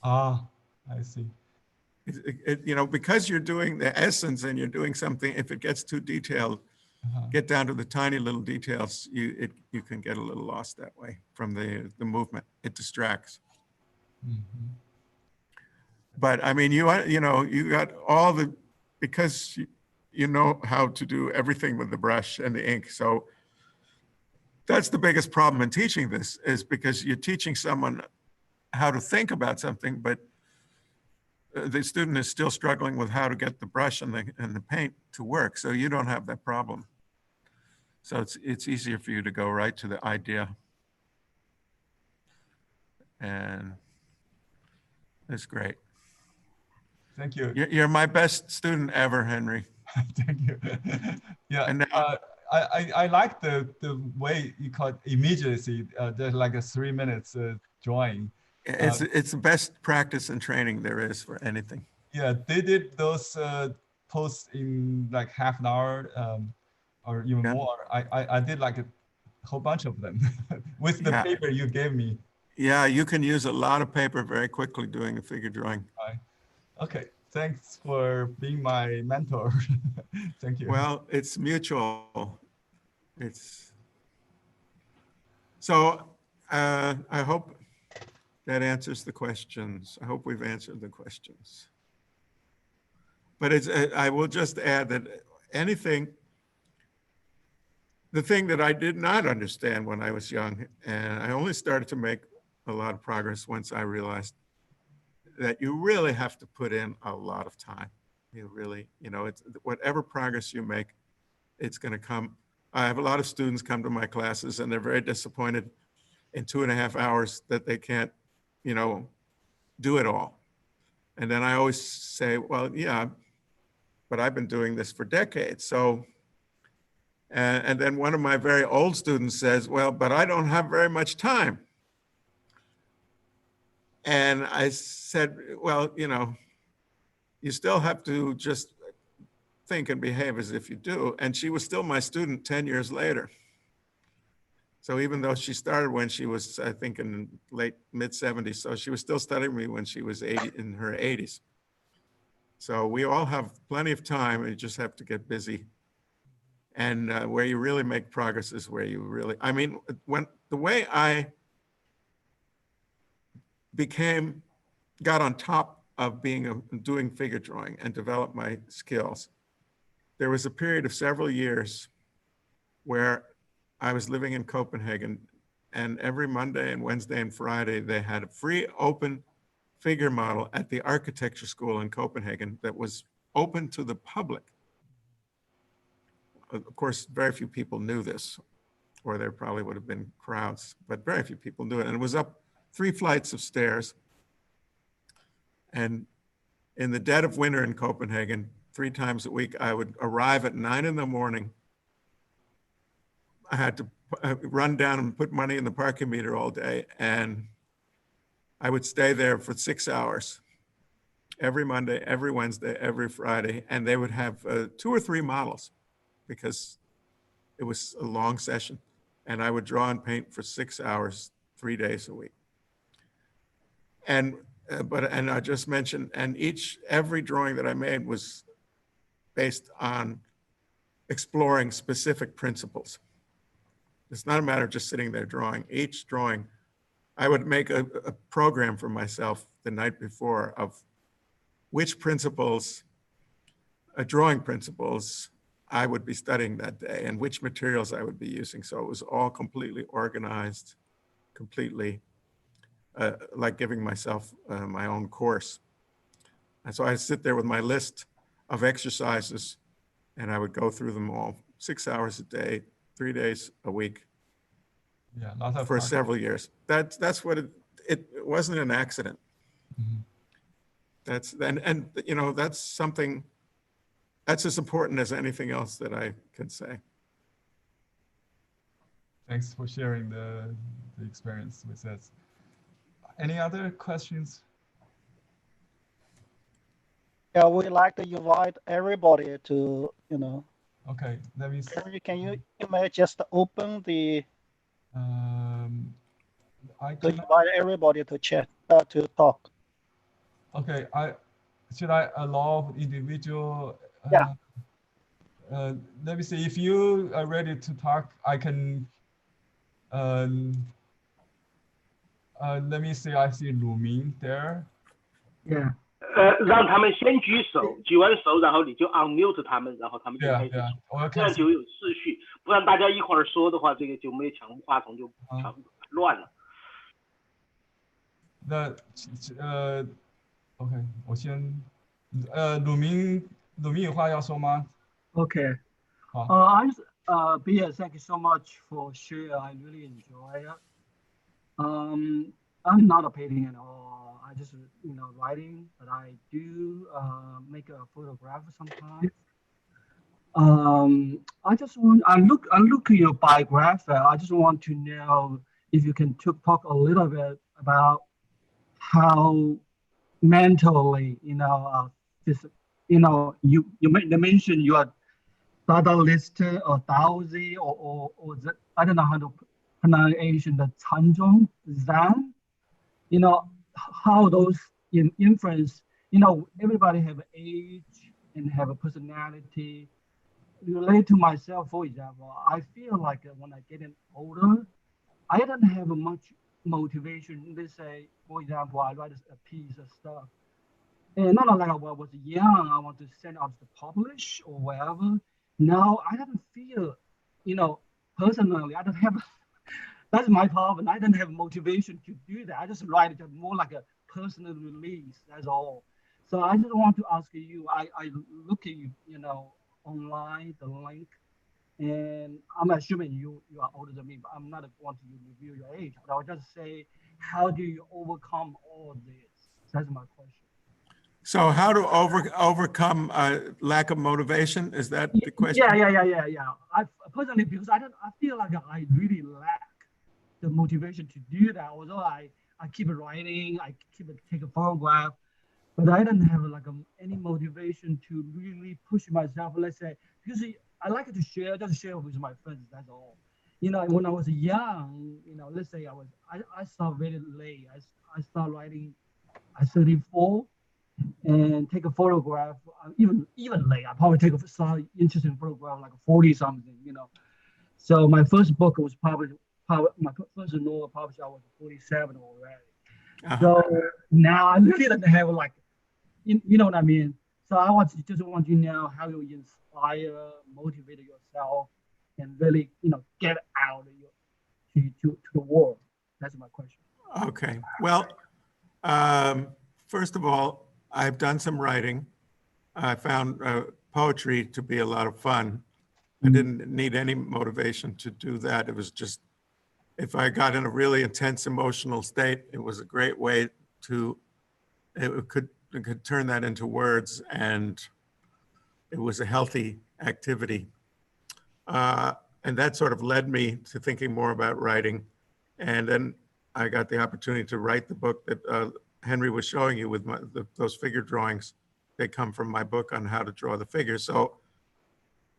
Ah, I see. Because you're doing the essence and you're doing something, if it gets too detailed, get down to the tiny little details, you can get a little lost that way from the movement. It distracts. Mm-hmm. But I mean, you got all the, because you know how to do everything with the brush and the ink. So that's the biggest problem in teaching this, is because you're teaching someone how to think about something, but the student is still struggling with how to get the brush and the paint to work. So you don't have that problem. So it's easier for you to go right to the idea. And it's great. Thank you. You're my best student ever, Henry. Thank you. Yeah, And now, I like the way you call it immediacy. There's like a 3 minutes drawing. it's the best practice and training there is for anything. Yeah, they did those posts in like half an hour or even more. I did like a whole bunch of them with the paper you gave me. Yeah, you can use a lot of paper very quickly doing a figure drawing. Okay, thanks for being my mentor. Thank you. Well, it's mutual. So I hope that answers the questions. I hope we've answered the questions. But I will just add that the thing that I did not understand when I was young, and I only started to make a lot of progress once I realized that you really have to put in a lot of time. You really, it's whatever progress you make, it's going to come. I have a lot of students come to my classes and they're very disappointed in 2.5 hours that they can't, do it all. And then I always say, well, yeah, but I've been doing this for decades. So, and then one of my very old students says, well, but I don't have very much time. And I said, well, you still have to just think and behave as if you do. And she was still my student 10 years later. So even though she started when she was, I think, in mid 70s, so she was still studying me when she was in her 80s. So we all have plenty of time, and you just have to get busy. And where you really make progress is where you really, the way I got on top of doing figure drawing and developed my skills, there was a period of several years where I was living in Copenhagen, and every Monday and Wednesday and Friday, they had a free open figure model at the architecture school in Copenhagen that was open to the public. Of course, very few people knew this, or there probably would have been crowds, but very few people knew it. And it was up 3 flights of stairs. And in the dead of winter in Copenhagen, 3 times a week, I would arrive at 9 in the morning. I had to run down and put money in the parking meter all day. And I would stay there for 6 hours every Monday, every Wednesday, every Friday. And they would have 2 or 3 models because it was a long session. And I would draw and paint for 6 hours, 3 days a week. And I just mentioned, and every drawing that I made was based on exploring specific principles. It's not a matter of just sitting there drawing. Each drawing, I would make a program for myself the night before of which principles, drawing principles, I would be studying that day and which materials I would be using. So it was all completely organized, completely like giving myself my own course. And so I'd sit there with my list of exercises and I would go through them all, 6 hours a day, 3 days a week. Yeah, for several years. That's what it wasn't an accident. Mm-hmm. That's something that's as important as anything else that I could say. Thanks for sharing the experience with us. Any other questions? Yeah, we like to invite everybody to, Okay, let me see. Can you just open the, to invite everybody to chat, to talk. Okay, should I allow individual? Yeah. Let me see, if you are ready to talk, I can, let me see, I see Lu Ming there. Yeah. 让他们先举手，举完手，然后你就 unmute 他们，然后他们就开始说，这样就有秩序，不然大家一块儿说的话，这个就没有抢话筒就乱了。那OK， 我先鲁明有话要说吗？ Okay. 好， Bia, thank you so much for sharing. I really enjoy it. I'm not a painting at all. I just, writing, but I do make a photograph sometimes. I look at your biography. I just want to know if you can talk a little bit about how mentally, this, you mention you are Dada list or Daozi or the, I don't know how to pronunciation the Chanzhong Zhang, how those influence, everybody have age and have a personality. Relate to myself, for example, I feel like when I get older, I don't have much motivation. Let's say, for example, I write a piece of stuff. And not like when I was young, I want to send out to publish or whatever. Now I don't feel, personally, I don't have, that's my problem. I don't have motivation to do that. I just write it more like a personal release, that's all. So I just want to ask you, I look at you, online, the link, and I'm assuming you are older than me, but I'm not want to review your age, but I'll just say, how do you overcome all this? That's my question. So how to overcome lack of motivation? Is that the question? Yeah. I personally, because I feel like I really lack the motivation to do that. Although I keep writing, I take a photograph, but I don't have like any motivation to really push myself. Let's say, because I like to just share with my friends. That's all. When I was young, let's say I started very late. I started writing at 34. And take a photograph, even late. I probably take some interesting photograph like 40 something, So my first book was probably my first novel published. I was 47 already. So now I really don't have like, you know what I mean. So I just want to know how you inspire, motivate yourself, and really, get out to the world. That's my question. Okay. Well, first of all, I've done some writing. I found poetry to be a lot of fun. I didn't need any motivation to do that. It was just, if I got in a really intense emotional state, it was a great way to, it could turn that into words, and it was a healthy activity. And that sort of led me to thinking more about writing. And then I got the opportunity to write the book that Henry was showing you with those figure drawings. They come from my book on how to draw the figures. So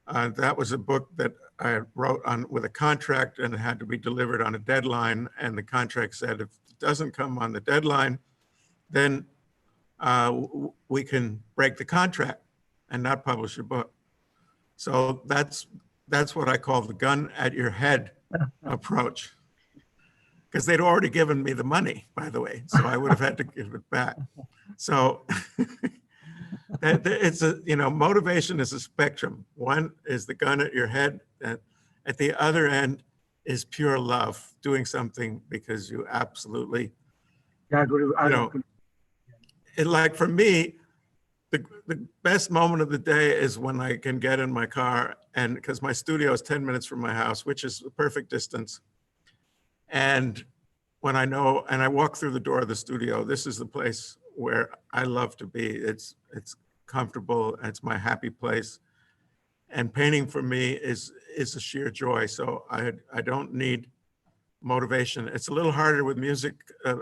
that was a book that I wrote on with a contract, and it had to be delivered on a deadline. And the contract said, if it doesn't come on the deadline, then we can break the contract and not publish your book. So that's what I call the gun at your head approach. Because they'd already given me the money, by the way, so I would have had to give it back. So it's motivation is a spectrum. One is the gun at your head, and at the other end is pure love, doing something because you absolutely, like for me, the best moment of the day is when I can get in my car, and because my studio is 10 minutes from my house, which is the perfect distance. And when I know, and I walk through the door of the studio, this is the place where I love to be. It's comfortable, it's my happy place. And painting for me is a sheer joy. So I don't need motivation. It's a little harder with music.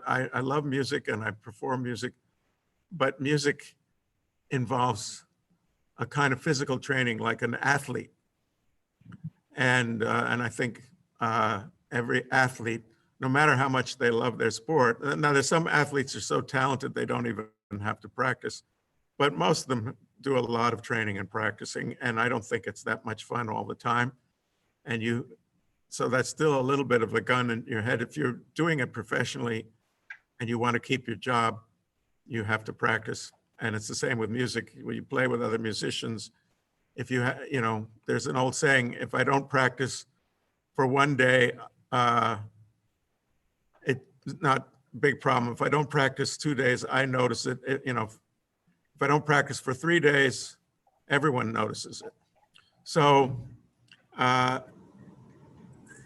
I love music and I perform music, but music involves a kind of physical training like an athlete. And I think every athlete, no matter how much they love their sport, now there's some athletes are so talented they don't even have to practice, but most of them do a lot of training and practicing, and I don't think it's that much fun all the time. And so that's still a little bit of a gun in your head. If you're doing it professionally and you want to keep your job, you have to practice. And it's the same with music. When you play with other musicians, if you, you know, there's an old saying, if I don't practice for one day, it's not a big problem. If I don't practice 2 days, I notice it. You know, if I don't practice for 3 days, everyone notices it. So,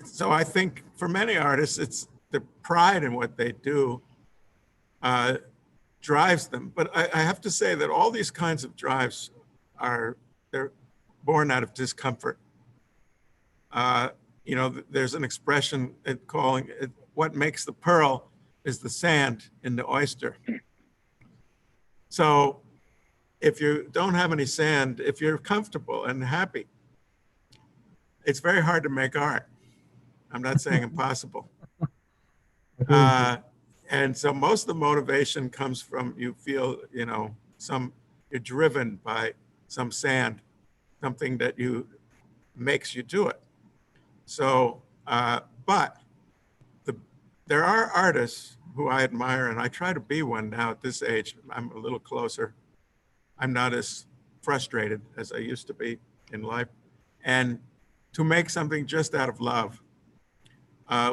so I think for many artists, it's the pride in what they do drives them. But I have to say that all these kinds of drives they're born out of discomfort. You know, there's an expression calling it, what makes the pearl is the sand in the oyster. So if you don't have any sand, if you're comfortable and happy, it's very hard to make art. I'm not saying impossible. And so most of the motivation comes from, you feel, you know, you're driven by some sand, something that makes you do it. So, but there are artists who I admire, and I try to be one now at this age. I'm a little closer. I'm not as frustrated as I used to be in life. And to make something just out of love,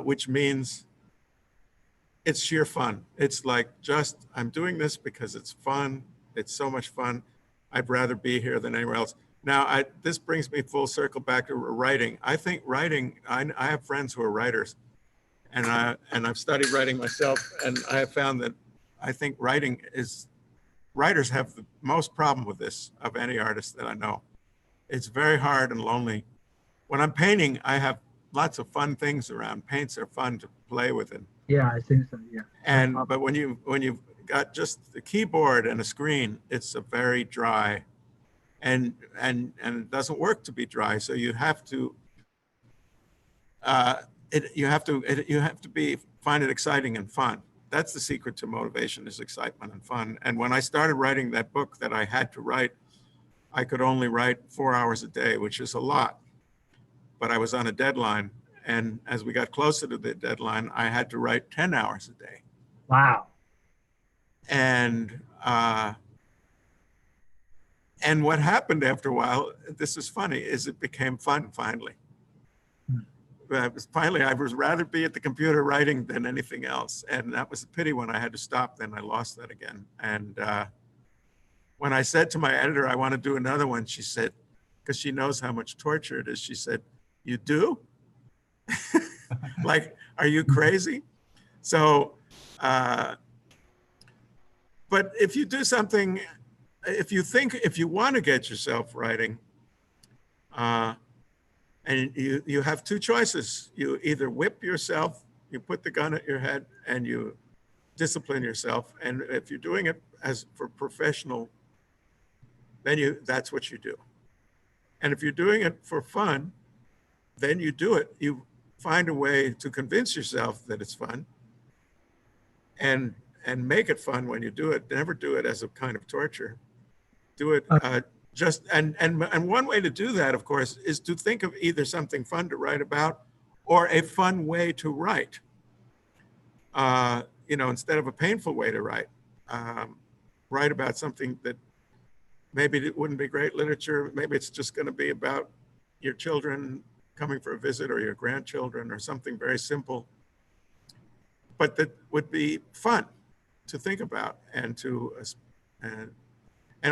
which means it's sheer fun. It's like just, I'm doing this because it's fun. It's so much fun. I'd rather be here than anywhere else. Now, this brings me full circle back to writing. I think writing, I have friends who are writers, and I've studied writing myself, and I have found that I think writers have the most problem with this of any artist that I know. It's very hard and lonely. When I'm painting, I have lots of fun things around. Paints are fun to play with. Yeah, I think so, yeah. But when you've got just the keyboard and a screen, it's a very dry, and it doesn't work to be dry. So you have to find it exciting and fun. That's the secret to motivation, is excitement and fun. And when I started writing that book that I had to write, I could only write 4 hours a day, which is a lot, but I was on a deadline. And as we got closer to the deadline, I had to write 10 hours a day. Wow. And what happened after a while, this is funny, is it became fun finally. Finally, I would rather be at the computer writing than anything else. And that was a pity when I had to stop, then I lost that again. And when I said to my editor, I want to do another one, she said, because she knows how much torture it is, she said, "You do?" Like, are you crazy? So, but if you do something, if you want to get yourself writing, and you have two choices. You either whip yourself, you put the gun at your head, and you discipline yourself. And if you're doing it for professional, then that's what you do. And if you're doing it for fun, then you do it. You find a way to convince yourself that it's fun, and make it fun when you do it. Never do it as a kind of torture. Do it and one way to do that, of course, is to think of either something fun to write about or a fun way to write. You know, instead of a painful way to write, write about something that maybe it wouldn't be great literature. Maybe it's just going to be about your children coming for a visit, or your grandchildren, or something very simple, but that would be fun to think about and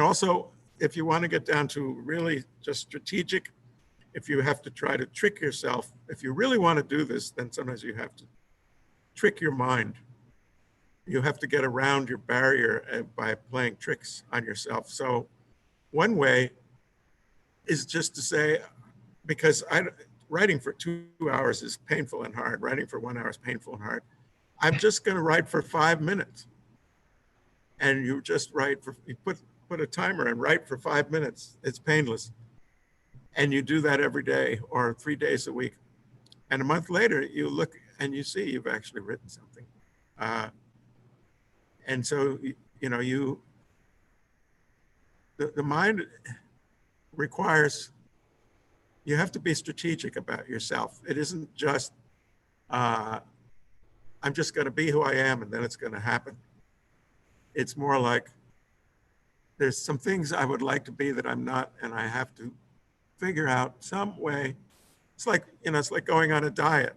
also, if you want to get down to really just strategic, if you have to try to trick yourself, if you really want to do this, then sometimes you have to trick your mind. You have to get around your barrier by playing tricks on yourself. So one way is just to say, because writing for 2 hours is painful and hard, writing for 1 hour is painful and hard, I'm just going to write for 5 minutes. And you just write you put a timer and write for 5 minutes. It's painless. And you do that every day or 3 days a week. And a month later, you look and you see you've actually written something. And so, you know, the mind requires, you have to be strategic about yourself. It isn't just, I'm just going to be who I am and then it's going to happen. It's more like, there's some things I would like to be that I'm not, and I have to figure out some way. It's like, it's like going on a diet.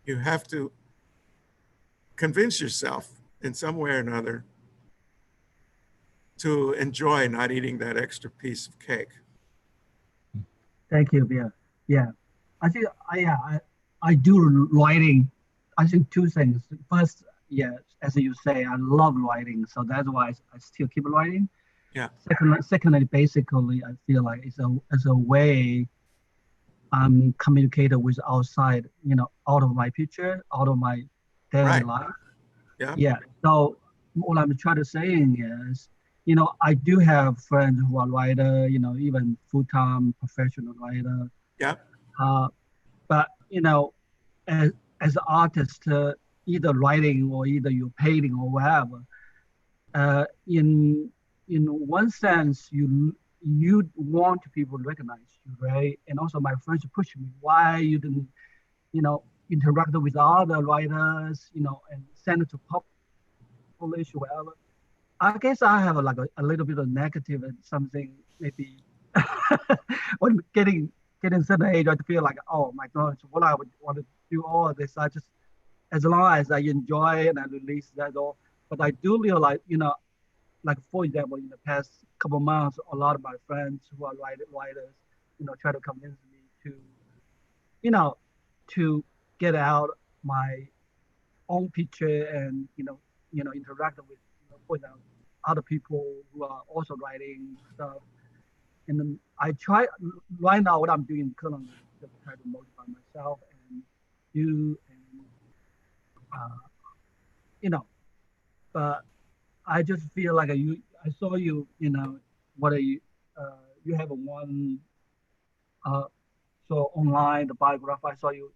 You have to convince yourself in some way or another to enjoy not eating that extra piece of cake. Thank you, Bill. Yeah, I think I do writing. I think two things. First, yeah, as you say, I love writing, so that's why I still keep writing. Yeah. Secondly, basically, I feel like it's a way I'm communicating with outside, out of my picture, out of my daily life. Yeah. Yeah. So what I'm trying to say is, I do have friends who are writer, even full-time professional writer. Yeah. But as an artist, either writing or either you're painting or whatever, in one sense, you want people to recognize you, right? And also my friends push me, why you didn't, interact with other writers, and send it to publish or whatever. I guess I have a little bit of negative and something maybe when getting certain age, I feel like, oh my gosh, what I would want to do all of this. I just, as long as I enjoy and I release that all. But I do realize, like for example, in the past couple of months, a lot of my friends who are writers, try to convince me to get out my own picture and interact with for example, other people who are also writing stuff. And then I try right now what I'm doing currently is just try to motivate myself and do and but I just feel like I saw you, what are you have one so online the biography. I saw you,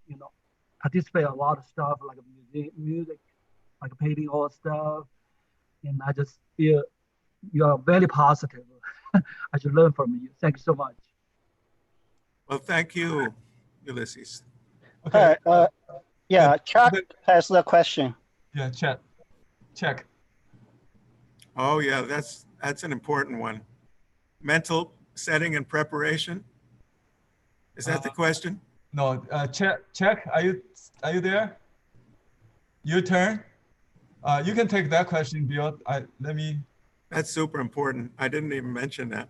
participate a lot of stuff like music, like painting all stuff, and I just feel you are very positive. I should learn from you. Thank you so much. Well, thank you, Ulysses. Okay. Yeah, Chuck has the question. Yeah, check. Oh yeah, that's an important one. Mental setting and preparation. Is that the question? No, check. Are you there? Your turn. You can take that question, Bill. That's super important. I didn't even mention that.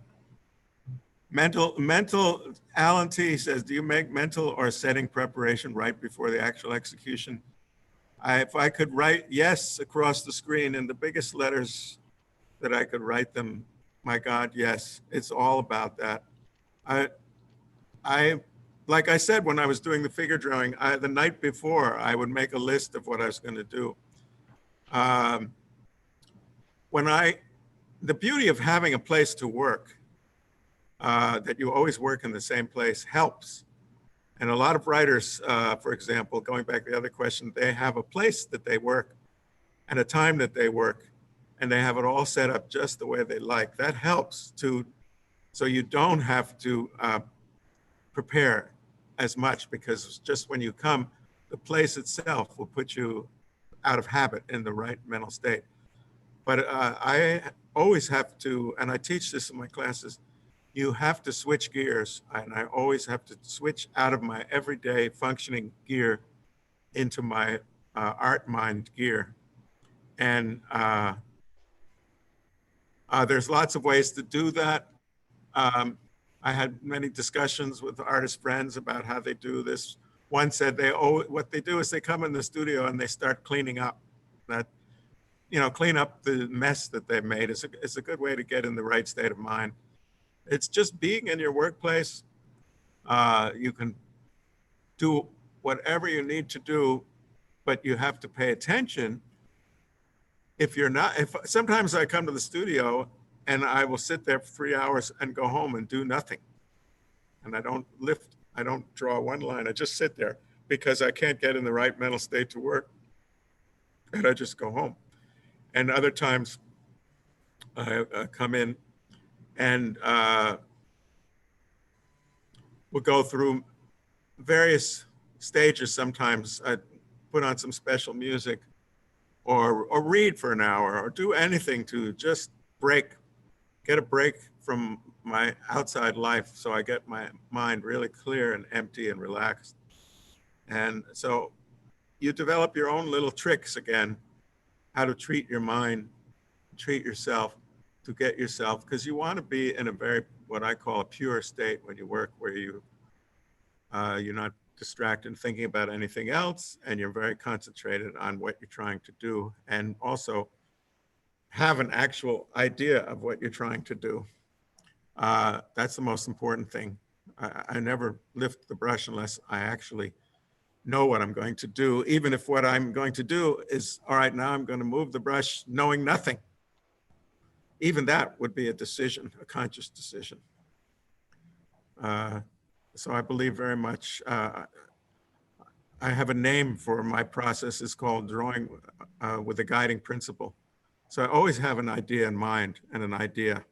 Mental, Alan T says, do you make mental or setting preparation right before the actual execution? If I could write yes across the screen in the biggest letters that I could write them, my God, yes, it's all about that. Like I said, when I was doing the figure drawing, the night before, I would make a list of what I was going to do. The beauty of having a place to work, that you always work in the same place, helps. And a lot of writers, for example, going back to the other question, they have a place that they work and a time that they work, and they have it all set up just the way they like. That helps so you don't have to prepare as much, because just when you come, the place itself will put you out of habit in the right mental state. But I always have to, and I teach this in my classes, you have to switch gears. And I always have to switch out of my everyday functioning gear into my art mind gear. And there's lots of ways to do that. I had many discussions with artist friends about how they do this. One said what they do is they come in the studio and they start cleaning up. That, clean up the mess that they've made. It's a good way to get in the right state of mind. It's just being in your workplace. You can do whatever you need to do, but you have to pay attention. If sometimes I come to the studio and I will sit there for 3 hours and go home and do nothing. And I don't lift, I don't draw one line. I just sit there because I can't get in the right mental state to work. And I just go home. And other times I come in and we'll go through various stages. Sometimes I put on some special music or read for an hour or do anything to just get a break from my outside life so I get my mind really clear and empty and relaxed. And so you develop your own little tricks again, how to treat your mind, treat yourself, to get yourself, because you want to be in a very, what I call a pure state when you work, where you're not distracted and thinking about anything else, and you're very concentrated on what you're trying to do, and also have an actual idea of what you're trying to do. That's the most important thing. I never lift the brush unless I actually know what I'm going to do, even if what I'm going to do is, all right, now I'm going to move the brush knowing nothing. Even that would be a decision, a conscious decision. So I believe very much, I have a name for my process. It's called drawing with a guiding principle. So I always have an idea in mind and an idea.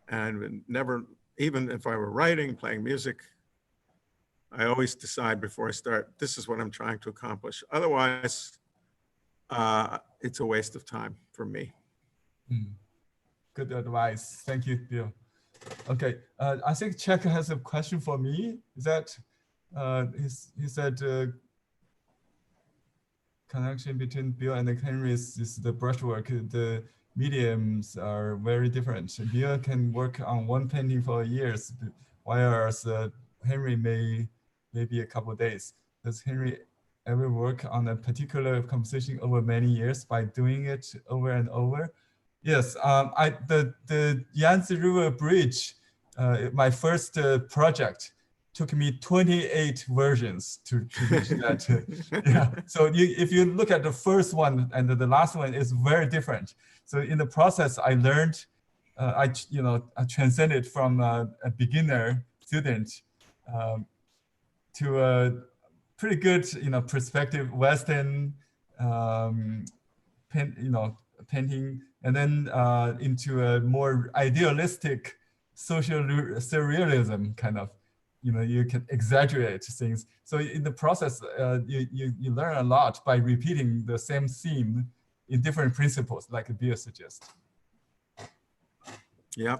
And never, even if I were writing, playing music, I always decide before I start, this is what I'm trying to accomplish. Otherwise, it's a waste of time for me. Good advice. Thank you, Bill. Okay, I think Chuck has a question for me. Is that, he said, connection between Bill and Henry is the brushwork. The mediums are very different. Bill can work on one painting for years, whereas Henry may maybe a couple of days. Does Henry ever work on a particular composition over many years by doing it over and over? Yes, the Yangtze River Bridge, my first project, took me 28 versions to reach that. Yeah. So if you look at the first one and the last one is very different. So in the process, I learned, I transcended from a beginner student to a pretty good, perspective Western, painting, and then into a more idealistic social surrealism kind of. You can exaggerate things. So in the process, you learn a lot by repeating the same theme in different principles, like Bill suggests. Yeah,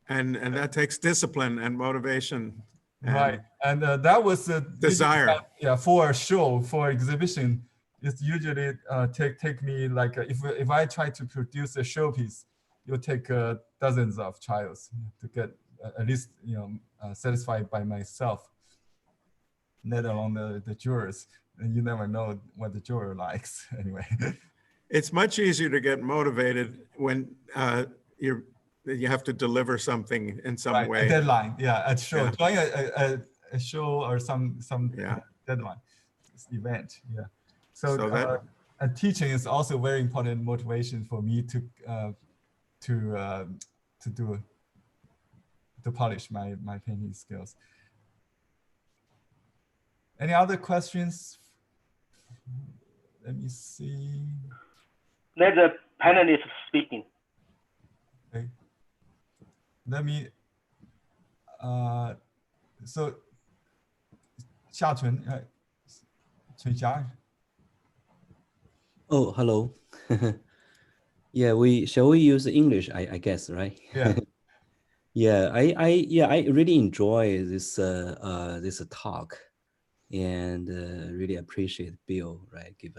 and that takes discipline and motivation. Right, and that was a desire. Yeah, for a show, for exhibition, it's usually take me like if I try to produce a showpiece, it'll take dozens of trials to get at least satisfied by myself, let alone the jurors. And you never know what the juror likes anyway. It's much easier to get motivated when you have to deliver something in some way. A deadline, yeah, a show, drawing a show or some deadline, event, yeah. So and teaching is also very important motivation for me to polish my painting skills. Any other questions? Let me see. Let the panelist speaking. Okay. Let me. So, Xiachun, Chunxia. Oh, hello. Yeah, shall we use English? I guess, right? Yeah. Yeah, I really enjoy this this talk, and really appreciate Bill, right? Give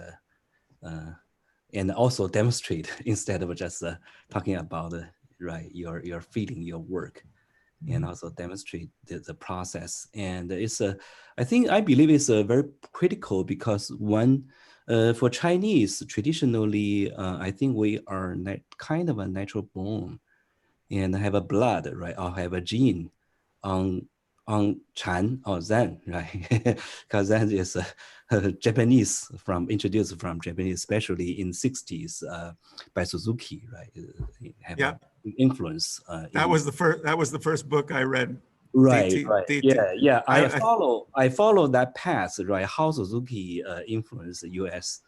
and also demonstrate instead of just talking about right your feeling, your work, and also demonstrate the process. And it's I believe it's very critical because for Chinese traditionally, I think we are kind of a natural born and have a blood, right, or have a gene on Chan or Zen, right? Because Zen is Japanese introduced from Japanese, especially in 60s by Suzuki, right? Have an influence. That was the first book I read. Right, right. Yeah. I follow that path, right? How Suzuki influenced U.S.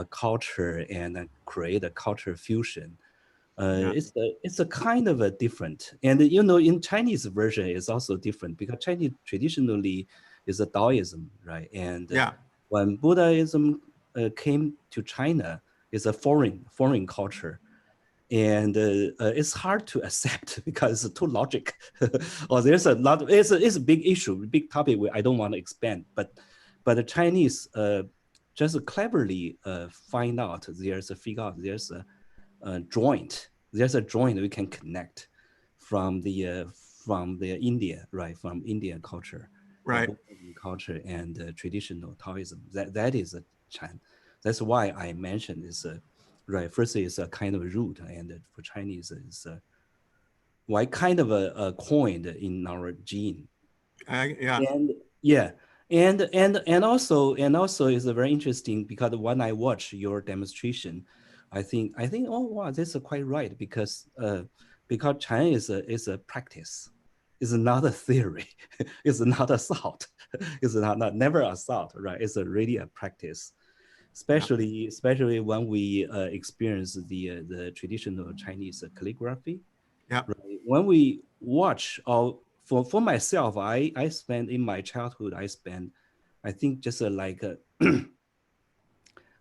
culture and create a culture fusion. It's a kind of a different, and in Chinese version it's also different because Chinese traditionally is a Taoism, right? And when Buddhism came to China, it's a foreign culture, and it's hard to accept because it's too logic. Or there's a lot. It's a big issue, big topic. I don't want to expand, but the Chinese just cleverly find out there's a joint. There's a joint we can connect from the India, right? From Indian culture, Right. Culture and traditional Taoism. That is a Chan. That's why I mentioned this. Right. First is a kind of root, and for Chinese is why kind of a coined in our gene. Yeah. And yeah. And also is very interesting because when I watch your demonstration, I think oh wow, this is quite right because China is a practice, it's not a theory, it's not a thought, it's not never a thought, right? It's really a practice, especially when we experience the traditional Chinese calligraphy. Yeah. Right? When we watch for myself, I spent in my childhood, I think just like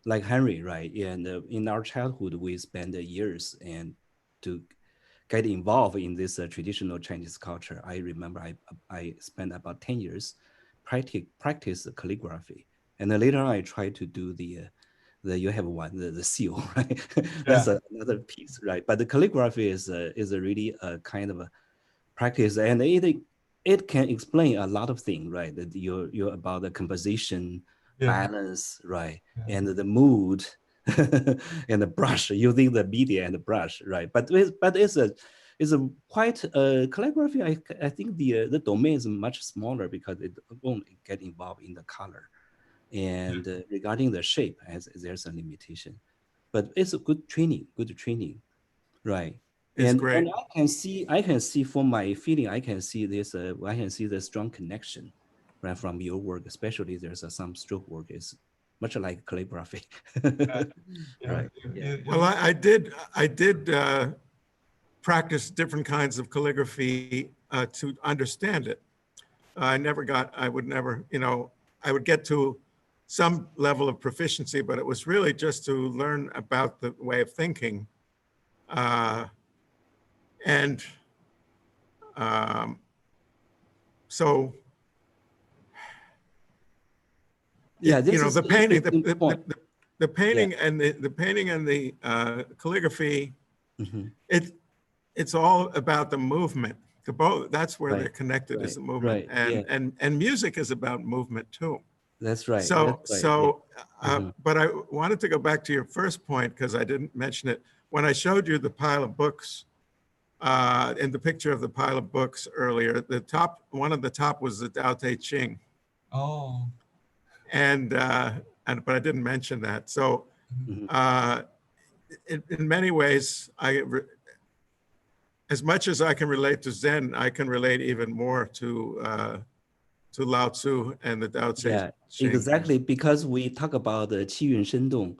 like Henry, right? And in our childhood, we spent years and to get involved in this traditional Chinese culture. I remember I spent about 10 years practice calligraphy, and then later on I tried to do the you have one the seal, right? That's another piece, right? But the calligraphy is a really a kind of a practice, and it can explain a lot of things, right? That you're about the composition, balance, right? And the mood, and the brush, using the media and the brush, right? But it's a quite calligraphy. I think the domain is much smaller because it won't get involved in the color, and regarding the shape, as there's a limitation. But it's a good training, right? It's And great. and I can see from my feeling, I can see this. I can see the strong connection, right, from your work. Especially there's some stroke work is much like calligraphy, right? Yeah. Well, I did practice different kinds of calligraphy to understand it. I would never, I would get to some level of proficiency, but it was really just to learn about the way of thinking. And so, yeah, the painting, the painting and the painting and the calligraphy, it's all about the movement. That's where they're connected, is the movement, and music is about movement too. That's right. But I wanted to go back to your first point because I didn't mention it when I showed you the pile of books. In the picture of the pile of books earlier, one of the top was the Tao Te Ching. Oh. And but I didn't mention that. So in many ways, as much as I can relate to Zen, I can relate even more to Lao Tzu and the Tao Te Ching. Exactly, because we talk about the Qi Yun Shen Dong.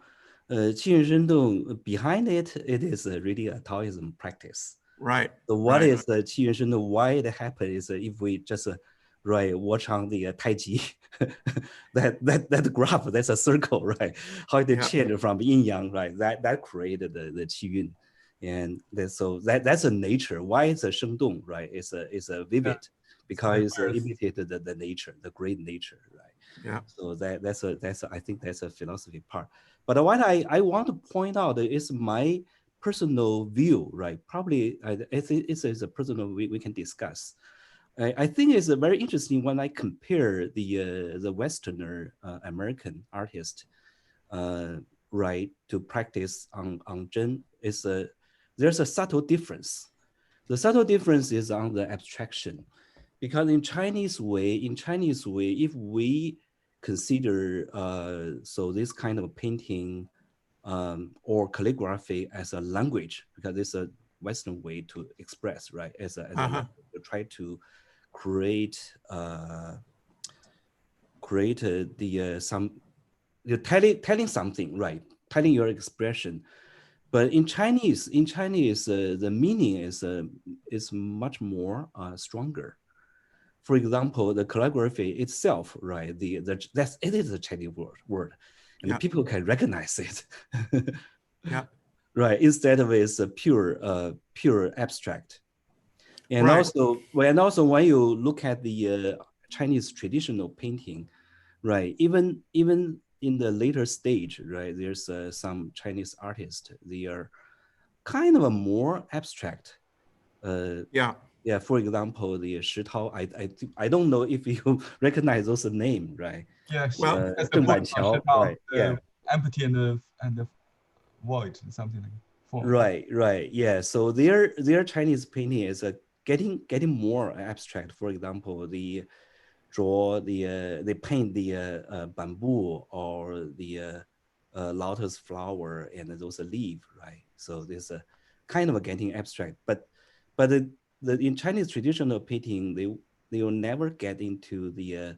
Qi Yun Shen Dong, behind it is really a Taoism practice. Right. So what is the Qi Yun Shen Dong? Why it happened is if we just watch on the Tai Chi, that graph, that's a circle, right? How it changed from yin yang, right? That created the Qi Yun, and that's a nature. Why is a Sheng Dong, right? It's a vivid, because it imitated the nature, the great nature, right? Yeah. So that's I think that's a philosophy part. But what I want to point out is my personal view, right? Probably it's a personal we can discuss. I think it's very interesting when I compare the Westerner American artist, right, to practice on Zhen. There's a subtle difference. The subtle difference is on the abstraction, because in Chinese way, if we consider so this kind of painting or calligraphy as a language, because it's a Western way to express, right? As a language, to try to create you're telling something, right? Telling your expression. But in Chinese, the meaning is much more stronger. For example, the calligraphy itself, right? It is a Chinese word, and people can recognize it. right? Instead of it's a pure abstract. And Right. also when you look at the Chinese traditional painting, right? Even in the later stage, right? There's some Chinese artists. They are kind of a more abstract. Yeah. Yeah. For example, the Shitao. I don't know if you recognize those names, right? Yeah, Well, that's the Zheng book Banqiao, right? the empty and the void, something like that. Right. Yeah. So their Chinese painting is getting more abstract. For example, they paint the bamboo or the lotus flower and those leaves, right? So there's a kind of getting abstract, but in Chinese traditional painting, they will never get into the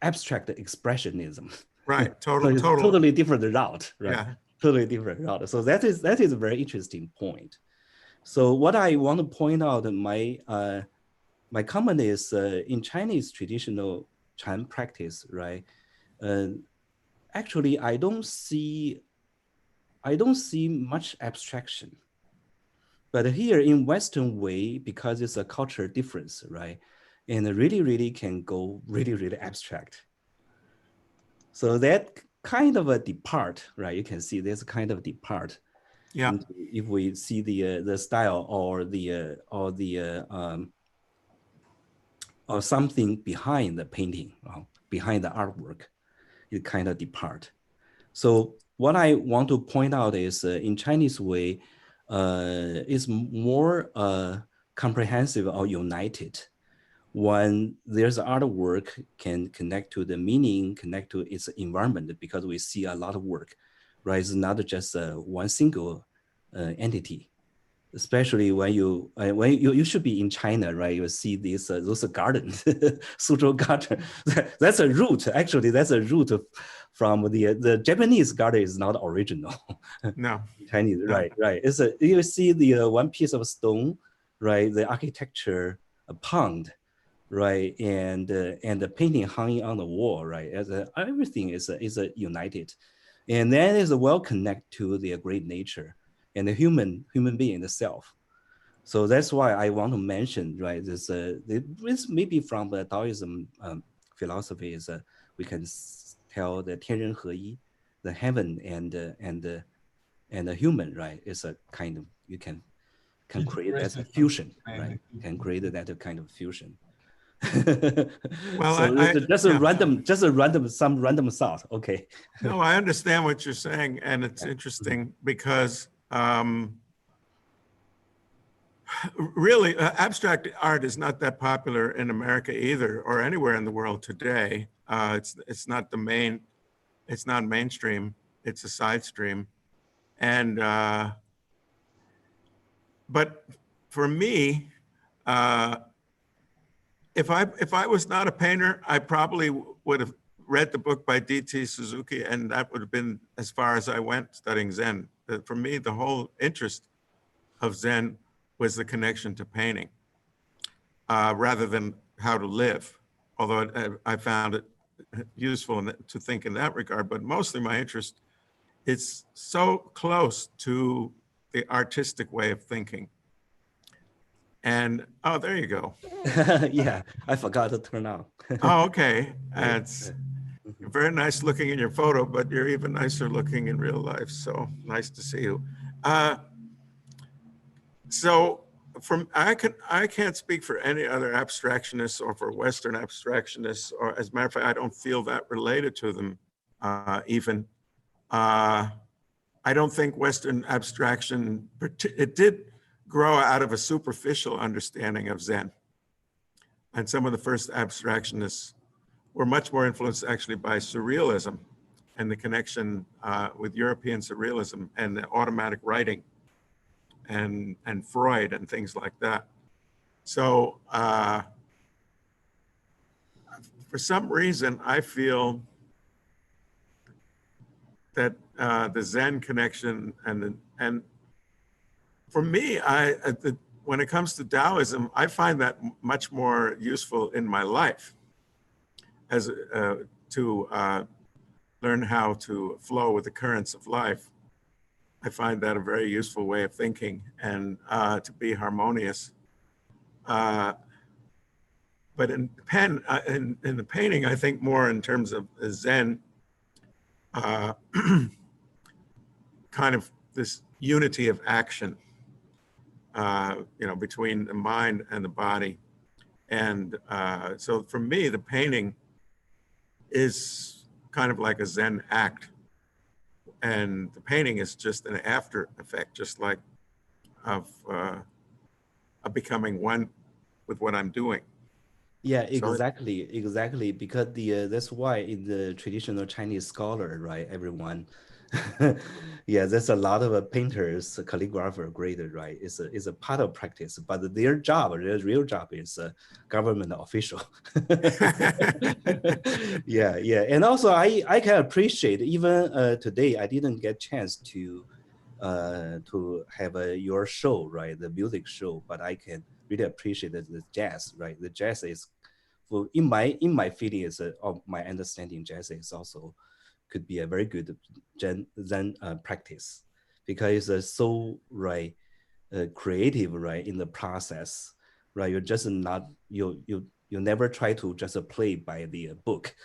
abstract expressionism. right. So it's totally different route, right? Yeah. Totally different route. So that is a very interesting point. So what I want to point out, my comment is in Chinese traditional Chan practice, right? Actually, I don't see much abstraction. But here in Western way, because it's a cultural difference, right? And really can go really abstract. So that kind of a depart, right? You can see there's a kind of depart. Yeah. If we see the style or or something behind the painting, behind the artwork, it kind of depart. So what I want to point out is in Chinese way, is more comprehensive or united. When there's artwork can connect to the meaning, connect to its environment, because we see a lot of work, right? It's not just one single entity. Especially when you should be in China, right? You see these those gardens, Suzhou garden. That's a root. Actually, that's a root from the Japanese garden is not original. No. Chinese, No. right. It's you see the one piece of stone, right? The architecture, a pond, right, and the painting hanging on the wall, right? Everything is united, and then is well connected to the great nature and the human being, the self. So that's why I want to mention, right, this maybe from the Taoism philosophy is we can tell the 天人合一, the heaven and the human, right, is a kind of, you can create that fusion, right? You can create that kind of fusion. Well, so some random thought. Okay. No, I understand what you're saying, and it's interesting because really abstract art is not that popular in America either, or anywhere in the world today. It's not the main, it's not mainstream. It's a side stream, and but for me, if I was not a painter, I probably would have read the book by D.T. Suzuki, and that would have been as far as I went studying Zen. For me, the whole interest of Zen was the connection to painting, rather than how to live. Although I found it useful to think in that regard, but mostly my interest, it's so close to the artistic way of thinking. And, oh, there you go. Yeah, I forgot to turn on. Oh, okay. It's very nice looking in your photo, but you're even nicer looking in real life. So nice to see you. So I can't speak for any other abstractionists or for Western abstractionists, or as a matter of fact, I don't feel that related to them even. I don't think Western abstraction, it did grow out of a superficial understanding of Zen. And some of the first abstractionists were much more influenced actually by surrealism and the connection with European surrealism and the automatic writing and Freud and things like that. So for some reason, I feel that the Zen connection and for me, when it comes to Taoism, I find that much more useful in my life as to learn how to flow with the currents of life. I find that a very useful way of thinking and to be harmonious. But in the painting, I think more in terms of Zen, kind of this unity of action, between the mind and the body. And so for me, the painting is kind of like a Zen act. And the painting is just an after effect, just like of becoming one with what I'm doing. Yeah, exactly. Because that's why in the traditional Chinese scholar, right, everyone, yeah, there's a lot of painters, calligrapher, grader, right? It's a part of practice, but their real job is government official. Yeah, and also I can appreciate even today I didn't get chance to have your show, right, the music show, but I can really appreciate the jazz, right? The jazz is, well, in my feeling is of my understanding, jazz is also could be a very good Zen practice, because it's so right creative, right, in the process, right? You're just not you never try to just play by the book,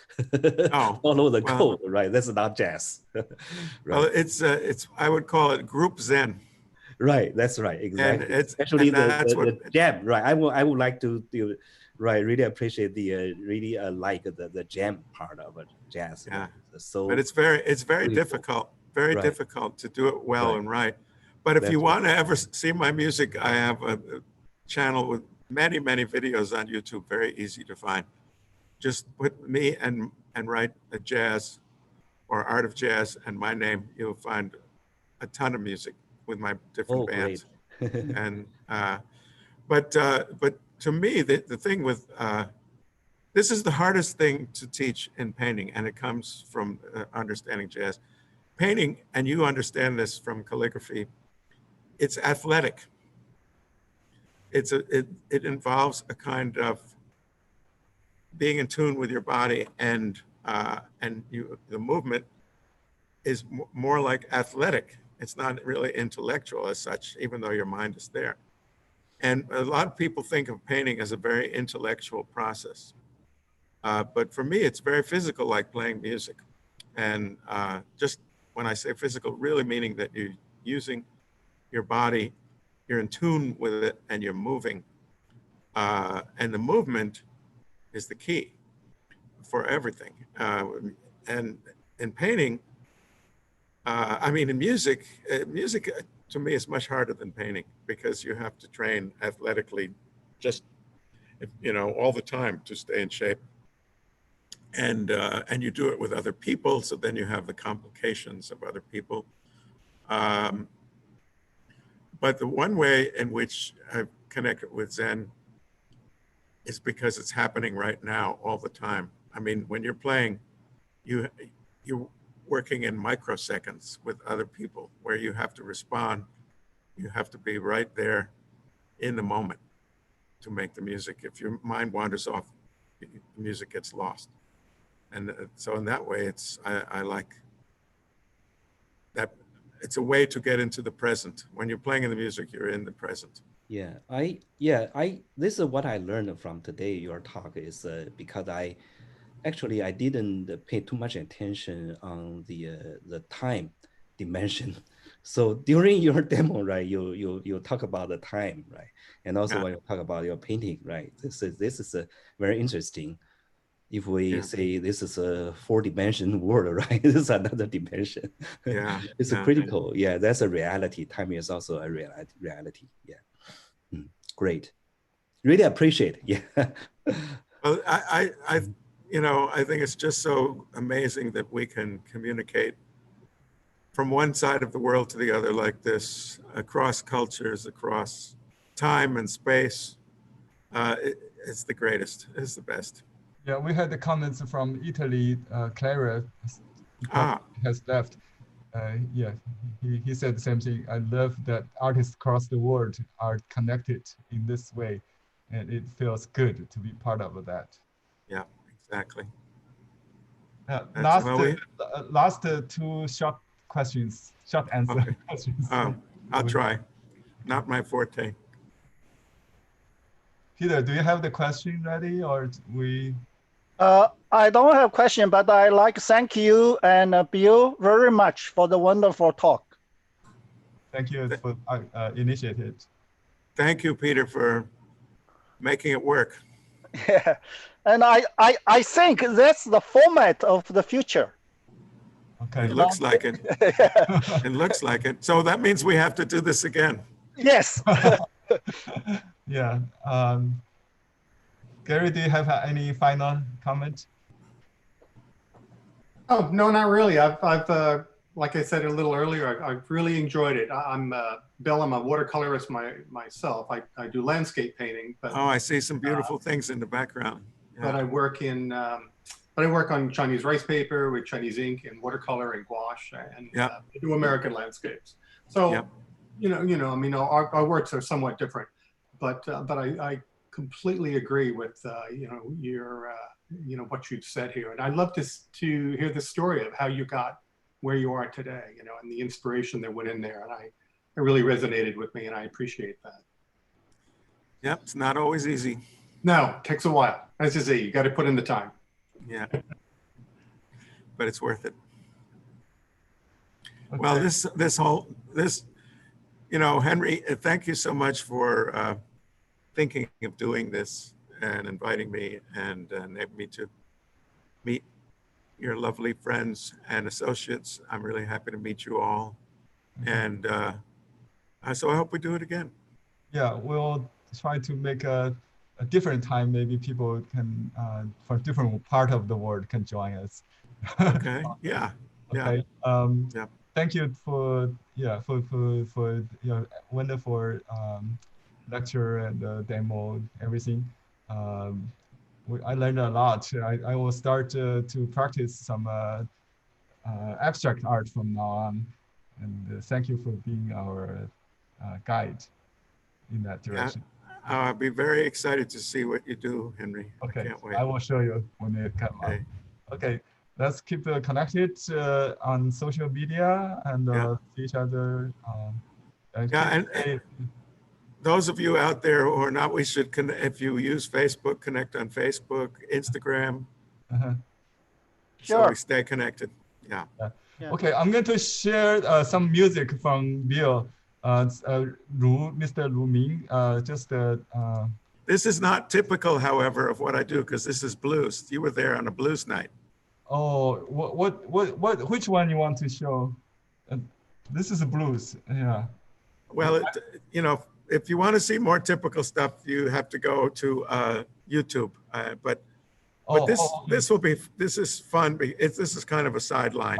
follow the code, right? That's not jazz. Right. Well, it's I would call it group Zen. Right, that's right, exactly. And it's especially the jam, right? I would like to do, right, really appreciate the really like the jam part of jazz. Yeah. Right? So, but it's very beautiful. difficult, Right. difficult to do it well and right. But if you want to ever see my music, I have a channel with many videos on YouTube, very easy to find. Just put me and write a jazz or art of jazz and my name, you'll find a ton of music with my different bands. And but to me, the thing with this is the hardest thing to teach in painting, and it comes from understanding jazz. Painting, and you understand this from calligraphy, it's athletic. It involves a kind of being in tune with your body, and the movement is more like athletic. It's not really intellectual as such, even though your mind is there. And a lot of people think of painting as a very intellectual process. But for me, it's very physical, like playing music. And just when I say physical, really meaning that you're using your body, you're in tune with it, and you're moving. And the movement is the key for everything. And in painting, I mean, in music to me is much harder than painting, because you have to train athletically just, all the time to stay in shape. And you do it with other people, so then you have the complications of other people. But the one way in which I've connected with Zen is because it's happening right now all the time. I mean, when you're playing, you're working in microseconds with other people, where you have to respond. You have to be right there in the moment to make the music. If your mind wanders off, the music gets lost. And so in that way, I like that. It's a way to get into the present. When you're playing in the music, you're in the present. This is what I learned from today. Your talk is because I didn't pay too much attention on the time dimension. So during your demo, right, you talk about the time, right, and also when you talk about your painting, right, this is very interesting. If we say this is a 4-dimension world, right, this is another dimension. Yeah, it's a critical. Yeah, that's a reality. Time is also a reality. Yeah, great. Really appreciate. Yeah. Well, I think it's just so amazing that we can communicate from one side of the world to the other like this, across cultures, across time and space. It's the greatest. It's the best. Yeah, we had the comments from Italy. Clara has left. Yeah, he said the same thing. I love that artists across the world are connected in this way, and it feels good to be part of that. Yeah, exactly. Last 2 short questions, short answer Okay. questions. I'll try. Not my forte. Peter, do you have the question ready, or we? I don't have question, but I like to thank you and Bill very much for the wonderful talk. Thank you for initiated. Thank you, Peter, for making it work. Yeah, and I think that's the format of the future. Okay. It looks like it. It looks like it. So that means we have to do this again. Yes. Yeah. Gary, do you have any final comment? Oh, no, not really. I've like I said a little earlier, I've really enjoyed it. I'm Bill, I'm a watercolorist myself. I do landscape painting, but Oh, I see some beautiful things in the background. Yeah. But I work in, but I work on Chinese rice paper with Chinese ink and watercolor and gouache, and I do American landscapes. So, you know, I mean, our works are somewhat different, but I completely agree with you know, your you know, what you've said here, and I'd love to hear the story of how you got where you are today, you know, and the inspiration that went in there, and it really resonated with me, and I appreciate that. Yep, it's not always easy. No, it takes a while. As you say, you got to put in the time. Yeah, but it's worth it. Okay. Well, this, you know, Henry, thank you so much for thinking of doing this and inviting me and enabling me to meet your lovely friends and associates. I'm really happy to meet you all. And so I hope we do it again. Yeah, we'll try to make a different time. Maybe people can, for different part of the world, can join us. Okay, yeah. Okay. Yeah. Thank you for your wonderful lecture and demo, everything. I learned a lot. I will start to practice some abstract art from now on. And thank you for being our guide in that direction. Yeah. I'll be very excited to see what you do, Henry. Okay, I can't wait. I will show you when it comes up. Okay, let's keep connected on social media and see each other. And those of you out there who are not, we should connect. If you use Facebook, connect on Facebook, Instagram. So we stay connected. Yeah. Okay, I'm going to share some music from Bill. Mr. Lu Ming, This is not typical, however, of what I do, because this is blues. You were there on a blues night. Oh, which one you want to show? This is a blues, yeah. Well, you know, if you want to see more typical stuff, you have to go to YouTube. But this is fun. This is kind of a sideline.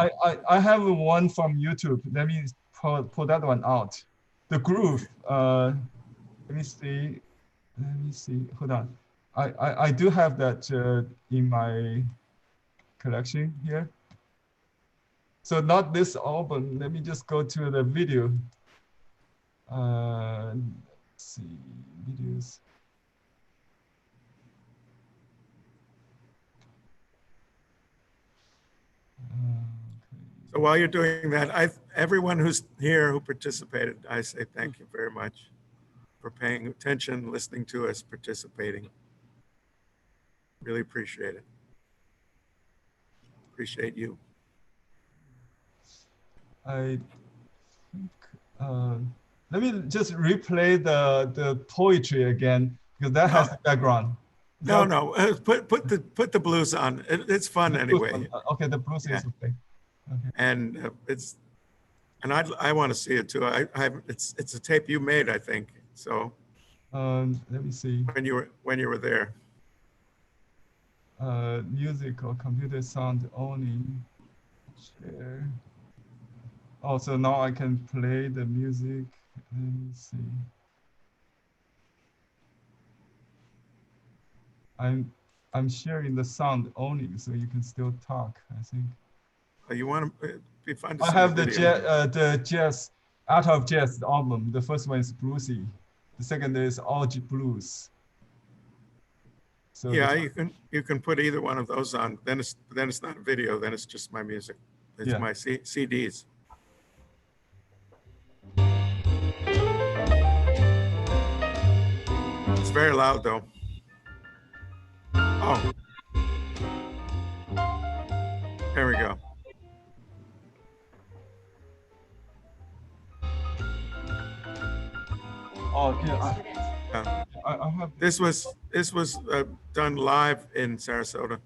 I have one from YouTube. Let me pull that one out. The groove. Let me see. Hold on. I do have that in my collection here. So not this album. Let me just go to the video. Let's see, videos. So while you're doing that, everyone who's here who participated, I say thank you very much for paying attention, listening to us, participating. Really appreciate it. Appreciate you. I think, let me just replay the poetry again, because that has the background. No, put the blues on. It's fun anyway. Okay, the blues is okay. Okay. And I want to see it too. It's a tape you made, I think. So let me see. When you were there. Music or computer sound only. Share. Oh, so now I can play the music. Let me see. I'm sharing the sound only, so you can still talk, I think. You want to be fun to I see have the jazz, Art of Jazz album. The first one is bluesy. The second is all blues. So yeah, you can put either one of those on. Then it's not a video. Then it's just my music. It's my CDs. very loud though. Oh. There we go. Oh, yeah. I have. This was done live in Sarasota.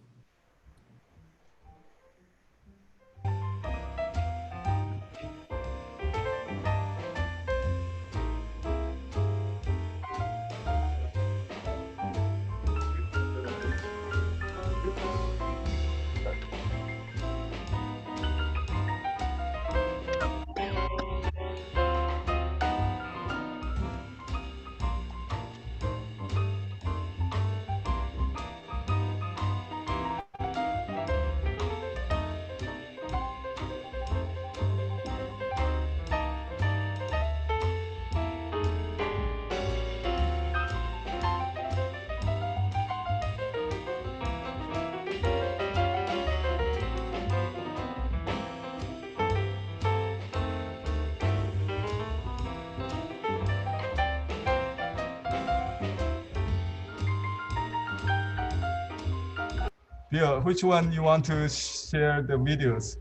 Bill, which one you want to share the videos?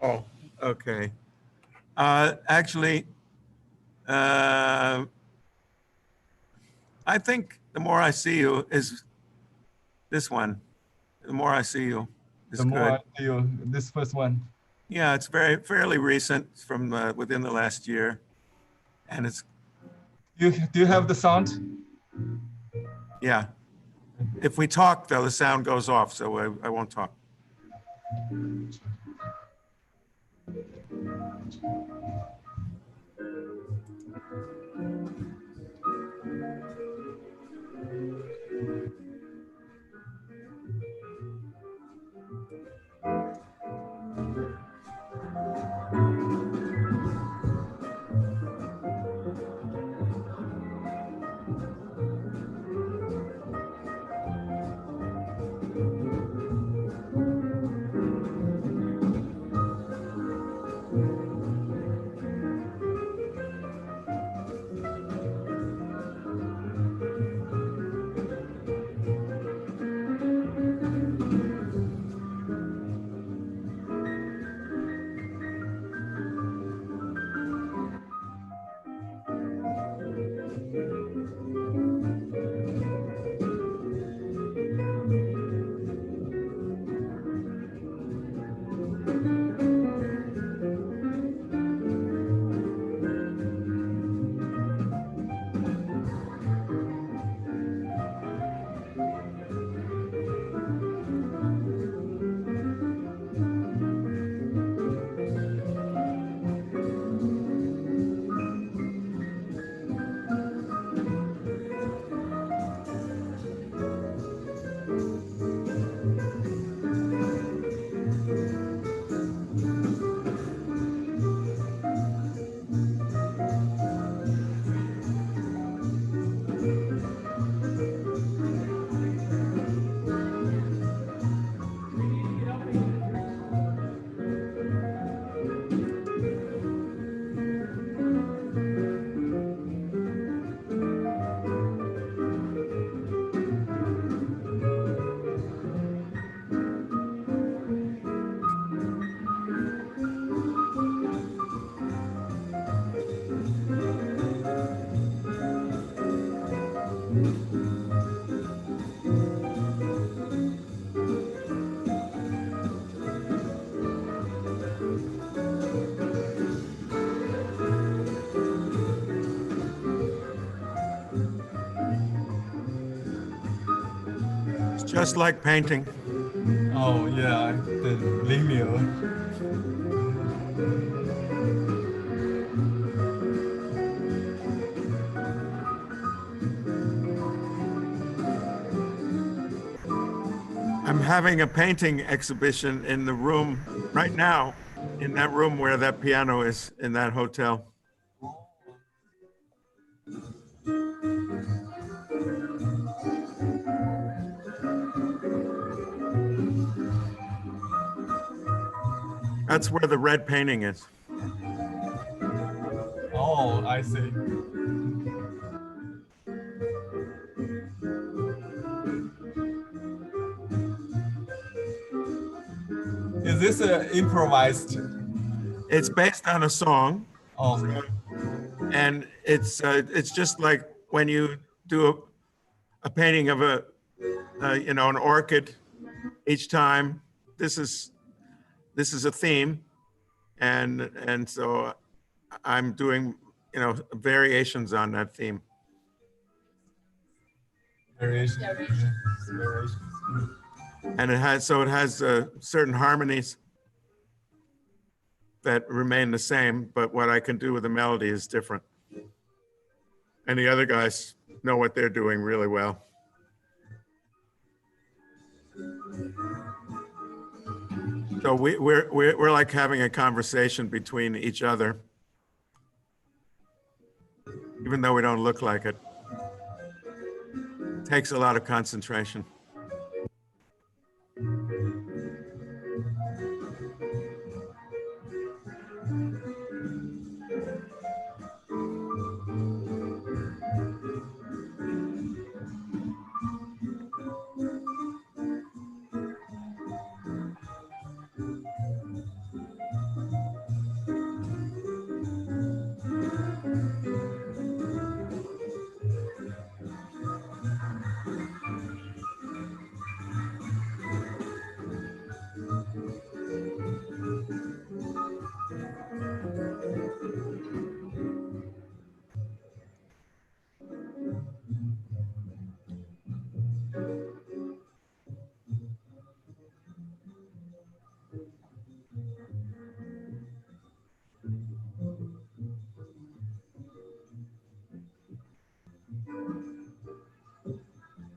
Oh, okay. Actually, I think The More I See You is this one. The More I See You is The more good. I see you, this first one. Yeah, it's fairly recent. It's from within the last year, and it's. Do you have the sound? Yeah. If we talk, though, the sound goes off, so I won't talk. It's just like painting. Oh yeah, the linear. I'm having a painting exhibition in the room right now, in that room where that piano is in that hotel. That's where the red painting is. Oh, I see. this improvised? It's based on a song. Oh. And it's just like when you do a painting of a you know, an orchid. Each time, this is a theme, and so I'm doing, you know, variations on that theme. Variations. And it has certain harmonies that remain the same, but what I can do with the melody is different. And the other guys know what they're doing really well. So we're like having a conversation between each other, even though we don't look like it. It takes a lot of concentration.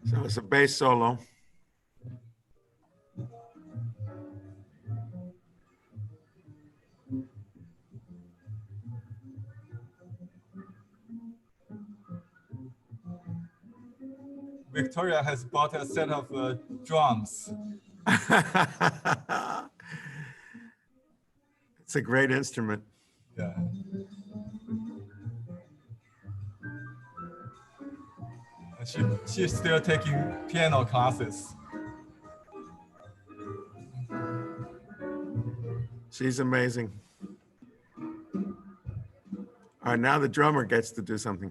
So it's a bass solo. Victoria has bought a set of drums. It's a great instrument. Yeah. She's still taking piano classes. She's amazing. All right, now the drummer gets to do something.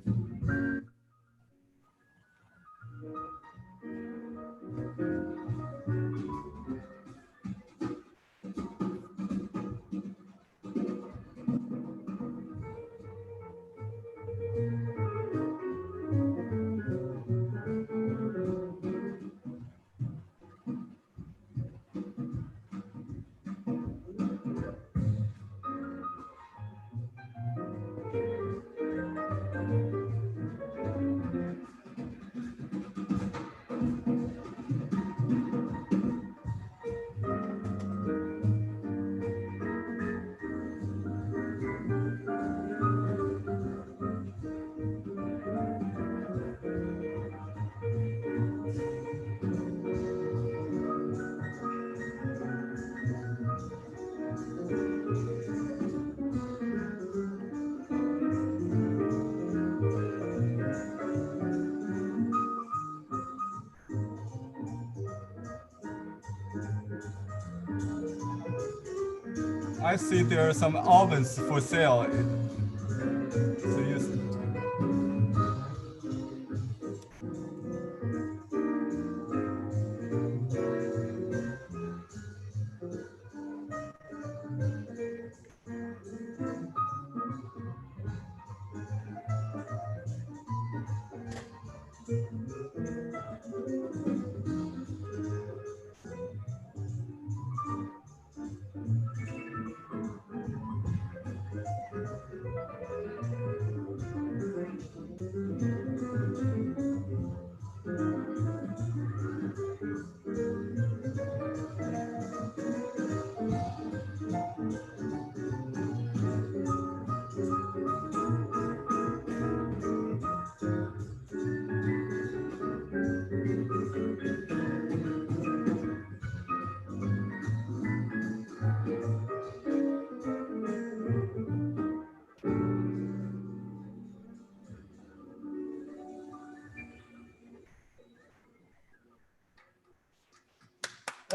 I see there are some albums for sale. So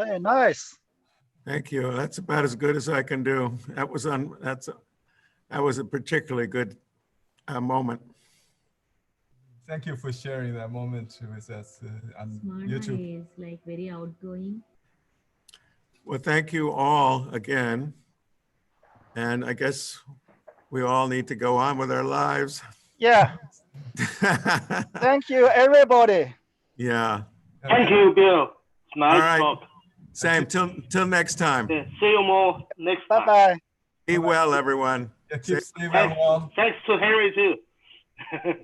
Hey, nice. Thank you. That's about as good as I can do. That was a particularly good moment. Thank you for sharing that moment with us on YouTube. Is like very outgoing. Well, thank you all again. And I guess we all need to go on with our lives. Yeah. Thank you, everybody. Yeah. Thank you, Bill. It's nice All right. talk. Same. Till next time. Yeah, see you more next time. Bye-bye. Be well, everyone. Yeah, keep staying well. Thanks to Henry too.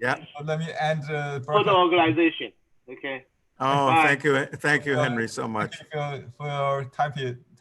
Yeah. Let me end For the organization. Okay. Oh, Bye. thank you, Henry, so much. Thank you for your typing.